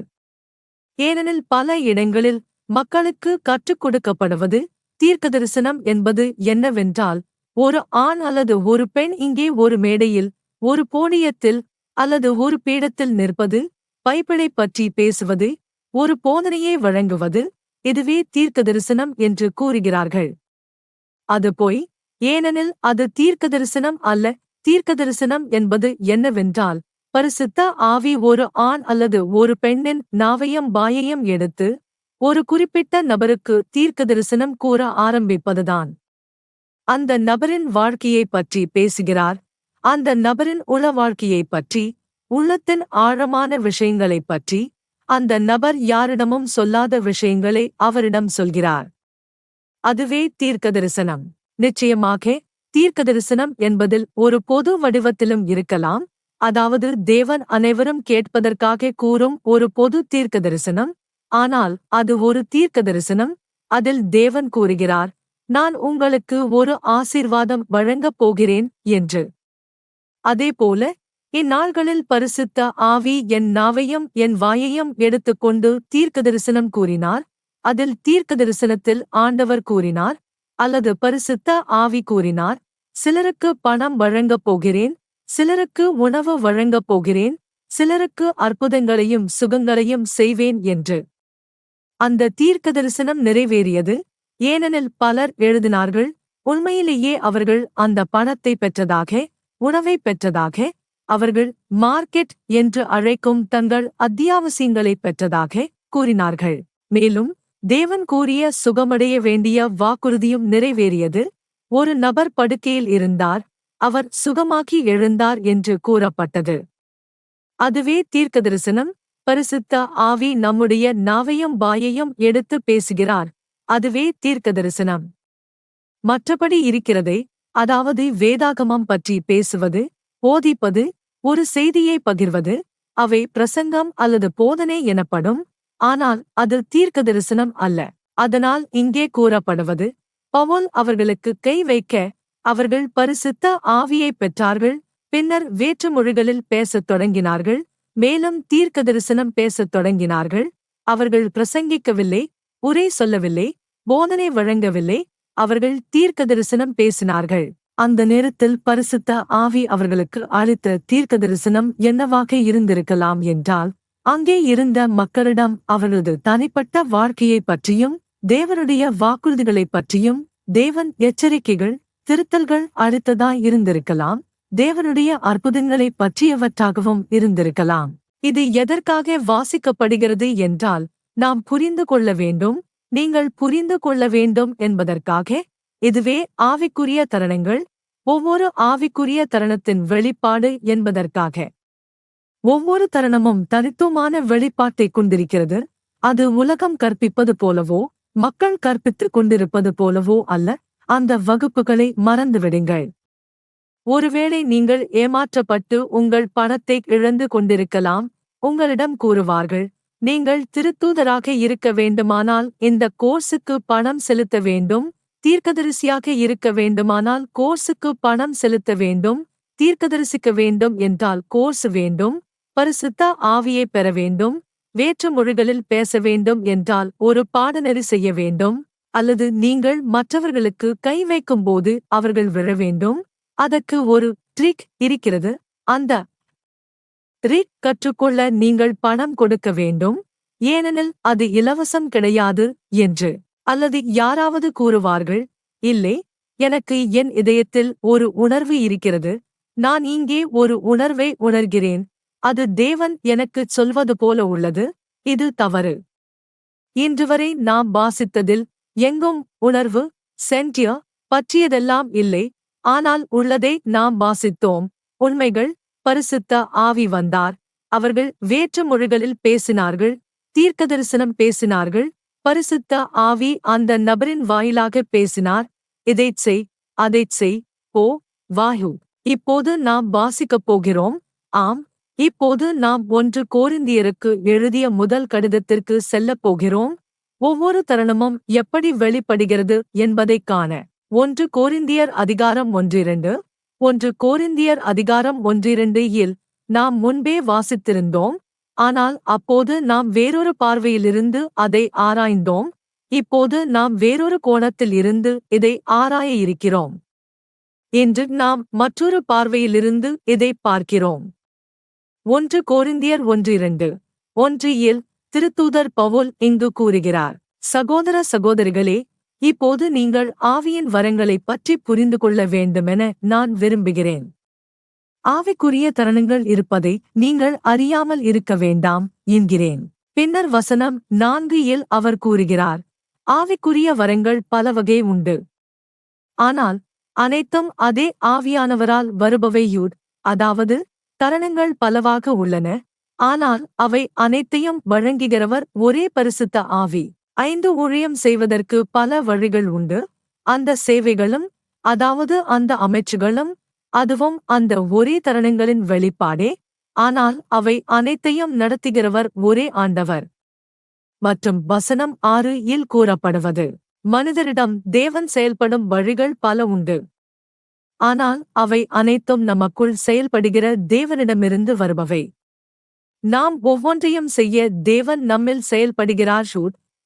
Speaker 1: ஏனெனில் பல இடங்களில் மக்களுக்கு கற்றுக் கொடுக்கப்படுவது தீர்க்கதரிசனம் என்பது என்னவென்றால், ஒரு ஆண் அல்லது ஒரு பெண் இங்கே ஒரு மேடையில், ஒரு போடியத்தில் அல்லது ஒரு பீடத்தில் நிற்பது, பைபிளைப் பற்றி பேசுவது, ஒரு போதனையை வழங்குவது, இதுவே தீர்க்கதரிசனம் என்று கூறுகிறார்கள். அது பொய். ஏனெனில் அது தீர்க்கதரிசனம் அல்ல. தீர்க்கதரிசனம் என்பது என்னவென்றால், பரிசுத்த ஆவி ஒரு ஆண் அல்லது ஒரு பெண்ணின் நாவையும் வாயையும் எடுத்து ஒரு குறிப்பிட்ட நபருக்கு தீர்க்கதரிசனம் கூற ஆரம்பிப்பதுதான். அந்த நபரின் வாழ்க்கையைப் பற்றி பேசுகிறார். அந்த நபரின் உள வாழ்க்கையைப் பற்றி, உள்ளத்தின் ஆழமான விஷயங்களைப் பற்றி, அந்த நபர் யாரிடமும் சொல்லாத விஷயங்களை அவரிடம் சொல்கிறார். அதுவே தீர்க்கதரிசனம். நிச்சயமாக, தீர்க்கதரிசனம் என்பதில் ஒரு பொது வடிவத்திலும் இருக்கலாம், அதாவது தேவன் அனைவரும் கேட்பதற்காக கூறும் ஒரு பொது தீர்க்கதரிசனம். ஆனால் அது ஒரு தீர்க்கதரிசனம், அதில் தேவன் கூறுகிறார், நான் உங்களுக்கு ஒரு ஆசீர்வாதம் வழங்கப் போகிறேன் என்று. அதேபோல, இந்நாள்களில் பரிசுத்த ஆவி என் நாவையும் என் வாயையும் எடுத்துக்கொண்டு தீர்க்கதரிசனம் கூறினார். அதில் தீர்க்கதரிசனத்தில் ஆண்டவர் கூறினார், அல்லது பரிசுத்த ஆவி கூறினார், சிலருக்கு பணம் வழங்கப் போகிறேன், சிலருக்கு உணவு வழங்கப் போகிறேன், சிலருக்கு அற்புதங்களையும் சுகங்களையும் செய்வேன் என்று. அந்த தீர்க்கதரிசனம் நிறைவேறியது. ஏனெனில் பலர் எழுதினார்கள், உண்மையிலேயே அவர்கள் அந்த பணத்தை பெற்றதாக, உணவை பெற்றதாக, அவர்கள் மார்க்கெட் என்று அழைக்கும் தங்கள் அத்தியாவசியங்களை பெற்றதாக கூறினார்கள். மேலும் தேவன் கூறிய சுகமடைய வேண்டிய வாக்குறுதியும் நிறைவேறியது. ஒரு நபர் படுக்கையில் இருந்தார், அவர் சுகமாக்கி எழுந்தார் என்று கூறப்பட்டது. அதுவே தீர்க்கதரிசனம். பரிசுத்த ஆவி நம்முடைய நாவையும் வாயையும் எடுத்து பேசுகிறார். அதுவே தீர்க்கதரிசனம். மற்றபடி இருக்கிறதே, அதாவது வேதாகமம் பற்றி பேசுவது, போதிப்பது, ஒரு செய்தியை பகிர்வது, அவை பிரசங்கம் அல்லது போதனை எனப்படும். ஆனால் அது தீர்க்கதரிசனம் அல்ல. அதனால் இங்கே கூறப்படுவது, பவுல் அவர்களுக்கு கை வைக்க, அவர்கள் பரிசுத்த ஆவியைப் பெற்றார்கள், பின்னர் வேற்று மொழிகளில் பேசத் தொடங்கினார்கள், மேலும் தீர்க்கதரிசனம் பேசத் தொடங்கினார்கள். அவர்கள் பிரசங்கிக்கவில்லை, உரை சொல்லவில்லை, போதனை வழங்கவில்லை, அவர்கள் தீர்க்கதரிசனம் பேசினார்கள். அந்த நேரத்தில் பரிசுத்த ஆவி அவர்களுக்கு அளித்த தீர்க்கதரிசனம் என்னவாக இருந்திருக்கலாம் என்றால், அங்கே இருந்த மக்களிடம் அவர்களது தனிப்பட்ட வாழ்க்கையைப் பற்றியும், தேவனுடைய வாக்குறுதிகளைப் பற்றியும், தேவன் எச்சரிக்கைகள், திருத்தல்கள் அளித்ததாய் இருந்திருக்கலாம், தேவனுடைய அற்புதங்களைப் பற்றியவற்றாகவும் இருந்திருக்கலாம். இது எதற்காக வாசிக்கப்படுகிறது என்றால், நாம் புரிந்து கொள்ள வேண்டும், நீங்கள் புரிந்து கொள்ள வேண்டும் என்பதற்காக. இதுவே ஆவிக்குரிய தருணங்கள், ஒவ்வொரு ஆவிக்குரிய தருணத்தின் வெளிப்பாடு என்பதற்காக. ஒவ்வொரு தருணமும் தனித்துவமான வெளிப்பாட்டைக் கொண்டிருக்கிறது. அது உலகம் கற்பிப்பது போலவோ, மக்கள் கற்பித்துக் கொண்டிருப்பது போலவோ அல்ல. அந்த வகுப்புகளை மறந்துவிடுங்கள். ஒருவேளை நீங்கள் ஏமாற்றப்பட்டு உங்கள் பணத்தை இழந்து கொண்டிருக்கலாம். உங்களிடம் கூறுவார்கள், நீங்கள் திருத்தூதராக இருக்க வேண்டுமானால் இந்த கோர்ஸுக்கு பணம் செலுத்த வேண்டும், தீர்க்கதரிசியாக இருக்க வேண்டுமானால் கோர்ஸுக்கு பணம் செலுத்த வேண்டும், தீர்க்கதரிசிக்க வேண்டும் என்றால் கோர்ஸ் வேண்டும், பரிசுத்த ஆவியை பெற வேண்டும், வேற்று மொழிகளில் பேச வேண்டும் என்றால் ஒரு பாடநெறி செய்ய வேண்டும், அல்லது நீங்கள் மற்றவர்களுக்கு கை வைக்கும்போது அவர்கள் விழ வேண்டும். அதற்கு ஒரு ட்ரிக் இருக்கிறது. அந்த ட்ரிக் கற்றுக்கொள்ள நீங்கள் பணம் கொடுக்க வேண்டும், ஏனெனில் அது இலவசம் கிடையாது என்று. அல்லது யாராவது கூறுவார்கள், இல்லை, எனக்கு என் இதயத்தில் ஒரு உணர்வு இருக்கிறது, நான் இங்கே ஒரு உணர்வை உணர்கிறேன், அது தேவன் எனக்குச் சொல்வது போல உள்ளது. இது தவறு. இன்றுவரை நாம் வாசித்ததில் எங்கும் உணர்வு, சென்டியா பற்றியதெல்லாம் இல்லை. ஆனால் உள்ளதை நாம் வாசித்தோம். உண்மைகள். பரிசுத்த ஆவி வந்தார். அவர்கள் வேற்று மொழிகளில் பேசினார்கள், தீர்க்கதரிசனம் பேசினார்கள். பரிசுத்த ஆவி அந்த நபரின் வாயிலாக பேசினார். இதைச் செய், அதைச் செய், போ, வாயு. இப்போது நாம் வாசிக்கப் போகிறோம். ஆம், இப்போது நாம் 1 கோரிந்தியருக்கு எழுதிய முதல் கடிதத்திற்கு செல்லப் போகிறோம். ஒவ்வொரு தருணமும் எப்படி வெளிப்படுகிறது என்பதைக் காண. 1 கோரிந்தியர் அதிகாரம் 1-2. 1 கோரிந்தியர் அதிகாரம் 1-2 இல் நாம் முன்பே வாசித்திருந்தோம். ஆனால் அப்போது நாம் வேறொரு பார்வையிலிருந்து அதை ஆராய்ந்தோம். இப்போது நாம் வேறொரு கோணத்தில் இருந்து இதை ஆராய இருக்கிறோம். இன்று நாம் மற்றொரு பார்வையிலிருந்து இதைப் பார்க்கிறோம். 1 கோரிந்தியர் 1-2. 1 இல் திருத்தூதர் பவுல் இங்கு கூறுகிறார், சகோதர சகோதரிகளே, இப்போது நீங்கள் ஆவியின் வரங்களைப் பற்றி புரிந்து கொள்ள வேண்டுமென நான் விரும்புகிறேன். ஆவிக்குரிய தருணங்கள் இருப்பதை நீங்கள் அறியாமல் இருக்க வேண்டாம் என்கிறேன். பின்னர் வசனம் 4 அவர் கூறுகிறார், ஆவிக்குரிய வரங்கள் பல வகை உண்டு. ஆனால் அனைத்தும் அதே ஆவியானவரால் வருபவையூர், அதாவது தருணங்கள் பலவாக உள்ளன, ஆனால் அவை அனைத்தையும் வழங்குகிறவர் ஒரே பரிசுத்த ஆவி. 5 ஊழியம் செய்வதற்கு பல வழிகள் உண்டு. அந்த சேவைகளும், அதாவது அந்த அமைச்சுகளும், அதுவும் அந்த ஒரே தருணங்களின் வெளிப்பாடே. ஆனால் அவை அனைத்தையும் நடத்துகிறவர் ஒரே ஆண்டவர். மற்றும் வசனம் 6 கூறப்படுவது, மனிதரிடம் தேவன் செயல்படும் வழிகள் பல உண்டு. ஆனால் அவை அனைத்தும் நமக்குள் செயல்படுகிற தேவனிடமிருந்து வருபவை. நாம் ஒவ்வொன்றையும் செய்ய தேவன் நம்மில் செயல்படுகிறார்.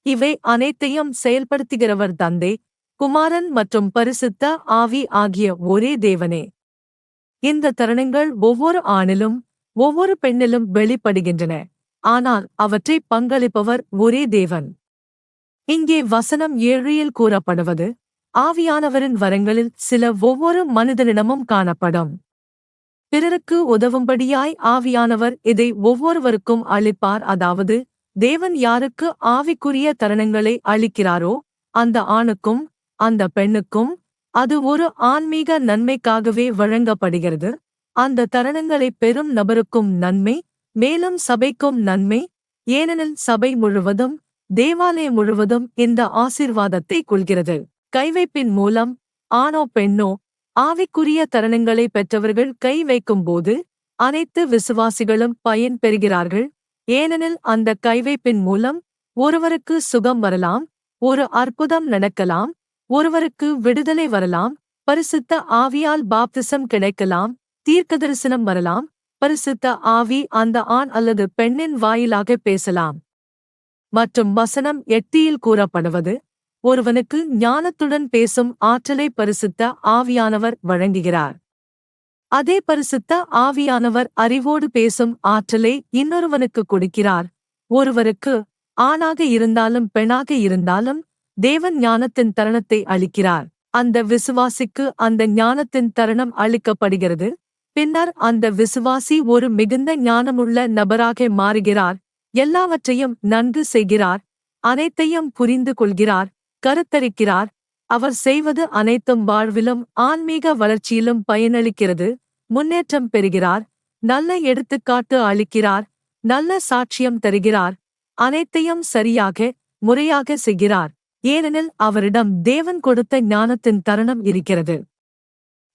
Speaker 1: இவை அனைத்தையும் செயல்படுத்துகிறவர் தந்தை, குமாரன் மற்றும் பரிசுத்த ஆவி ஆகிய ஒரே தேவனே. இந்த தருணங்கள் ஒவ்வொரு ஆணிலும் ஒவ்வொரு பெண்ணிலும் வெளிப்படுகின்றன. ஆனால் அவற்றை பங்களிப்பவர் ஒரே தேவன். இங்கே வசனம் 7 கூறப்படுவது, ஆவியானவரின் வரங்களில் சில ஒவ்வொரு மனிதனிடமும் காணப்படும். பிறருக்கு உதவும்படியாய் ஆவியானவர் இதை ஒவ்வொருவருக்கும் அளிப்பார். அதாவது தேவன் யாருக்கு ஆவிக்குரிய தருணங்களை அளிக்கிறாரோ அந்த ஆணுக்கும் அந்த பெண்ணுக்கும் அது ஒரு ஆன்மீக நன்மைக்காகவே வழங்கப்படுகிறது. அந்த தருணங்களை பெறும் நபருக்கும் நன்மை, மேலும் சபைக்கும் நன்மை. ஏனெனில் சபை முழுவதும், தேவாலயம் முழுவதும் இந்த ஆசீர்வாதத்தை கொள்கிறது. கைவைப்பின் மூலம் ஆணோ பெண்ணோ ஆவிக்குரிய தருணங்களை பெற்றவர்கள் கை வைக்கும்போது அனைத்து விசுவாசிகளும் பயன் பெறுகிறார்கள். ஏனெனில் அந்த கைவைப்பின் மூலம் ஒருவருக்கு சுகம் வரலாம், ஒரு அற்புதம் நடக்கலாம், ஒருவருக்கு விடுதலை வரலாம், பரிசுத்த ஆவியால் பாப்திசம் கிடைக்கலாம், தீர்க்கதரிசனம் வரலாம், பரிசுத்த ஆவி அந்த ஆண் அல்லது பெண்ணின் வாயிலாக பேசலாம். மற்றும் வசனம் 8 கூறப்படுவது, ஒருவனுக்கு ஞானத்துடன் பேசும் ஆற்றலை பரிசுத்த ஆவியானவர் வழங்குகிறார். அதே பரிசுத்த ஆவியானவர் அறிவோடு பேசும் ஆற்றலை இன்னொருவனுக்கு கொடுக்கிறார். ஒருவருக்கு ஆணாக இருந்தாலும் பெண்ணாக இருந்தாலும் தேவன் ஞானத்தின் தருணத்தை அளிக்கிறார். அந்த விசுவாசிக்கு அந்த ஞானத்தின் தருணம் அளிக்கப்படுகிறது. பின்னர் அந்த விசுவாசி ஒரு மிகுந்த ஞானமுள்ள நபராக மாறுகிறார். எல்லாவற்றையும் நன்கு செய்கிறார், அனைத்தையும் புரிந்து கொள்கிறார், கருத்தரிக்கிறார். அவர் செய்வது அனைத்தும் வாழ்விலும் ஆன்மீக வளர்ச்சியிலும் பயனளிக்கிறது. முன்னேற்றம் பெறுகிறார், நல்ல எடுத்துக்காட்டு அளிக்கிறார், நல்ல சாட்சியம் தருகிறார், அனைத்தையும் சரியாக முறையாக செய்கிறார். ஏனெனில் அவரிடம் தேவன் கொடுத்த ஞானத்தின் தருணம் இருக்கிறது.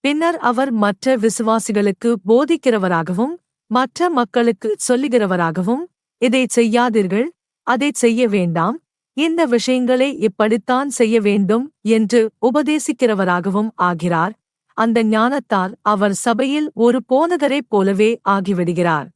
Speaker 1: பின்னர் அவர் மற்ற விசுவாசிகளுக்கு போதிக்கிறவராகவும் மற்ற மக்களுக்கு சொல்லுகிறவராகவும், இதை செய்யாதீர்கள், அதை செய்ய வேண்டாம், இந்த விஷயங்களை இப்படித்தான் செய்ய வேண்டும் என்று உபதேசிக்கிறவராகவும் ஆகிறார். அந்த ஞானத்தால் அவர் சபையில் ஒரு போதகரைப் போலவே ஆகிவிடுகிறார்.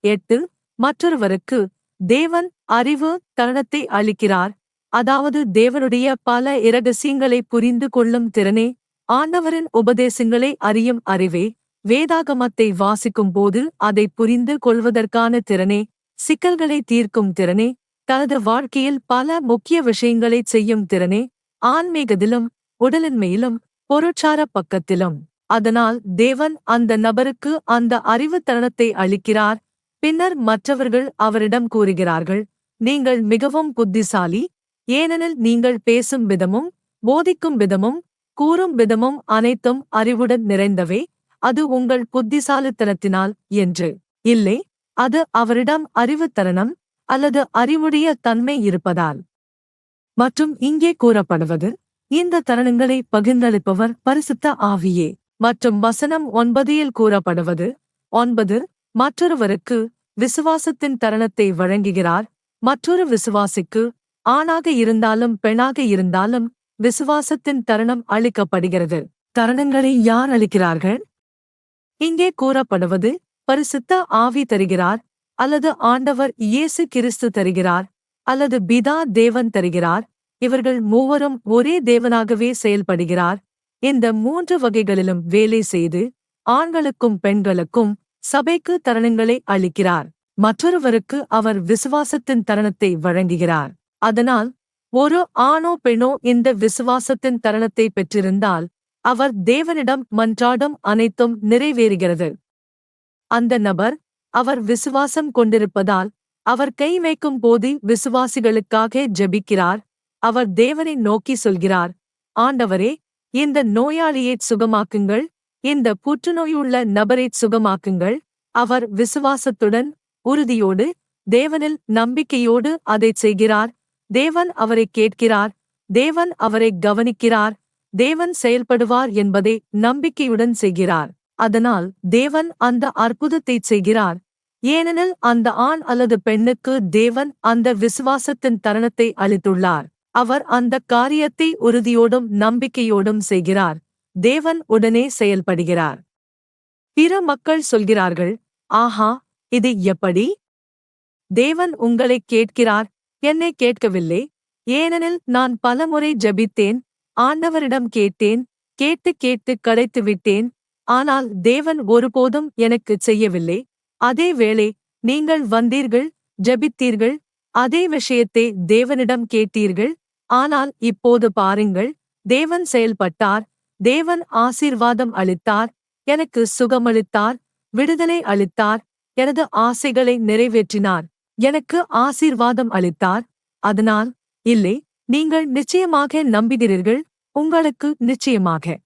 Speaker 1: 8 மற்றொருவருக்கு தேவன் அறிவு தருணத்தை அளிக்கிறார். அதாவது தேவனுடைய பல இரகசியங்களை புரிந்து கொள்ளும் திறனே, ஆண்டவரின் உபதேசங்களை அறியும் அறிவே, வேதாகமத்தை வாசிக்கும் போது அதை புரிந்து கொள்வதற்கான திறனே, சிக்கல்களை தீர்க்கும் திறனே, தனது வாழ்க்கையில் பல முக்கிய விஷயங்களைச் செய்யும் திறனே, ஆன்மீகத்திலும் உடலின்மையிலும் பொருட்சார பக்கத்திலும். அதனால் தேவன் அந்த நபருக்கு அந்த அறிவு தருணத்தை அளிக்கிறார். பின்னர் மற்றவர்கள் அவரிடம் கூறுகிறார்கள், நீங்கள் மிகவும் புத்திசாலி, ஏனெனில் நீங்கள் பேசும் விதமும் போதிக்கும் விதமும் கூறும் விதமும் அனைத்தும் அறிவுடன் நிறைந்தவை. அது உங்கள் புத்திசாலித்தனத்தினால் என்று இல்லை, அது அவரிடம் அறிவு தருணம் அல்லது அறிவுடைய தன்மை இருப்பதால். மற்றும் இங்கே கூறப்படுவது, இந்த தருணங்களை பகிர்ந்தளிப்பவர் பரிசுத்த ஆவியே. மற்றும் வசனம் 9 கூறப்படுவது, 9 மற்றொருவருக்கு விசுவாசத்தின் தருணத்தை வழங்குகிறார். மற்றொரு விசுவாசிக்கு ஆணாக இருந்தாலும் பெண்ணாக இருந்தாலும் விசுவாசத்தின் தருணம் அளிக்கப்படுகிறது. தருணங்களை யார் அளிக்கிறார்கள்? இங்கே கூறப்படுவது, பரிசுத்த ஆவி தருகிறார், அல்லது ஆண்டவர் இயேசு கிறிஸ்து தருகிறார், அல்லது பிதா தேவன் தருகிறார். இவர்கள் மூவரும் ஒரே தேவனாகவே செயல்படுகிறார். இந்த 3 வகைகளிலும் வேலை செய்து ஆண்களுக்கும் பெண்களுக்கும் சபைக்கு தருணங்களை அளிக்கிறார். மற்றொருவருக்கு அவர் விசுவாசத்தின் தருணத்தை வழங்குகிறார். அதனால் ஒரு ஆணோ பெண்ணோ இந்த விசுவாசத்தின் தருணத்தை பெற்றிருந்தால் அவர் தேவனிடம் மன்றாடும் அனைத்தும் நிறைவேறுகிறது. அந்த நபர் அவர் விசுவாசம் கொண்டிருப்பதால் அவர் கை வைக்கும் போது விசுவாசிகளுக்காக ஜெபிக்கிறார். அவர் தேவனை நோக்கி சொல்கிறார், ஆண்டவரே, இந்த நோயாளியைச் சுகமாக்குங்கள், இந்த புற்றுநோயுள்ள நபரைச் சுகமாக்குங்கள். அவர் விசுவாசத்துடன், உறுதியோடு, தேவனில் நம்பிக்கையோடு அதைச் செய்கிறார். தேவன் அவரைக் கேட்கிறார், தேவன் அவரை கவனிக்கிறார், தேவன் செயல்படுவார் என்பதை நம்பிக்கையுடன் செய்கிறார். அதனால் தேவன் அந்த அற்புதத்தைச் செய்கிறார். ஏனெனில் அந்த ஆண் அல்லது பெண்ணுக்கு தேவன் அந்த விசுவாசத்தின் தருணத்தை அளித்துள்ளார். அவர் அந்த காரியத்தை உறுதியோடும் நம்பிக்கையோடும் செய்கிறார். தேவன் உடனே செயல்படுகிறார். பிற மக்கள் சொல்கிறார்கள், ஆஹா, இது எப்படி? தேவன் உங்களைக் கேட்கிறார், என்னை கேட்கவில்லை. ஏனெனில் நான் பலமுறை ஜெபித்தேன், ஆண்டவரிடம் கேட்டேன், கேட்டு கேட்டு களைத்துவிட்டேன். ஆனால் தேவன் ஒருபோதும் எனக்குச் செய்யவில்லை. அதே வேளை நீங்கள் வந்தீர்கள், ஜெபித்தீர்கள், அதே விஷயத்தை தேவனிடம் கேட்டீர்கள். ஆனால் இப்போது பாருங்கள், தேவன் செயல்பட்டார், தேவன் ஆசீர்வாதம் அளித்தார், எனக்கு சுகமளித்தார், விடுதலை அளித்தார், எனது ஆசைகளை நிறைவேற்றினார், எனக்கு ஆசீர்வாதம் அளித்தார். அதனால், இல்லை, நீங்கள் நிச்சயமாக நம்புகிறீர்கள், உங்களுக்கு நிச்சயமாக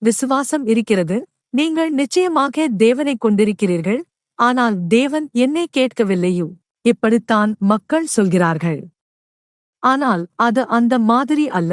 Speaker 1: விசுவாசம் இருக்கிறது, நீங்கள் நிச்சயமாக தேவனைக் கொண்டிருக்கிறீர்கள். ஆனால் தேவன் என்னை கேட்கவில்லையோ? இப்படித்தான் மக்கள் சொல்கிறார்கள். ஆனால் அது அந்த மாதிரி அல்ல.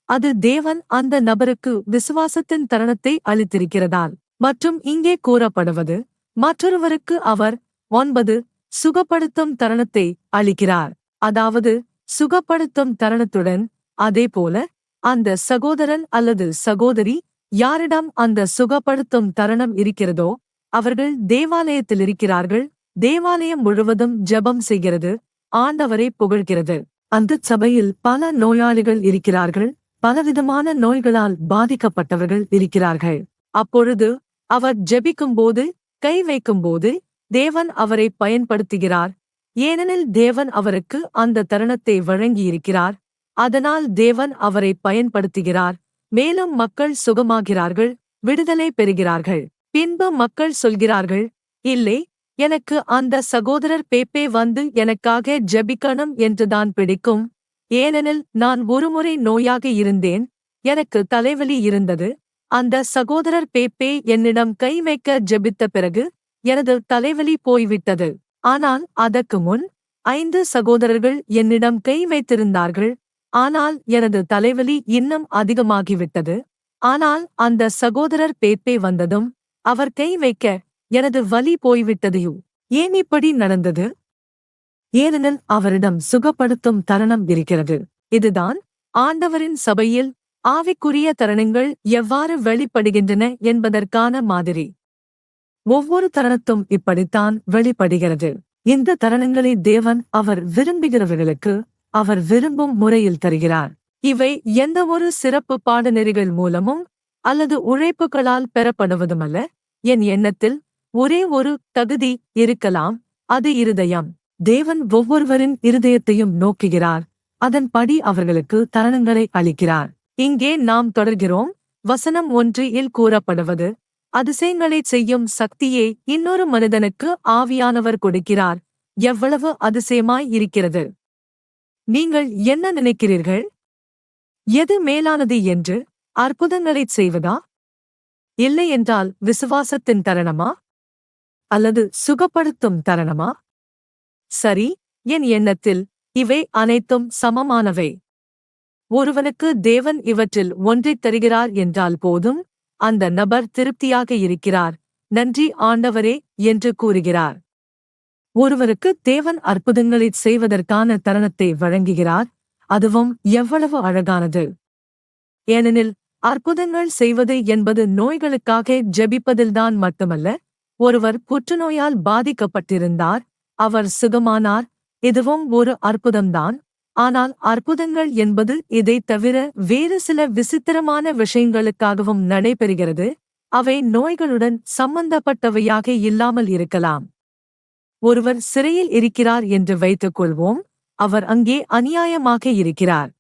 Speaker 1: அது தேவன் அந்த நபருக்கு விசுவாசத்தின் தருணத்தை அளித்திருக்கிறதால். மற்றும் இங்கே கூறப்படுவது, மற்றொருவருக்கு அவர் 9 சுகப்படுத்தும் தருணத்தை அளிக்கிறார். அதாவது சுகப்படுத்தும் தருணத்துடன், அதேபோல அந்த சகோதரன் அல்லது சகோதரி யாரிடம் அந்த சுகப்படுத்தும் தருணம் இருக்கிறதோ அவர்கள் தேவாலயத்தில் இருக்கிறார்கள். தேவாலயம் முழுவதும் ஜெபம் செய்கிறது, ஆண்டவரை புகழ்கிறது. அந்த சபையில் பல நோயாளிகள் இருக்கிறார்கள், பலவிதமான நோய்களால் பாதிக்கப்பட்டவர்கள் இருக்கிறார்கள். அப்பொழுது அவர் ஜெபிக்கும்போது, கை வைக்கும்போது தேவன் அவரை பயன்படுத்துகிறார். ஏனெனில் தேவன் அவருக்கு அந்த தருணத்தை வழங்கியிருக்கிறார். அதனால் தேவன் அவரை பயன்படுத்துகிறார். மேலும் மக்கள் சுகமாகிறார்கள், விடுதலை பெறுகிறார்கள். பின்பு மக்கள் சொல்கிறார்கள், இல்லை, எனக்கு அந்த சகோதரர் பேப்பே வந்து எனக்காக ஜெபிக்கணும் என்றுதான் பிடிக்கும். ஏனெனில் நான் ஒருமுறை நோயாக இருந்தேன், எனக்கு தலைவலி இருந்தது. அந்த சகோதரர் பேப்பே என்னிடம் கை வைக்க ஜெபித்த பிறகு எனது தலைவலி போய்விட்டது. ஆனால் அதற்கு முன் 5 சகோதரர்கள் என்னிடம் கை வைத்திருந்தார்கள். ஆனால் எனது தலைவலி இன்னும் அதிகமாகிவிட்டது. ஆனால் அந்த சகோதரர் பேப்பே வந்ததும் அவர் கை வைக்க எனது வலி போய்விட்டதையோ? ஏன் இப்படி நடந்தது? ஏனெனில் அவரிடம் சுகப்படுத்தும் தருணம் இருக்கிறது. இதுதான் ஆண்டவரின் சபையில் ஆவிக்குரிய தருணங்கள் எவ்வாறு வெளிப்படுகின்றன என்பதற்கான மாதிரி. ஒவ்வொரு தருணத்தும் இப்படித்தான் வெளிப்படுகிறது. இந்த தருணங்களை தேவன் அவர் விரும்புகிறவர்களுக்கு அவர் விரும்பும் முறையில் தருகிறார். இவை எந்தவொரு சிறப்பு பாடநெறிகள் மூலமும் அல்லது உழைப்புகளால் பெறப்படுவதுமல்ல. என் எண்ணத்தில் ஒரே ஒரு தகுதி இருக்கலாம், அது இருதயம். தேவன் ஒவ்வொருவரின் இருதயத்தையும் நோக்குகிறார், அதன்படி அவர்களுக்கு தருணங்களை அளிக்கிறார். இங்கே நாம் தொடர்கிறோம். வசனம் 1 கூறப்படுவது, அதிசயங்களைச் செய்யும் சக்தியை இன்னொரு மனிதனுக்கு ஆவியானவர் கொடுக்கிறார். எவ்வளவு அதிசயமாய் இருக்கிறது! நீங்கள் என்ன நினைக்கிறீர்கள்? எது மேலானது என்று? அற்புதங்களைச் செய்வதா? இல்லை என்றால் விசுவாசத்தின் தருணமா? அல்லது சுகப்படுத்தும் தருணமா? சரி, என் எண்ணத்தில் இவை அனைத்தும் சமமானவை. ஒருவனுக்கு தேவன் இவற்றில் ஒன்றைத் தருகிறார் என்றால் போதும், அந்த நபர் திருப்தியாக இருக்கிறார், நன்றி ஆண்டவரே என்று கூறுகிறார். ஒருவருக்கு தேவன் அற்புதங்களைச் செய்வதற்கான தருணத்தை வழங்குகிறார். அதுவும் எவ்வளவு அழகானது! ஏனெனில் அற்புதங்கள் செய்வது என்பது நோய்களுக்காக ஜெபிப்பதில்தான் மட்டுமல்ல. ஒருவர் புற்றுநோயால் பாதிக்கப்பட்டிருந்தார், அவர் சுகமானார், இதுவும் ஒரு அற்புதம்தான். ஆனால் அற்புதங்கள் என்பது இதைத் தவிர வேறு சில விசித்திரமான விஷயங்களுக்காகவும் நடைபெறுகிறது. அவை நோய்களுடன் சம்பந்தப்பட்டவையாக இல்லாமல் இருக்கலாம். ஒருவர் சிறையில் இருக்கிறார் என்று வைத்துக் கொள்வோம். அவர் அங்கே அநியாயமாக இருக்கிறார்.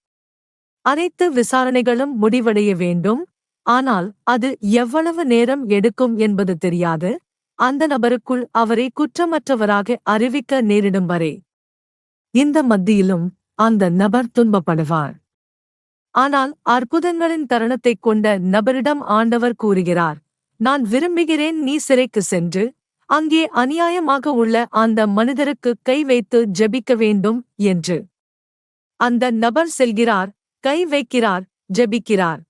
Speaker 1: அனைத்து விசாரணைகளும் முடிவடைய வேண்டும். ஆனால் அது எவ்வளவு நேரம் எடுக்கும் என்பது தெரியாது. அந்த நபருக்குள் அவரை குற்றமற்றவராக அறிவிக்க நேரிடும் வரை. இந்த மத்தியிலும் அந்த நபர் துன்பப்படுவார். ஆனால் அற்புதங்களின் தருணத்தைக் கொண்ட நபரிடம் ஆண்டவர் கூறுகிறார், நான் விரும்புகிறேன் நீ சிறைக்கு சென்று அங்கே அநியாயமாக உள்ள அந்த மனிதருக்கு கை வைத்து ஜெபிக்க வேண்டும் என்று. அந்த நபர் செல்கிறார், கை வைக்கிறார், ஜெபிக்கிறார்.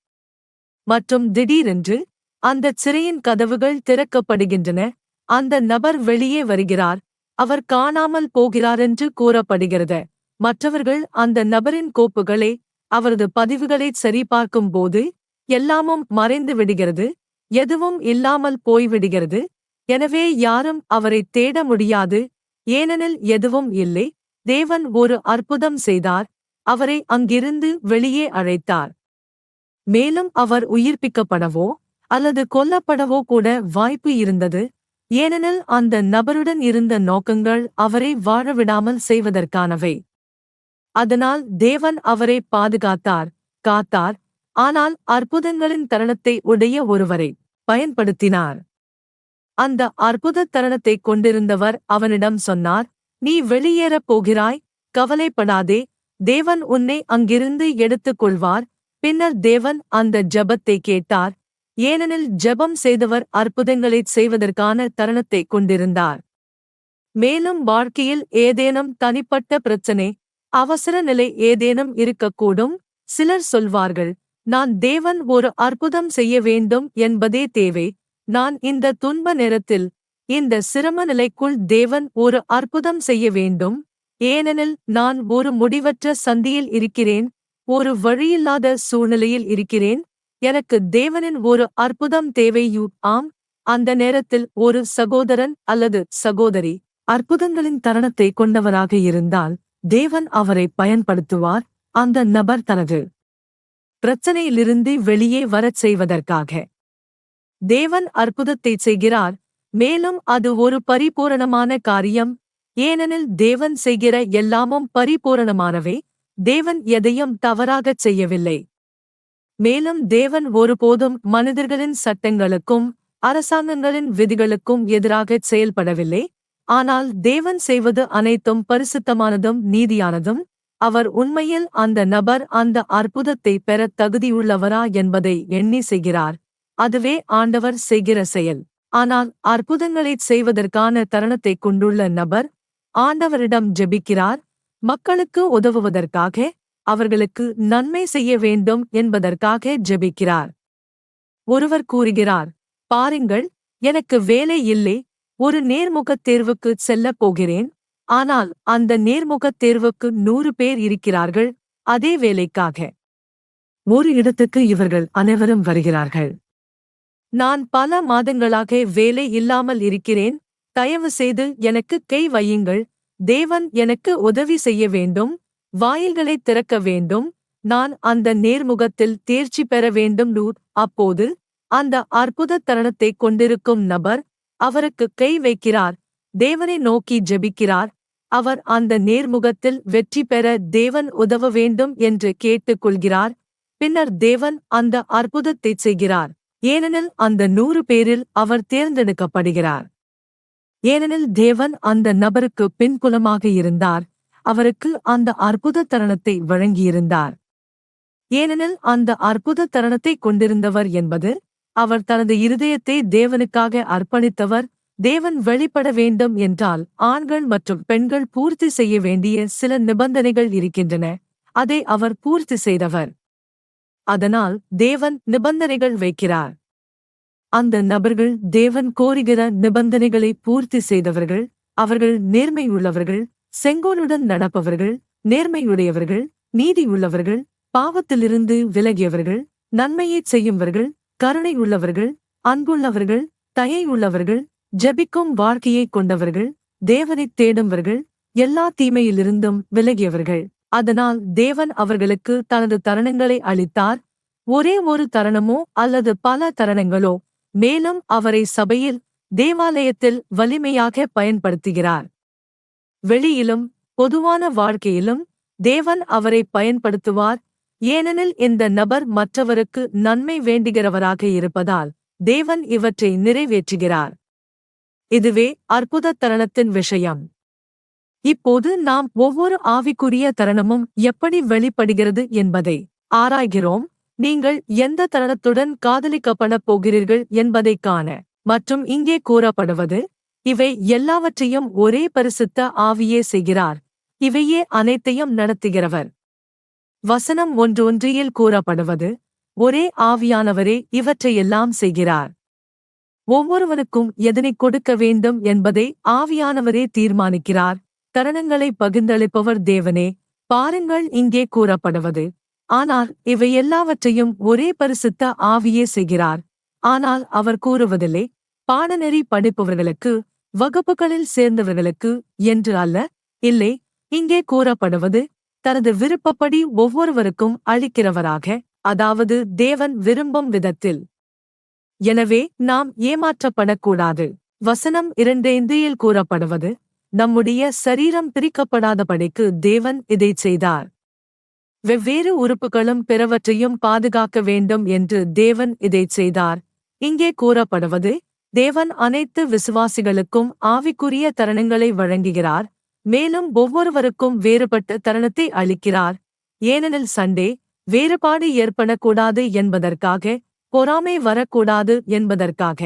Speaker 1: மற்றும் திடீரென்று அந்தச் சிறையின் கதவுகள் திறக்கப்படுகின்றன. அந்த நபர் வெளியே வருகிறார். அவர் காணாமல் போகிறாரென்று கூறப்படுகிறது. மற்றவர்கள் அந்த நபரின் கோப்புகளை, அவரது பதிவுகளை சரிபார்க்கும் போது எல்லாமும் மறைந்து விடுகிறது, எதுவும் இல்லாமல் போய்விடுகிறது. எனவே யாரும் அவரை தேட முடியாது, ஏனெனில் எதுவும் இல்லை. தேவன் ஒரு அற்புதம் செய்தார், அவரை அங்கிருந்து வெளியே அழைத்தார். மேலும் அவர் உயிர்ப்பிக்கப்படவோ அல்லது கொல்லப்படவோ கூட வாய்ப்பு இருந்தது, ஏனெனில் அந்த நபருடன் இருந்த நோக்கங்கள் அவரை வாழவிடாமல் செய்வதற்கானவை. அதனால் தேவன் அவரை பாதுகாத்தார், காத்தார். ஆனால் அற்புதங்களின் தருணத்தை உடைய ஒருவரை பயன்படுத்தினார். அந்த அற்புதத் தருணத்தைக் கொண்டிருந்தவர் அவனிடம் சொன்னார், நீ வெளியேறப் போகிறாய், கவலைப்படாதே, தேவன் உன்னை அங்கிருந்து எடுத்துக் கொள்வார். பின்னர் தேவன் அந்த ஜெபத்தை கேட்டார், ஏனெனில் ஜெபம் செய்தவர் அற்புதங்களைச் செய்வதற்கான தருணத்தைக் கொண்டிருந்தார். மேலும் வாழ்க்கையில் ஏதேனும் தனிப்பட்ட பிரச்சனை, அவசர நிலை ஏதேனும் இருக்கக்கூடும். சிலர் சொல்வார்கள், நான் தேவன் ஒரு அற்புதம் செய்ய வேண்டும் என்பதே தேவை. நான் இந்த துன்ப நேரத்தில், இந்த சிரம நிலைக்குள் தேவன் ஒரு அற்புதம் செய்ய வேண்டும், ஏனெனில் நான் ஒரு முடிவற்ற சந்தியில் இருக்கிறேன், ஒரு வழியில்லாத சூழ்நிலையில் இருக்கிறேன். எனக்கு தேவனின் ஒரு அற்புதம் தேவையு. ஆம், அந்த நேரத்தில் ஒரு சகோதரன் அல்லது சகோதரி அற்புதங்களின் தருணத்தை கொண்டவராக இருந்தால் தேவன் அவரை பயன்படுத்துவார். அந்த நபர் தனது பிரச்சனையிலிருந்து வெளியே வரச் செய்வதற்காக தேவன் அற்புதத்தைச் செய்கிறார். மேலும் அது ஒரு பரிபூரணமான காரியம், ஏனெனில் தேவன் செய்கிற எல்லாமும் பரிபூரணமானவை. தேவன் எதையும் தவறாகச் செய்யவில்லை. மேலும் தேவன் ஒருபோதும் மனிதர்களின் சட்டங்களுக்கும் அரசாங்கங்களின் விதிகளுக்கும் எதிராகச் செயல்படவில்லை. ஆனால் தேவன் செய்வது அனைத்தும் பரிசுத்தமானதும் நீதியானதும். அவர் உண்மையில் அந்த நபர் அந்த அற்புதத்தை பெறத் தகுதியுள்ளவரா என்பதை எண்ணி செய்கிறார். அதுவே ஆண்டவர் செய்கிற செயல். ஆனால் அற்புதங்களைச் செய்வதற்கான தருணத்தைக் கொண்டுள்ள நபர் ஆண்டவரிடம் ஜெபிக்கிறார், மக்களுக்கு உதவுவதற்காக, அவர்களுக்கு நன்மை செய்ய வேண்டும் என்பதற்காக ஜெபிக்கிறார். ஒருவர் கூறுகிறார், பாருங்கள், எனக்கு வேலை இல்லை, ஒரு நேர்முகத் தேர்வுக்குச் செல்லப் போகிறேன். ஆனால் அந்த நேர்முகத் தேர்வுக்கு 100 பேர் இருக்கிறார்கள் அதே வேலைக்காக. ஒரு இடத்துக்கு இவர்கள் அனைவரும் வருகிறார்கள். நான் பல மாதங்களாக வேலை இல்லாமல் இருக்கிறேன், தயவு செய்து எனக்கு கை வையுங்கள், தேவன் எனக்கு உதவி செய்ய வேண்டும், வாயில்களைத் திறக்க வேண்டும், நான் அந்த நேர்முகத்தில் தேர்ச்சி பெற வேண்டும். அப்போது அந்த அற்புதத் தருணத்தைக் கொண்டிருக்கும் நபர் அவருக்கு கை வைக்கிறார், தேவனை நோக்கி ஜெபிக்கிறார். அவர் அந்த நேர்முகத்தில் வெற்றி பெற தேவன் உதவ வேண்டும் என்று கேட்டுக் கொள்கிறார். பின்னர் தேவன் அந்த அற்புதத்தைச் செய்கிறார், ஏனெனில் அந்த 100 பேரில் அவர் தேர்ந்தெடுக்கப்படுகிறார். ஏனெனில் தேவன் அந்த நபருக்கு பின்புலமாக இருந்தார், அவருக்கு அந்த அற்புத தருணத்தை வழங்கியிருந்தார். ஏனெனில் அந்த அற்புத தருணத்தைக் கொண்டிருந்தவர் என்பது அவர் தனது இருதயத்தை தேவனுக்காக அர்ப்பணித்தவர். தேவன் வெளிப்பட வேண்டும் என்றால் ஆண்கள் மற்றும் பெண்கள் பூர்த்தி செய்ய வேண்டிய சில நிபந்தனைகள் இருக்கின்றன. அதை அவர் பூர்த்தி செய்தவர். அதனால் தேவன் நிபந்தனைகள் வைக்கிறார். அந்த நபர்கள் தேவன் கோருகிற நிபந்தனைகளை பூர்த்தி செய்தவர்கள். அவர்கள் நேர்மையுள்ளவர்கள், செங்கோலுடன் நடப்பவர்கள், நேர்மையுடையவர்கள், நீதியுள்ளவர்கள், பாவத்திலிருந்து விலகியவர்கள், நன்மையைச் செய்யும்பவர்கள், கருணை உள்ளவர்கள், அன்புள்ளவர்கள், தயையுள்ளவர்கள், ஜெபிக்கும் வாழ்க்கையைக் கொண்டவர்கள், தேவனைத் தேடும்பவர்கள், எல்லா தீமையிலிருந்தும் விலகியவர்கள். அதனால் தேவன் அவர்களுக்கு தனது தருணங்களை அளித்தார், ஒரே ஒரு தருணமோ அல்லது பல தருணங்களோ. மேலும் அவரை சபையில், தேவாலயத்தில் வலிமையாக பயன்படுத்துகிறார். வெளியிலும் பொதுவான வாழ்க்கையிலும் தேவன் அவரை பயன்படுத்துவார். ஏனெனில் இந்த நபர் மற்றவருக்கு நன்மை வேண்டுகிறவராக இருப்பதால் தேவன் இவற்றை நிறைவேற்றுகிறார். இதுவே அற்புத தருணத்தின் விஷயம். இப்போது நாம் ஒவ்வொரு ஆவிக்குரிய தருணமும் எப்படி வெளிப்படுகிறது என்பதை ஆராய்கிறோம். நீங்கள் எந்த தருணத்துடன் காதலிக்கப்படப் போகிறீர்கள் என்பதைக் காண. மற்றும் இங்கே கூறப்படுவது, இவை எல்லாவற்றையும் ஒரே பரிசுத்த ஆவியே செய்கிறார். இவையே அனைத்தையும் நடத்துகிறவர். வசனம் 1:1 கூறப்படுவது, ஒரே ஆவியானவரே இவற்றையெல்லாம் செய்கிறார். ஒவ்வொருவருக்கும் எதனைக் கொடுக்க வேண்டும் என்பதை ஆவியானவரே தீர்மானிக்கிறார். தருணங்களை பகிர்ந்தளிப்பவர் தேவனே. பாருங்கள், இங்கே கூறப்படுவது, ஆனால் இவை எல்லாவற்றையும் ஒரே பரிசுத்த ஆவியே செய்கிறார். ஆனால் அவர் கூறுவதில்லை, பாடநெறி படிப்பவர்களுக்கு, வகுப்புகளில் சேர்ந்தவர்களுக்கு என்று அல்ல. இல்லை, இங்கே கூறப்படுவது, தனது விருப்பப்படி ஒவ்வொருவருக்கும் அளிக்கிறவராக, அதாவது தேவன் விரும்பும் விதத்தில். எனவே நாம் ஏமாற்றப்படக்கூடாது. வசனம் 2:5 கூறப்படுவது, நம்முடைய சரீரம் பிரிக்கப்படாதபடிக்கு தேவன் இதைச் செய்தார். வெவ்வேறு உறுப்புகளும் பிறவற்றையும் பாதுகாக்க வேண்டும் என்று தேவன் இதைச் செய்தார். இங்கே கூறப்படுவது, தேவன் அனைத்து விசுவாசிகளுக்கும் ஆவிக்குரிய தருணங்களை வழங்குகிறார். மேலும் ஒவ்வொருவருக்கும் வேறுபட்ட தருணத்தை அளிக்கிறார். ஏனெனில் சண்டே வேறுபாடு ஏற்படக்கூடாது என்பதற்காக, பொறாமை வரக்கூடாது என்பதற்காக.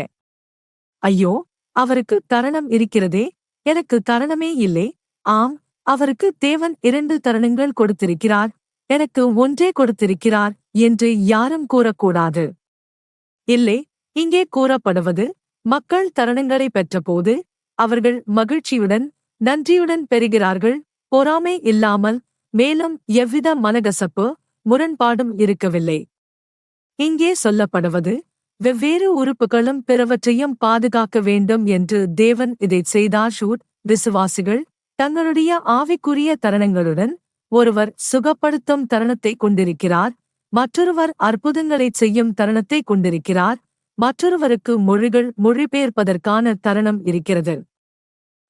Speaker 1: ஐயோ, அவருக்கு தருணம் இருக்கிறதே, எனக்கு தருணமே இல்லை. ஆம், அவருக்கு தேவன் 2 தருணங்கள் கொடுத்திருக்கிறார், எனக்கு ஒன்றே கொடுத்திருக்கிறார் என்று யாரும் கூறக்கூடாது. இல்லை, இங்கே கூறப்படுவது, மக்கள் தருணங்களை பெற்றபோது அவர்கள் மகிழ்ச்சியுடன் நன்றியுடன் பெறுகிறார்கள், பொறாமை இல்லாமல். மேலும் எவ்வித மனகசப்பு முரண்பாடும் இருக்கவில்லை. இங்கே சொல்லப்படுவது, வெவ்வேறு உறுப்புகளும் பிறவற்றையும் பாதுகாக்க வேண்டும் என்று தேவன் இதைச் செய்தார். விசுவாசிகள் தங்களுடைய ஆவிக்குரிய தருணங்களுடன், ஒருவர் சுகப்படுத்தும் தருணத்தை கொண்டிருக்கிறார், மற்றொருவர் அற்புதங்களைச் செய்யும் தருணத்தை கொண்டிருக்கிறார், மற்றொருவருக்கு மொழிகள் மொழிபெயர்ப்பதற்கான தருணம் இருக்கிறது.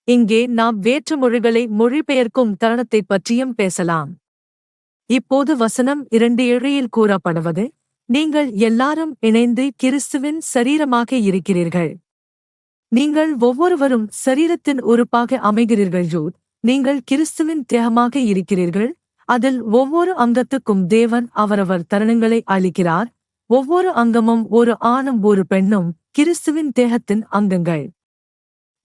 Speaker 1: இங்கே நாம் வேற்று மொழிகளை மொழிபெயர்க்கும் தருணத்தைப் பற்றியும் பேசலாம். இப்போது வசனம் 2:7 கூறப்படுவது, நீங்கள் எல்லாரும் இணைந்து கிறிஸ்துவின் சரீரமாக இருக்கிறீர்கள். நீங்கள் ஒவ்வொருவரும் சரீரத்தின் உறுப்பாக அமைகிறீர்கள். நீங்கள் கிறிஸ்துவின் தேகமாக இருக்கிறீர்கள். அதில் ஒவ்வொரு அங்கத்துக்கும் தேவன் அவரவர் தருணங்களை அளிக்கிறார். ஒவ்வொரு அங்கமும் ஒரு ஆணும் ஒரு பெண்ணும் கிறிஸ்துவின் தேகத்தின் அங்கங்கள்.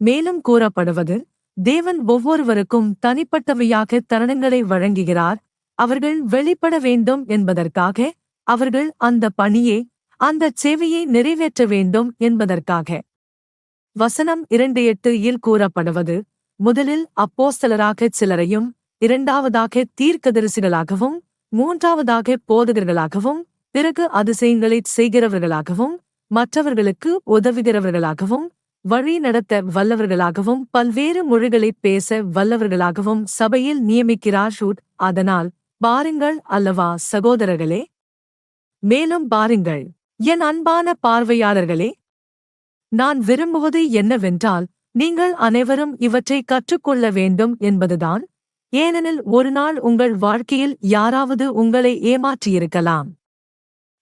Speaker 1: மேலும் கூறப்படுவது, தேவன் ஒவ்வொருவருக்கும் தனிப்பட்டவையாக தருணங்களை வழங்குகிறார். அவர்கள் வெளிப்பட வேண்டும் என்பதற்காக, அவர்கள் அந்த பணியை, அந்த சேவையை நிறைவேற்ற வேண்டும் என்பதற்காக. வசனம் 2:8 கூறப்படுவது, முதலில் அப்போஸ்தலராகச் சிலரையும், இரண்டாவதாக தீர்க்கதரிசிகளாகவும், மூன்றாவதாக போதகர்களாகவும், பிறகு அதிசயங்களைச் செய்கிறவர்களாகவும், மற்றவர்களுக்கு உதவுகிறவர்களாகவும், வழி நடத்த வல்லவர்களாகவும், பல்வேறு மொழிகளைப் பேச வல்லவர்களாகவும் சபையில் நியமிக்கிறார். அதனால் பாருங்கள் அல்லவா சகோதரர்களே, மேலும் பாருங்கள் என் அன்பான பார்வையாளர்களே, நான் விரும்புவது என்னவென்றால், நீங்கள் அனைவரும் இவற்றை கற்றுக்கொள்ள வேண்டும் என்பதுதான். ஏனெனில் ஒரு நாள் உங்கள் வாழ்க்கையில் யாராவது உங்களை ஏமாற்றியிருக்கலாம்.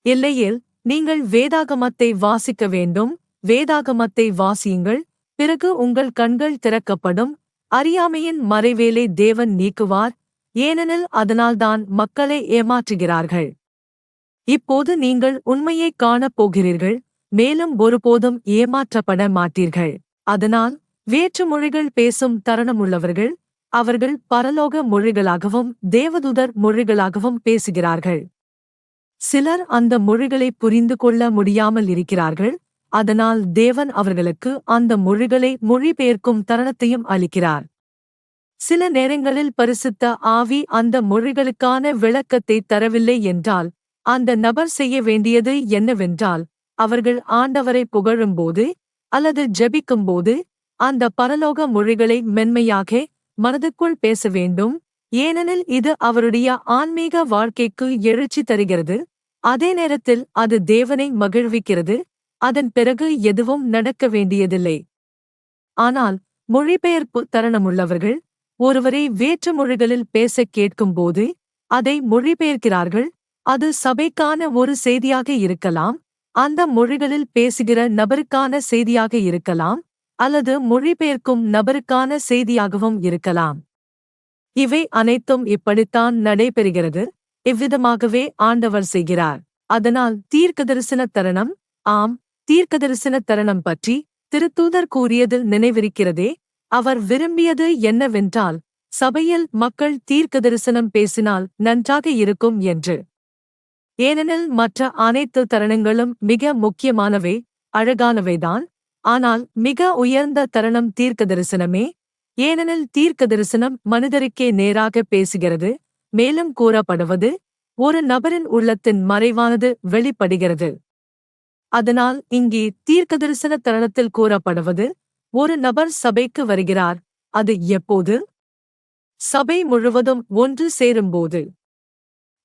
Speaker 1: இல்லையேல் நீங்கள் வேதாகமத்தை வாசிக்க வேண்டும். வேதாகமத்தை வாசியுங்கள், பிறகு உங்கள் கண்கள் திறக்கப்படும். அறியாமையின் மறைவேலை தேவன் நீக்குவார், ஏனெனில் அதனால்தான் மக்களை ஏமாற்றுகிறார்கள். இப்போது நீங்கள் உண்மையைக் காணப் போகிறீர்கள், மேலும் ஒருபோதும் ஏமாற்றப்பட மாட்டீர்கள். அதனால் வேற்று மொழிகள் பேசும் தருணமுள்ளவர்கள், அவர்கள் பரலோக மொழிகளாகவும் தேவதூதர் மொழிகளாகவும் பேசுகிறார்கள். சிலர் அந்த மொழிகளை புரிந்து கொள்ள முடியாமல் இருக்கிறார்கள். அதனால் தேவன் அவர்களுக்கு அந்த மொழிகளை மொழிபெயர்க்கும் தருணத்தையும் அளிக்கிறார். சில நேரங்களில் பரிசுத்த ஆவி அந்த மொழிகளுக்கான விளக்கத்தை தரவில்லை என்றால், அந்த நபர் செய்ய வேண்டியது என்னவென்றால், அவர்கள் ஆண்டவரை புகழும்போது அல்லது ஜெபிக்கும்போது அந்த பரலோக மொழிகளை மென்மையாக மனதுக்குள் பேச வேண்டும். ஏனெனில் இது அவருடைய ஆன்மீக வாழ்க்கைக்கு எழுச்சி தருகிறது. அதே நேரத்தில் அது தேவனை மகிழ்விக்கிறது. அதன் பிறகு எதுவும் நடக்க வேண்டியதில்லை. ஆனால் மொழிபெயர்ப்பு தருணமுள்ளவர்கள் ஒருவரை வேற்று மொழிகளில் பேசக் கேட்கும்போது அதை மொழிபெயர்க்கிறார்கள். அது சபைக்கான ஒரு செய்தியாக இருக்கலாம், அந்த மொழிகளில் பேசுகிற நபருக்கான செய்தியாக இருக்கலாம், அல்லது மொழிபெயர்க்கும் நபருக்கான செய்தியாகவும் இருக்கலாம். இவை அனைத்தும் இப்படித்தான் நடைபெறுகிறது. இவ்விதமாகவே ஆண்டவர் செய்கிறார். அதனால் தீர்க்கதரிசன தருணம், ஆம், தீர்க்கதரிசன தருணம் பற்றி திருத்தூதர் கூறியது நினைவிருக்கிறதே. அவர் விரும்பியது என்னவென்றால், சபையில் மக்கள் தீர்க்கதரிசனம் பேசினால் நன்றாக இருக்கும் என்று. ஏனெனில் மற்ற அனைத்து தருணங்களும் மிக முக்கியமானவை, அழகானவைதான். ஆனால் மிக உயர்ந்த தருணம் தீர்க்கதரிசனமே. ஏனெனில் தீர்க்கதரிசனம் மனிதருக்கே நேராக பேசுகிறது. மேலும் கூறப்படுவது, ஒரு நபரின் உள்ளத்தின் மறைவானது வெளிப்படுகிறது. அதனால் இங்கே தீர்க்கதரிசன தருணத்தில் கூறப்படுவது, ஒரு நபர் சபைக்கு வருகிறார். அது எப்போது? சபை முழுவதும் ஒன்று சேரும்போது.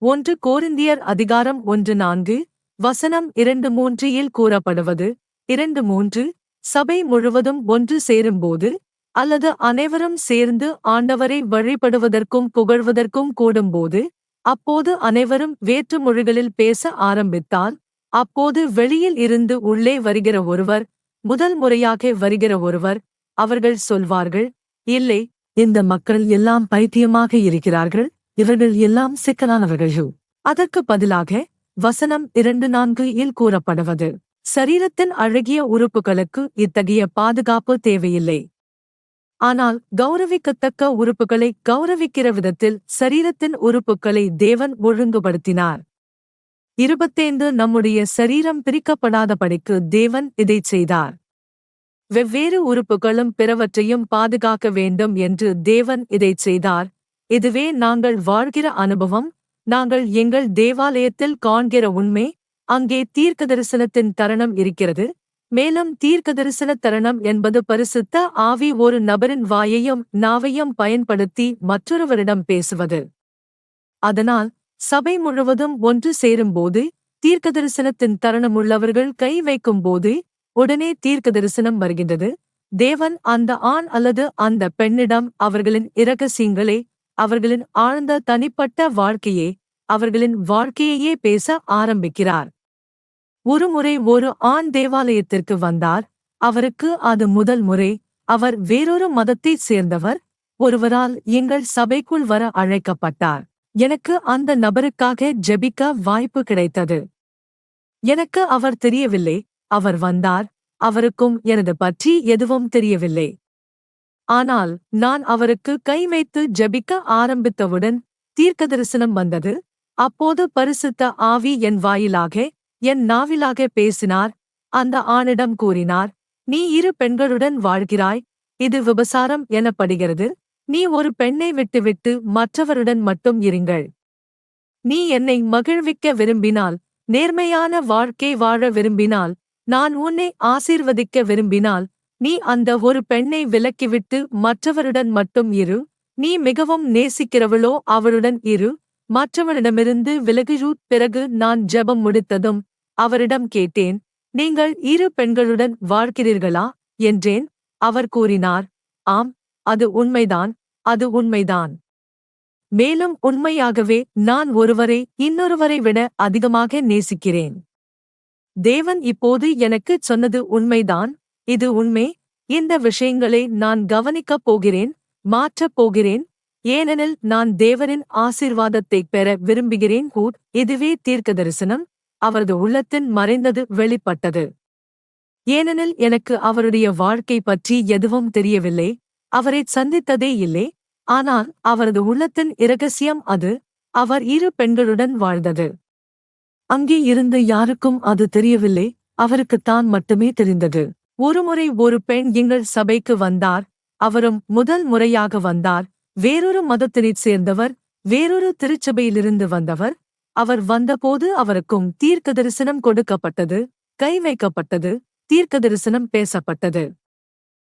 Speaker 1: 1 கோரிந்தியர் அதிகாரம் 1:4, வசனம் 2:3 கூறப்படுவது, 2:3, சபை முழுவதும் ஒன்று சேரும்போது, அல்லது அனைவரும் சேர்ந்து ஆண்டவரை வழிபடுவதற்கும் புகழ்வதற்கும் கூடும்போது, அப்போது அனைவரும் வேற்று மொழிகளில் பேச ஆரம்பித்தால், அப்போது வெளியில் இருந்து உள்ளே வருகிற ஒருவர், முதல் முறையாக வருகிற ஒருவர், அவர்கள் சொல்வார்கள், இல்லை, இந்த மக்கள் எல்லாம் பைத்தியமாக இருக்கிறார்கள், இவர்கள் எல்லாம் சிக்கலானவர்கள். அதற்கு பதிலாக வசனம் 2:4 கூறப்படுவது, சரீரத்தின் அழகிய உறுப்புகளுக்கு இத்தகைய பாதுகாப்பு தேவையில்லை. ஆனால் கௌரவிக்கத்தக்க உறுப்புகளை கௌரவிக்கிற விதத்தில் சரீரத்தின் உறுப்புகளை தேவன் ஒழுங்குபடுத்தினார். 25 நம்முடைய சரீரம் பிரிக்கப்படாதபடிக்கு தேவன் இதைச் செய்தார். வெவ்வேறு உறுப்புகளும் பிறவற்றையும் பாதுகாக்க வேண்டும் என்று தேவன் இதைச் செய்தார். இதுவே நாங்கள் வாழ்கிற அனுபவம், நாங்கள் எங்கள் தேவாலயத்தில் காண்கிற உண்மை. அங்கே தீர்க்கதரிசனத்தின் தருணம் இருக்கிறது. மேலும் தீர்க்கதரிசன தருணம் என்பது பரிசுத்த ஆவி ஒரு நபரின் வாயையும் நாவையும் பயன்படுத்தி மற்றொருவரிடம் பேசுவது. அதனால் சபை முழுவதும் ஒன்று சேரும்போது, தீர்க்கதரிசனத்தின் தருணமுள்ளவர்கள் கை வைக்கும்போது, உடனே தீர்க்கதரிசனம் வருகின்றது. தேவன் அந்த ஆண் அல்லது அந்த பெண்ணிடம் அவர்களின் இரகசியங்களே, அவர்களின் ஆழ்ந்த தனிப்பட்ட வாழ்க்கையே, அவர்களின் வாழ்க்கையையே பேச ஆரம்பிக்கிறார். ஒருமுறை ஒரு ஆண் தேவாலயத்திற்கு வந்தார். அவருக்கு அது முதல் முறை. அவர் வேறொரு மதத்தைச் சேர்ந்தவர். ஒருவரால் எங்கள் சபைக்குள் வர அழைக்கப்பட்டார். எனக்கு அந்த நபருக்காக ஜெபிக்க வாய்ப்பு கிடைத்தது. எனக்கு அவர் தெரியவில்லை. அவர் வந்தார். அவருக்கும் எனது பற்றி எதுவும் தெரியவில்லை. ஆனால் நான் அவருக்கு கை வைத்து ஜெபிக்க ஆரம்பித்தவுடன் தீர்க்கதரிசனம் வந்தது. அப்போது பரிசுத்த ஆவி என் வாயிலாக, என் நாவிலாக பேசினார். அந்த ஆணிடம் கூறினார், நீ 2 பெண்களுடன் வாழ்கிறாய். இது விபசாரம் எனப்படுகிறது. நீ ஒரு பெண்ணை விட்டுவிட்டு மற்றவருடன் மட்டும் இருங்கள். நீ என்னை மகிழ்விக்க விரும்பினால், நேர்மையான வாழ்க்கை வாழ விரும்பினால், நான் உன்னை ஆசீர்வதிக்க விரும்பினால், நீ அந்த ஒரு பெண்ணை விலக்கிவிட்டு மற்றவருடன் மட்டும் இரு. நீ மிகவும் நேசிக்கிறவளோ அவளுடன் இரு. மற்றவனிடமிருந்து விலகிரு. பிறகு நான் ஜெபம் முடித்ததும் அவரிடம் கேட்டேன், நீங்கள் 2 பெண்களுடன் வாழ்கிறீர்களா என்றேன். அவர் கூறினார், ஆம், அது உண்மைதான், அது உண்மைதான். மேலும் உண்மையாகவே நான் ஒருவரை இன்னொருவரை விட அதிகமாக நேசிக்கிறேன். தேவன் இப்போது எனக்குச் சொன்னது உண்மைதான். இது உண்மை. இந்த விஷயங்களை நான் கவனிக்கப் போகிறேன், மாற்றப் போகிறேன். ஏனெனில் நான் தேவனின் ஆசீர்வாதத்தைப் பெற விரும்புகிறேன். இதுவே தீர்க்கதரிசனம். அவரது உள்ளத்தின் மறைந்தது வெளிப்பட்டது. ஏனெனில் எனக்கு அவருடைய வாழ்க்கை பற்றி எதுவும் தெரியவில்லை. அவரைச் சந்தித்ததே இல்லை. ஆனால் அவரது உள்ளத்தின் இரகசியம் அது. அவர் 2 பெண்களுடன் வாழ்ந்தது. அங்கே இருந்த யாருக்கும் அது தெரியவில்லை. அவருக்குத்தான் மட்டுமே தெரிந்தது. ஒருமுறை ஒரு பெண் எங்கள் சபைக்கு வந்தார். அவரும் முதல் முறையாக வந்தார். வேறொரு மதத்தினைச் சேர்ந்தவர், வேறொரு திருச்சபையிலிருந்து வந்தவர். அவர் வந்தபோது அவருக்கும் தீர்க்கதரிசனம் கொடுக்கப்பட்டது, கை வைக்கப்பட்டது, தீர்க்கதரிசனம் பேசப்பட்டது.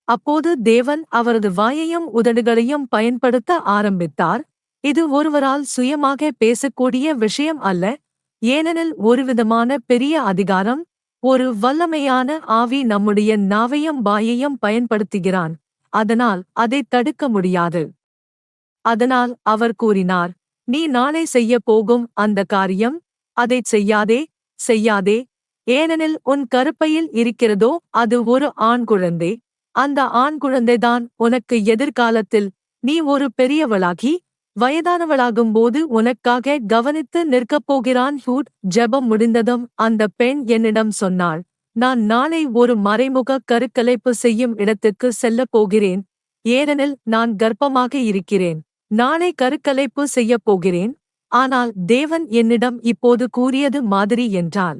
Speaker 1: அப்போது தேவன் அவரது வாயையும் உதடுகளையும் பயன்படுத்த ஆரம்பித்தார். இது ஒருவரால் சுயமாக பேசக்கூடிய விஷயம் அல்ல. ஏனெனில் ஒருவிதமான பெரிய அதிகாரம், ஒரு வல்லமையான ஆவி நம்முடைய நாவையும் வாயையும் பயன்படுத்துகிறான். அதனால் அதைத் தடுக்க முடியாது. அதனால் அவர் கூறினார், நீ நாளை செய்யப் போகும் அந்த காரியம், அதைச் செய்யாதே, செய்யாதே. ஏனெனில் உன் கருப்பையில் இருக்கிறதோ அது ஒரு ஆண் குழந்தை. அந்த ஆண் குழந்தைதான் உனக்கு எதிர்காலத்தில் நீ ஒரு பெரியவளாகி வயதானவளாகும்போது உனக்காக கவனித்து நிற்கப் போகிறான். ஜெபம் முடிந்ததும் அந்த பெண் என்னிடம் சொன்னாள், நான் நாளை ஒரு மறைமுக கருக்கலைப்பு செய்யும் இடத்துக்கு செல்லப் போகிறேன், ஏனெனில் நான் கர்ப்பமாக இருக்கிறேன். நாளை கருக்கலைப்பு செய்யப் போகிறேன், ஆனால் தேவன் என்னிடம் இப்போது கூறியது மாதிரி என்றாள்.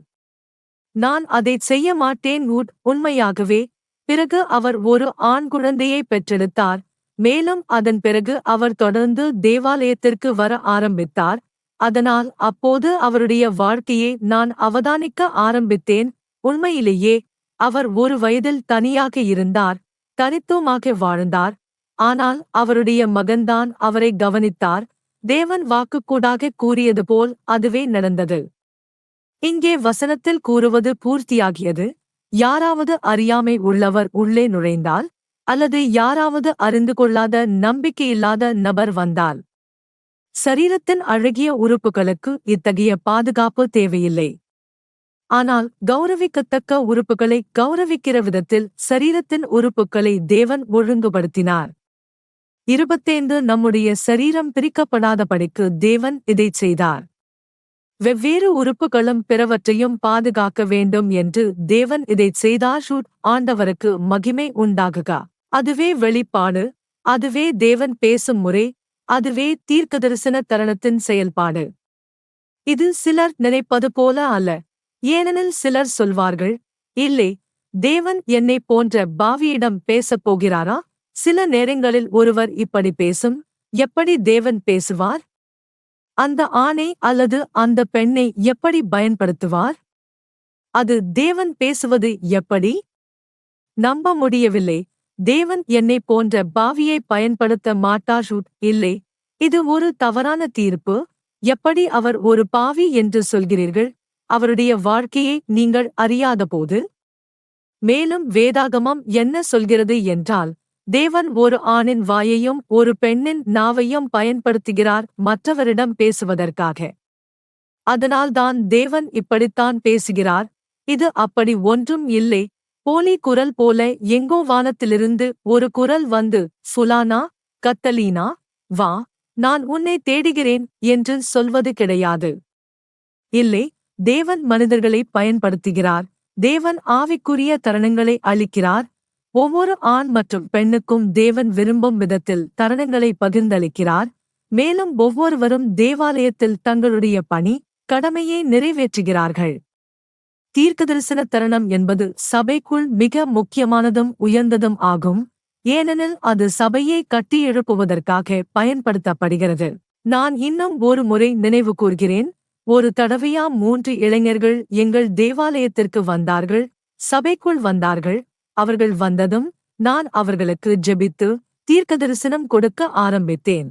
Speaker 1: நான் அதைச் செய்ய மாட்டேன். உண்மையாகவே பிறகு அவர் ஒரு ஆண் குழந்தையை பெற்றெடுத்தார். மேலும் அதன் பிறகு அவர் தொடர்ந்து தேவாலயத்திற்கு வர ஆரம்பித்தார். அதனால் அப்போது அவருடைய வாழ்க்கையை நான் அவதானிக்க ஆரம்பித்தேன். உண்மையிலேயே அவர் ஒரு வயதில் தனியாக இருந்தார், தனித்துவமாக வாழ்ந்தார். ஆனால் அவருடைய மகன்தான் அவரை கவனித்தார். தேவன் வாக்குக்கூடாக கூறியது போல் அதுவே நடந்தது. இங்கே வசனத்தில் கூறுவது பூர்த்தியாகியது. யாராவது அறியாமை உள்ளவர் உள்ளே நுழைந்தால், அல்லது யாராவது அறிந்து கொள்ளாத நம்பிக்கையில்லாத நபர் வந்தால், சரீரத்தின் அழகிய உறுப்புகளுக்கு இத்தகைய பாதுகாப்பு தேவையில்லை. ஆனால் கௌரவிக்கத்தக்க உறுப்புகளை கௌரவிக்கிற விதத்தில் சரீரத்தின் உறுப்புகளை தேவன் ஒழுங்குபடுத்தினார். 25 நம்முடைய சரீரம் பிரிக்கப்படாதபடிக்கு தேவன் இதைச் செய்தார். வெவ்வேறு உறுப்புகளும் பிறவற்றையும் பாதுகாக்க வேண்டும் என்று தேவன் இதைச் செய்தார். ஆண்டவருக்கு மகிமை உண்டாகுக. அதுவே வெளிப்பாடு, அதுவே தேவன் பேசும் முறை, அதுவே தீர்க்கதரிசன தருணத்தின் செயல்பாடு. இது சிலர் நினைப்பது போல அல்ல. ஏனெனில் சிலர் சொல்வார்கள், இல்லை, தேவன் என்னை போன்ற பாவியிடம் பேசப் போகிறாரா? சில நேரங்களில் ஒருவர் இப்படி பேசும், எப்படி தேவன் பேசுவார்? அந்த ஆணை அல்லது அந்த பெண்ணை எப்படி பயன்படுத்துவார்? அது தேவன் பேசுவது எப்படி? நம்ப முடியவில்லை. தேவன் என்னை போன்ற பாவியை பயன்படுத்த மாட்டார். இல்லை, இது ஒரு தவறான தீர்ப்பு. எப்படி அவர் ஒரு பாவி என்று சொல்கிறீர்கள்? அவருடைய வாழ்க்கையை நீங்கள் அறியாதபோது. மேலும் வேதாகமம் என்ன சொல்கிறது என்றால், தேவன் ஒரு ஆணின் வாயையும் ஒரு பெண்ணின் நாவையும் பயன்படுத்துகிறார் மற்றவரிடம் பேசுவதற்காக. அதனால்தான் தேவன் இப்படித்தான் பேசுகிறார். இது அப்படி ஒன்றும் இல்லை. போலி குரல் போல எங்கோ வானத்திலிருந்து ஒரு குரல் வந்து, ஃபுலானா, கத்தலீனா, வா, நான் உன்னை தேடுகிறேன் என்று சொல்வது கிடையாது. இல்லை, தேவன் மனிதர்களை பயன்படுத்துகிறார். தேவன் ஆவிக்குரிய தருணங்களை அளிக்கிறார். ஒவ்வொரு ஆண் மற்றும் பெண்ணுக்கும் தேவன் விரும்பும் விதத்தில் தருணங்களை பகிர்ந்தளிக்கிறார். மேலும் ஒவ்வொருவரும் தேவாலயத்தில் தங்களுடைய பணி, கடமையை நிறைவேற்றுகிறார்கள். தீர்க்கதரிசன தருணம் என்பது சபைக்குள் மிக முக்கியமானதும் உயர்ந்ததும் ஆகும். ஏனெனில் அது சபையை கட்டியெழுப்புவதற்காக பயன்படுத்தப்படுகிறது. நான் இன்னும் ஒரு முறை நினைவு கூர்கிறேன். ஒரு தடவையா 3 இளைஞர்கள் எங்கள் தேவாலயத்திற்கு வந்தார்கள், சபைக்குள் வந்தார்கள். அவர்கள் வந்ததும் நான் அவர்களுக்கு ஜெபித்து தீர்க்கதரிசனம் கொடுக்க ஆரம்பித்தேன்.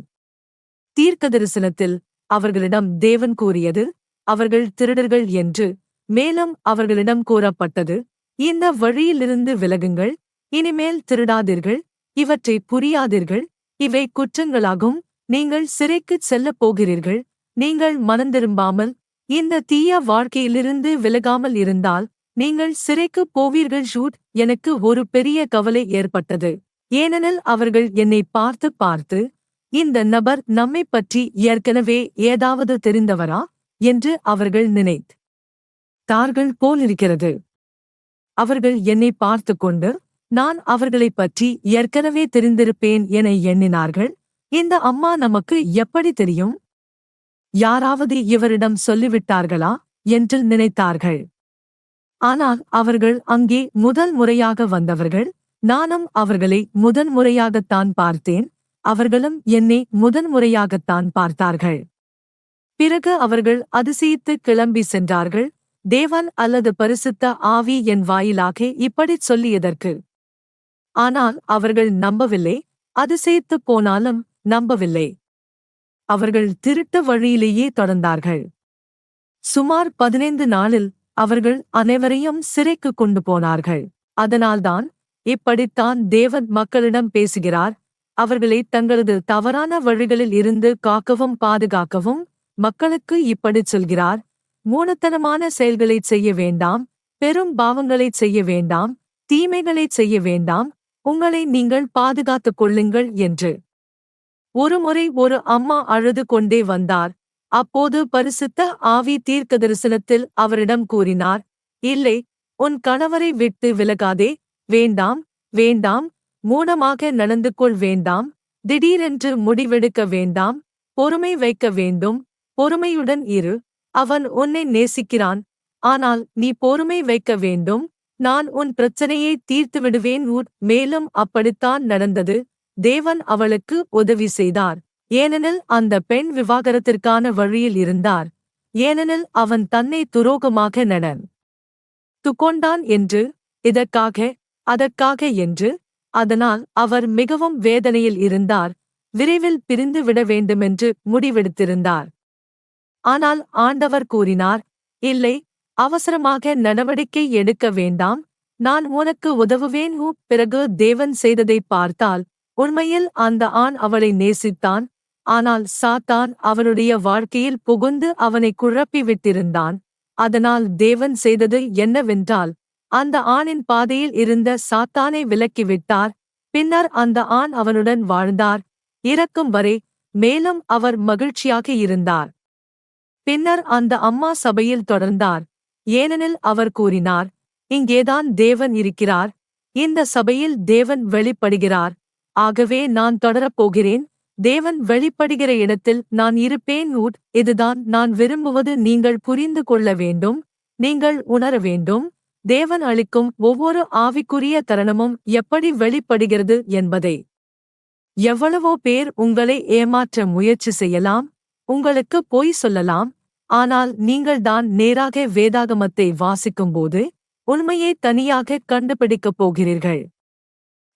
Speaker 1: தீர்க்கதரிசனத்தில் அவர்களிடம் தேவன் கூறியது, அவர்கள் திருடர்கள் என்று. மேலும் அவர்களிடம் கூறப்பட்டது, இந்த வழியிலிருந்து விலகுங்கள், இனிமேல் திருடாதீர்கள், இவற்றை புரியாதீர்கள், இவை குற்றங்களாகும், நீங்கள் சிறைக்குச் செல்லப் போகிறீர்கள். நீங்கள் மனந்திரும்பாமல் இந்த தீய வாழ்க்கையிலிருந்து விலகாமல் இருந்தால் நீங்கள் சிறைக்குப் போவீர்கள். எனக்கு ஒரு பெரிய கவலை ஏற்பட்டது. ஏனெனில் அவர்கள் என்னை பார்த்து இந்த நபர் நம்மைப் பற்றி ஏற்கனவே ஏதாவது தெரிந்தவரா என்று அவர்கள் நினைத்தார்கள் போலிருக்கிறது. அவர்கள் என்னை பார்த்துக்கொண்டு நான் அவர்களைப் பற்றி ஏற்கனவே தெரிந்திருப்பேன் என எண்ணினார்கள். இந்த அம்மா நமக்கு எப்படி தெரியும்? யாராவது இவரிடம் சொல்லிவிட்டார்களா என்று நினைத்தார்கள். ஆனால் அவர்கள் அங்கே முதல் முறையாக வந்தவர்கள். நானும் அவர்களை முதன்முறையாகத்தான் பார்த்தேன், அவர்களும் என்னை முதன்முறையாகத்தான் பார்த்தார்கள். பிறகு அவர்கள் அதிசயித்து கிளம்பி சென்றார்கள். தேவன் அல்லது பரிசுத்த ஆவி என் வாயிலாக இப்படிச் சொல்லியதற்கு. ஆனால் அவர்கள் நம்பவில்லை. அதிசயித்துப் போனாலும் நம்பவில்லை. அவர்கள் திருட்டு வழியிலேயே தொடர்ந்தார்கள். சுமார் 15 நாளில் அவர்கள் அனைவரையும் சிறைக்கு கொண்டு போனார்கள். அதனால்தான் இப்படித்தான் தேவன் மக்களிடம் பேசுகிறார். அவர்களை தங்களது தவறான வழிகளில் இருந்து காக்கவும் பாதுகாக்கவும் மக்களுக்கு இப்படிச் சொல்கிறார், மூடத்தனமான செயல்களைச் செய்ய வேண்டாம், பெரும் பாவங்களைச் செய்ய வேண்டாம், தீமைகளைச் செய்ய வேண்டாம், உங்களை நீங்கள் பாதுகாத்துக் கொள்ளுங்கள் என்று. ஒருமுறை ஒரு அம்மா அழுது கொண்டே வந்தார். அப்போது பரிசுத்த ஆவி தீர்க்கதரிசனத்தில் அவரிடம் கூறினார், இல்லை, உன் கணவரை விட்டு விலகாதே, வேண்டாம், வேண்டாம், மூடமாக நடந்து கொள் வேண்டாம், திடீரென்று முடிவெடுக்க வேண்டாம், பொறுமை வைக்க வேண்டும், பொறுமையுடன் இரு, அவன் உன்னை நேசிக்கிறான், ஆனால் நீ பொறுமை வைக்க வேண்டும், நான் உன் பிரச்சனையை தீர்த்துவிடுவேன். மேலும் அப்படித்தான் நடந்தது. தேவன் அவளுக்கு உதவி செய்தார். ஏனெனில் அந்த பெண் விவாகரத்திற்கான வழியில் இருந்தார். ஏனெனில் அவன் தன்னை துரோகமாக நடந்துகொண்டான் என்று, இதற்காக அதற்காக என்று. அதனால் அவர் மிகவும் வேதனையில் இருந்தார். விரைவில் பிரிந்து விட வேண்டுமென்று முடிவெடுத்திருந்தார். ஆனால் ஆண்டவர் கூறினார், இல்லை, அவசரமாக நடவடிக்கை எடுக்க வேண்டாம், நான் உனக்கு உதவுவேன். பிறகு தேவன் செய்ததைப் பார்த்தால், உண்மையில் அந்த ஆண் அவளை நேசித்தான். ஆனால் சாத்தான் அவனுடைய வாழ்க்கையில் புகுந்து அவனை குழப்பி விட்டிருந்தான். அதனால் தேவன் செய்தது என்னவென்றால், அந்த ஆணின் பாதையில் இருந்த சாத்தானை விலக்கிவிட்டார். பின்னர் அந்த ஆண் அவனுடன் வாழ்ந்தார், இறக்கும் வரை. மேலும் அவர் மகிழ்ச்சியாக இருந்தார். பின்னர் அந்த அம்மா சபையில் தொடர்ந்தார். ஏனெனில் அவர் கூறினார், இங்கேதான் தேவன் இருக்கிறார், இந்த சபையில் தேவன் வெளிப்படுகிறார். ஆகவே நான் தொடரப் போகிறேன். தேவன் வெளிப்படுகிற இடத்தில் நான் இருப்பேன். இதுதான் நான் விரும்புவது. நீங்கள் புரிந்து கொள்ள வேண்டும், நீங்கள் உணர வேண்டும். தேவன் அளிக்கும் ஒவ்வொரு ஆவிக்குரிய தருணமும் எப்படி வெளிப்படுகிறது என்பதை. எவ்வளவோ பேர் உங்களை ஏமாற்ற முயற்சி செய்யலாம், உங்களுக்கு பொய் சொல்லலாம். ஆனால் நீங்கள்தான் நேராக வேதாகமத்தை வாசிக்கும்போது உண்மையை தனியாக கண்டுபிடிக்கப் போகிறீர்கள்.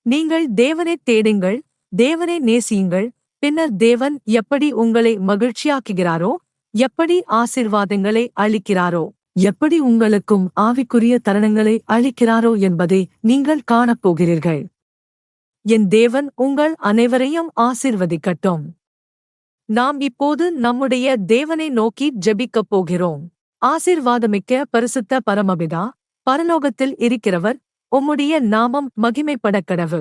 Speaker 1: நீங்கள் தேவனைத் தேடுங்கள், தேவனை நேசியுங்கள். பின்னர் தேவன் எப்படி உங்களை மகிழ்ச்சியாக்குகிறாரோ, எப்படி ஆசீர்வாதங்களை அளிக்கிறாரோ, எப்படி உங்களுக்கும் ஆவிக்குரிய தருணங்களை அளிக்கிறாரோ என்பதை நீங்கள் காணப்போகிறீர்கள். என் தேவன் உங்கள் அனைவரையும் ஆசீர்வதிக்கட்டும். நாம் இப்போது நம்முடைய தேவனை நோக்கி ஜெபிக்கப் போகிறோம். ஆசீர்வாதமிக்க பரிசுத்த பரமபிதா, பரலோகத்தில் இருக்கிறவர், உம்முடைய நாமம் மகிமைப்படக்கடவு.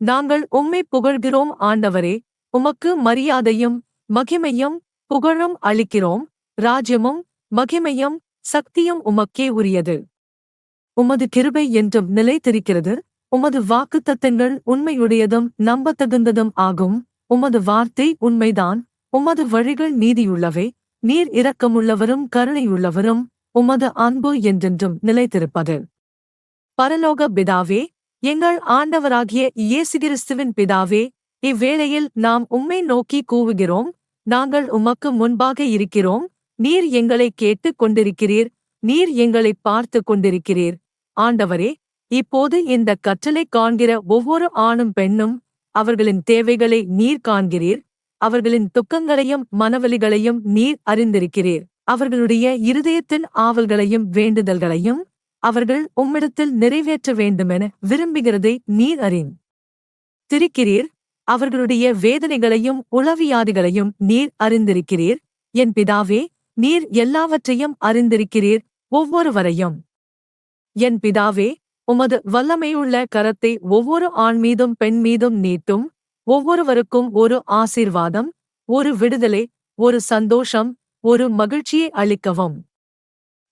Speaker 1: நாங்கள் உம்மை புகழ்கிறோம் ஆண்டவரே. உமக்கு மரியாதையும் மகிமையும் புகழும் அளிக்கிறோம். ராஜ்யமும் மகிமையும் சக்தியும் உமக்கே உரியது. உமது கிருபை என்றும் நிலைத்திருக்கிறது. உமது வாக்குத்தத்தங்கள் உண்மையுடையதும் நம்பத்தகுந்ததும் ஆகும். உமது வார்த்தை உண்மைதான். உமது வழிகள் நீதியுள்ளவை. நீர் இரக்கமுள்ளவரும் கருணையுள்ளவரும். உமது அன்பு என்றென்றும் நிலைத்திருப்பது. பரலோக பிதாவே, எங்கள் ஆண்டவராகிய இயேசு கிறிஸ்துவின் பிதாவே, இவ்வேளையில் நாம் உம்மை நோக்கி கூவுகிறோம். நாங்கள் உமக்கு முன்பாக இருக்கிறோம். நீர் எங்களை கேட்டுக் கொண்டிருக்கிறீர். நீர் எங்களை பார்த்து கொண்டிருக்கிறீர். ஆண்டவரே, இப்போது இந்த கற்றலை காண்கிற ஒவ்வொரு ஆணும் பெண்ணும் அவர்களின் தேவைகளை நீர் காண்கிறீர். அவர்களின் துக்கங்களையும் மனவலிகளையும் நீர் அறிந்திருக்கிறீர். அவர்களுடைய இருதயத்தின் ஆவல்களையும் வேண்டுதல்களையும் அவர்கள் உம்மிடத்தில் நிறைவேற்ற வேண்டுமென விரும்புகிறதை நீர் அறிந்திருக்கிறீர். அவர்களுடைய வேதனைகளையும் உளவியாதிகளையும் நீர் அறிந்திருக்கிறீர். என் பிதாவே, நீர் எல்லாவற்றையும் அறிந்திருக்கிறீர், ஒவ்வொருவரையும். என் பிதாவே, உமது வல்லமையுள்ள கரத்தை ஒவ்வொரு ஆண் மீதும் பெண் மீதும் நீட்டும். ஒவ்வொருவருக்கும் ஒரு ஆசீர்வாதம், ஒரு விடுதலை, ஒரு சந்தோஷம், ஒரு மகிழ்ச்சியை அளிக்கவும்.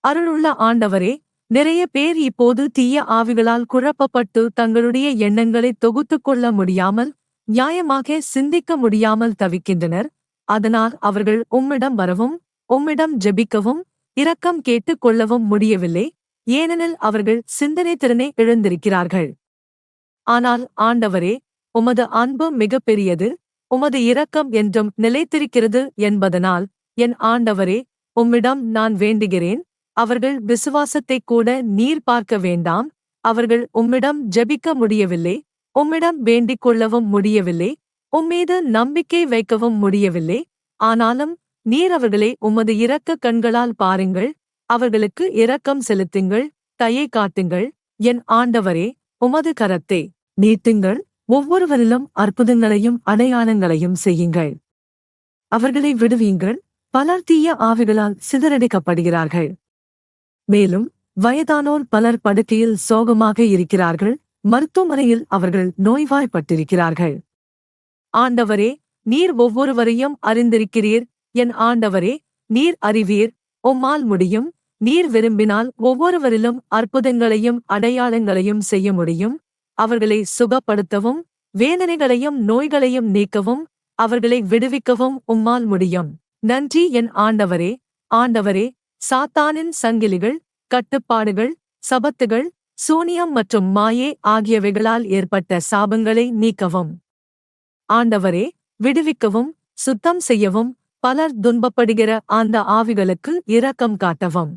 Speaker 1: அருளுள்ள ஆண்டவரே, நிறைய பேர் இப்போது தீய ஆவிகளால் குழப்பப்பட்டு தங்களுடைய எண்ணங்களை தொகுத்துக் கொள்ள முடியாமல், நியாயமாக சிந்திக்க முடியாமல் தவிக்கின்றனர். அதனால் அவர்கள் உம்மிடம் வரவும் உம்மிடம் ஜெபிக்கவும் இரக்கம் கேட்டுக் கொள்ளவும் முடியவில்லை. ஏனெனில் அவர்கள் சிந்தனை திறனை இழந்திருக்கிறார்கள். ஆனால் ஆண்டவரே, உமது அன்பு மிகப்பெரியது, உமது இரக்கம் என்றும் நிலைத்திருக்கிறது என்பதனால், என் ஆண்டவரே, உம்மிடம் நான் வேண்டுகிறேன். அவர்கள் விசுவாசத்தைக் கூட நீர் பார்க்க வேண்டாம். அவர்கள் உம்மிடம் ஜெபிக்க முடியவில்லை, உம்மிடம் வேண்டிக் கொள்ளவும் முடியவில்லை, உம்மீது நம்பிக்கை வைக்கவும் முடியவில்லை. ஆனாலும் நீர் அவர்களை உமது இரக்க கண்களால் பாருங்கள். அவர்களுக்கு இரக்கம் செலுத்துங்கள், தயை காட்டுங்கள். என் ஆண்டவரே, உமது கரத்தை நீட்டுங்கள். ஒவ்வொருவரிலும் அற்புதங்களையும் அடையாளங்களையும் செய்யுங்கள். அவர்களை விடுவீங்கள். பலர் தீய ஆவிகளால் சிதறடிக்கப்படுகிறார்கள். மேலும் வயதானோர் பலர் படுக்கையில் சோகமாக இருக்கிறார்கள். மருத்துவமனையில் அவர்கள் நோய்வாய்ப்பட்டிருக்கிறார்கள். ஆண்டவரே, நீர் ஒவ்வொருவரையும் அறிந்திருக்கிறீர். என் ஆண்டவரே, நீர் அறிவீர். உம்மால் முடியும். நீர் விரும்பினால் ஒவ்வொருவரிலும் அற்புதங்களையும் அடையாளங்களையும் செய்ய முடியும். அவர்களை சுகப்படுத்தவும் வேதனைகளையும் நோய்களையும் நீக்கவும் அவர்களை விடுவிக்கவும் உம்மால் முடியும். நன்றி என் ஆண்டவரே. ஆண்டவரே, சாத்தானின் சங்கிலிகள், கட்டுப்பாடுகள், சபத்துகள், சூனியம் மற்றும் மாயே ஆகியவைகளால் ஏற்பட்ட சாபங்களை நீக்கவும். ஆண்டவரே, விடுவிக்கவும் சுத்தம் செய்யவும் பலர் துன்பப்படுகிற அந்த ஆவிகளுக்கு இரக்கம் காட்டவும்.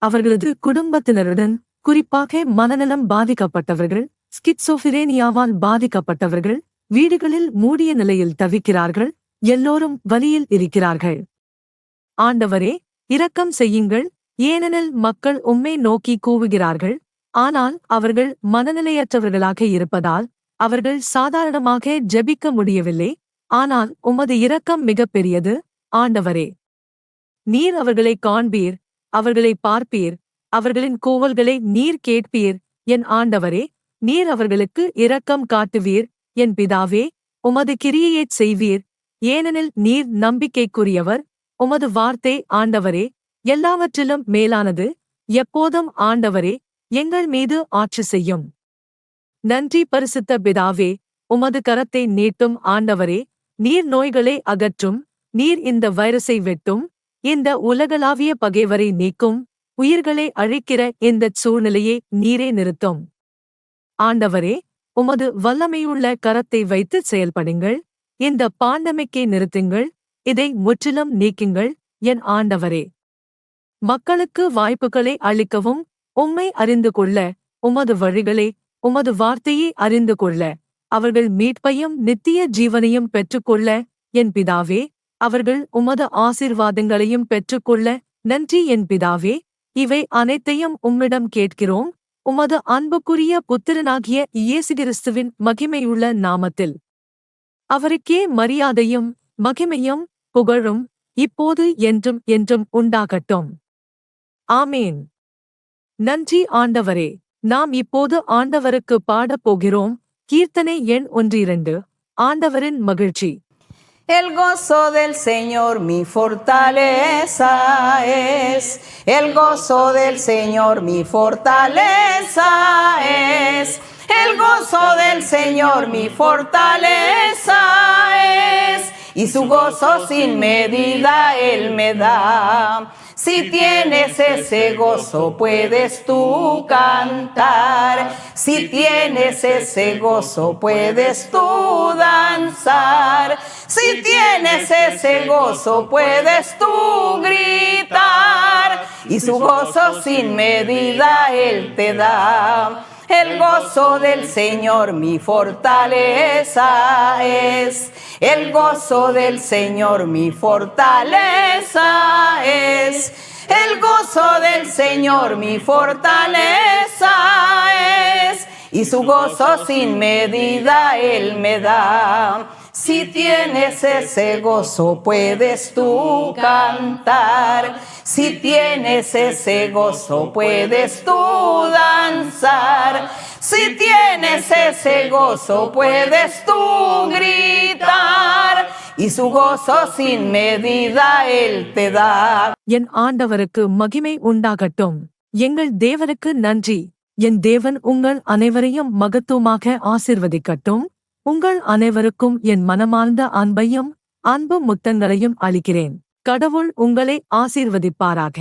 Speaker 1: அவர்களது குடும்பத்தினருடன், குறிப்பாக மனநலம் பாதிக்கப்பட்டவர்கள், ஸ்கிட்சோஃபிரேனியாவால் பாதிக்கப்பட்டவர்கள் வீடுகளில் மூடிய நிலையில் தவிக்கிறார்கள். எல்லோரும் வலியில் இருக்கிறார்கள். ஆண்டவரே, இரக்கம் செய்யுங்கள். ஏனெனில் மக்கள் உம்மை நோக்கி கூவுகிறார்கள். ஆனால் அவர்கள் மனநிலையற்றவர்களாக இருப்பதால் அவர்கள் சாதாரணமாக ஜெபிக்க முடியவில்லை. ஆனால் உமது இரக்கம் மிகப்பெரியது. ஆண்டவரே, நீர் அவர்களை காண்பீர், அவர்களை பார்ப்பீர், அவர்களின் கூவல்களை நீர் கேட்பீர். என் ஆண்டவரே, நீர் அவர்களுக்கு இரக்கம் காட்டுவீர். என் பிதாவே, உமது கிரியையைச் செய்வீர். ஏனெனில் நீர் நம்பிக்கைக்குரியவர். உமது வார்த்தை ஆண்டவரே எல்லாவற்றிலும் மேலானது. எப்போதும் ஆண்டவரே எங்கள் மீது ஆட்சி செய்யும். நன்றி பரிசுத்த பிதாவே, உமது கரத்தை நீட்டும் ஆண்டவரே. நீர் நோய்களை அகற்றும். நீர் இந்த வைரஸை வெட்டும். இந்த உலகளாவிய பகைவரை நீக்கும். உயிர்களை அழிக்கிற இந்தச் சூழ்நிலையை நீரே நிறுத்தும். ஆண்டவரே, உமது வல்லமையுள்ள கரத்தை வைத்து செயல்படுங்கள். இந்த பாண்டமிக்கை நிறுத்துங்கள். இதை முற்றிலும் நீக்குங்கள். என் ஆண்டவரே, மக்களுக்கு வாய்ப்புகளை அளிக்கவும் உம்மை அறிந்து கொள்ள, உமது வழிகளை, உமது வார்த்தையை அறிந்து கொள்ள, அவர்கள் மீட்பையும் நித்திய ஜீவனையும் பெற்றுக்கொள்ள. என் பிதாவே, அவர்கள் உமது ஆசீர்வாதங்களையும் பெற்றுக்கொள்ள. நன்றி என் பிதாவே. இவை அனைத்தையும் உம்மிடம் கேட்கிறோம், உமது அன்புக்குரிய புத்திரனாகிய இயேசு கிறிஸ்துவின் மகிமையுள்ள நாமத்தில். அவருக்கே மரியாதையும் மகிமையும் புகழும் இப்போது என்றும் என்றும் உண்டாகட்டும். ஆமேன். நன்றி ஆண்டவரே. நாம் இப்போது ஆண்டவருக்கு பாடப் போகிறோம். கீர்த்தனை எண் 1-2. ஆண்டவரின் மகிழ்ச்சி.
Speaker 2: El gozo del Señor mi fortaleza es, el gozo del Señor mi fortaleza es, el gozo del Señor mi fortaleza es, y su gozo sin medida Él me da. Si tienes ese gozo puedes tú cantar, si tienes ese gozo puedes tú danzar, si tienes ese gozo puedes tú gritar, y su gozo sin medida Él te da. El gozo del Señor mi fortaleza es, el gozo del Señor mi fortaleza es, el gozo del Señor mi fortaleza es, y su gozo sin medida Él me da. Si tienes ese gozo puedes tú cantar, si tienes ese gozo puedes tú danzar, si tienes ese gozo puedes tú gritar, y su gozo sin medida Él te da.
Speaker 1: என் ஆண்டவருக்கு மகிமை உண்டாகட்டும். எங்கள் தேவனுக்கு நன்றி. என் தேவன் உங்கள் அனைவரையும் மகத்துவமாக ஆசீர்வதிக்கட்டும். உங்கள் அனைவருக்கும் என் மனமார்ந்த அன்பையும் அன்பு முத்தங்களையும் அளிக்கிறேன். கடவுள் உங்களை ஆசீர்வதிப்பாராக.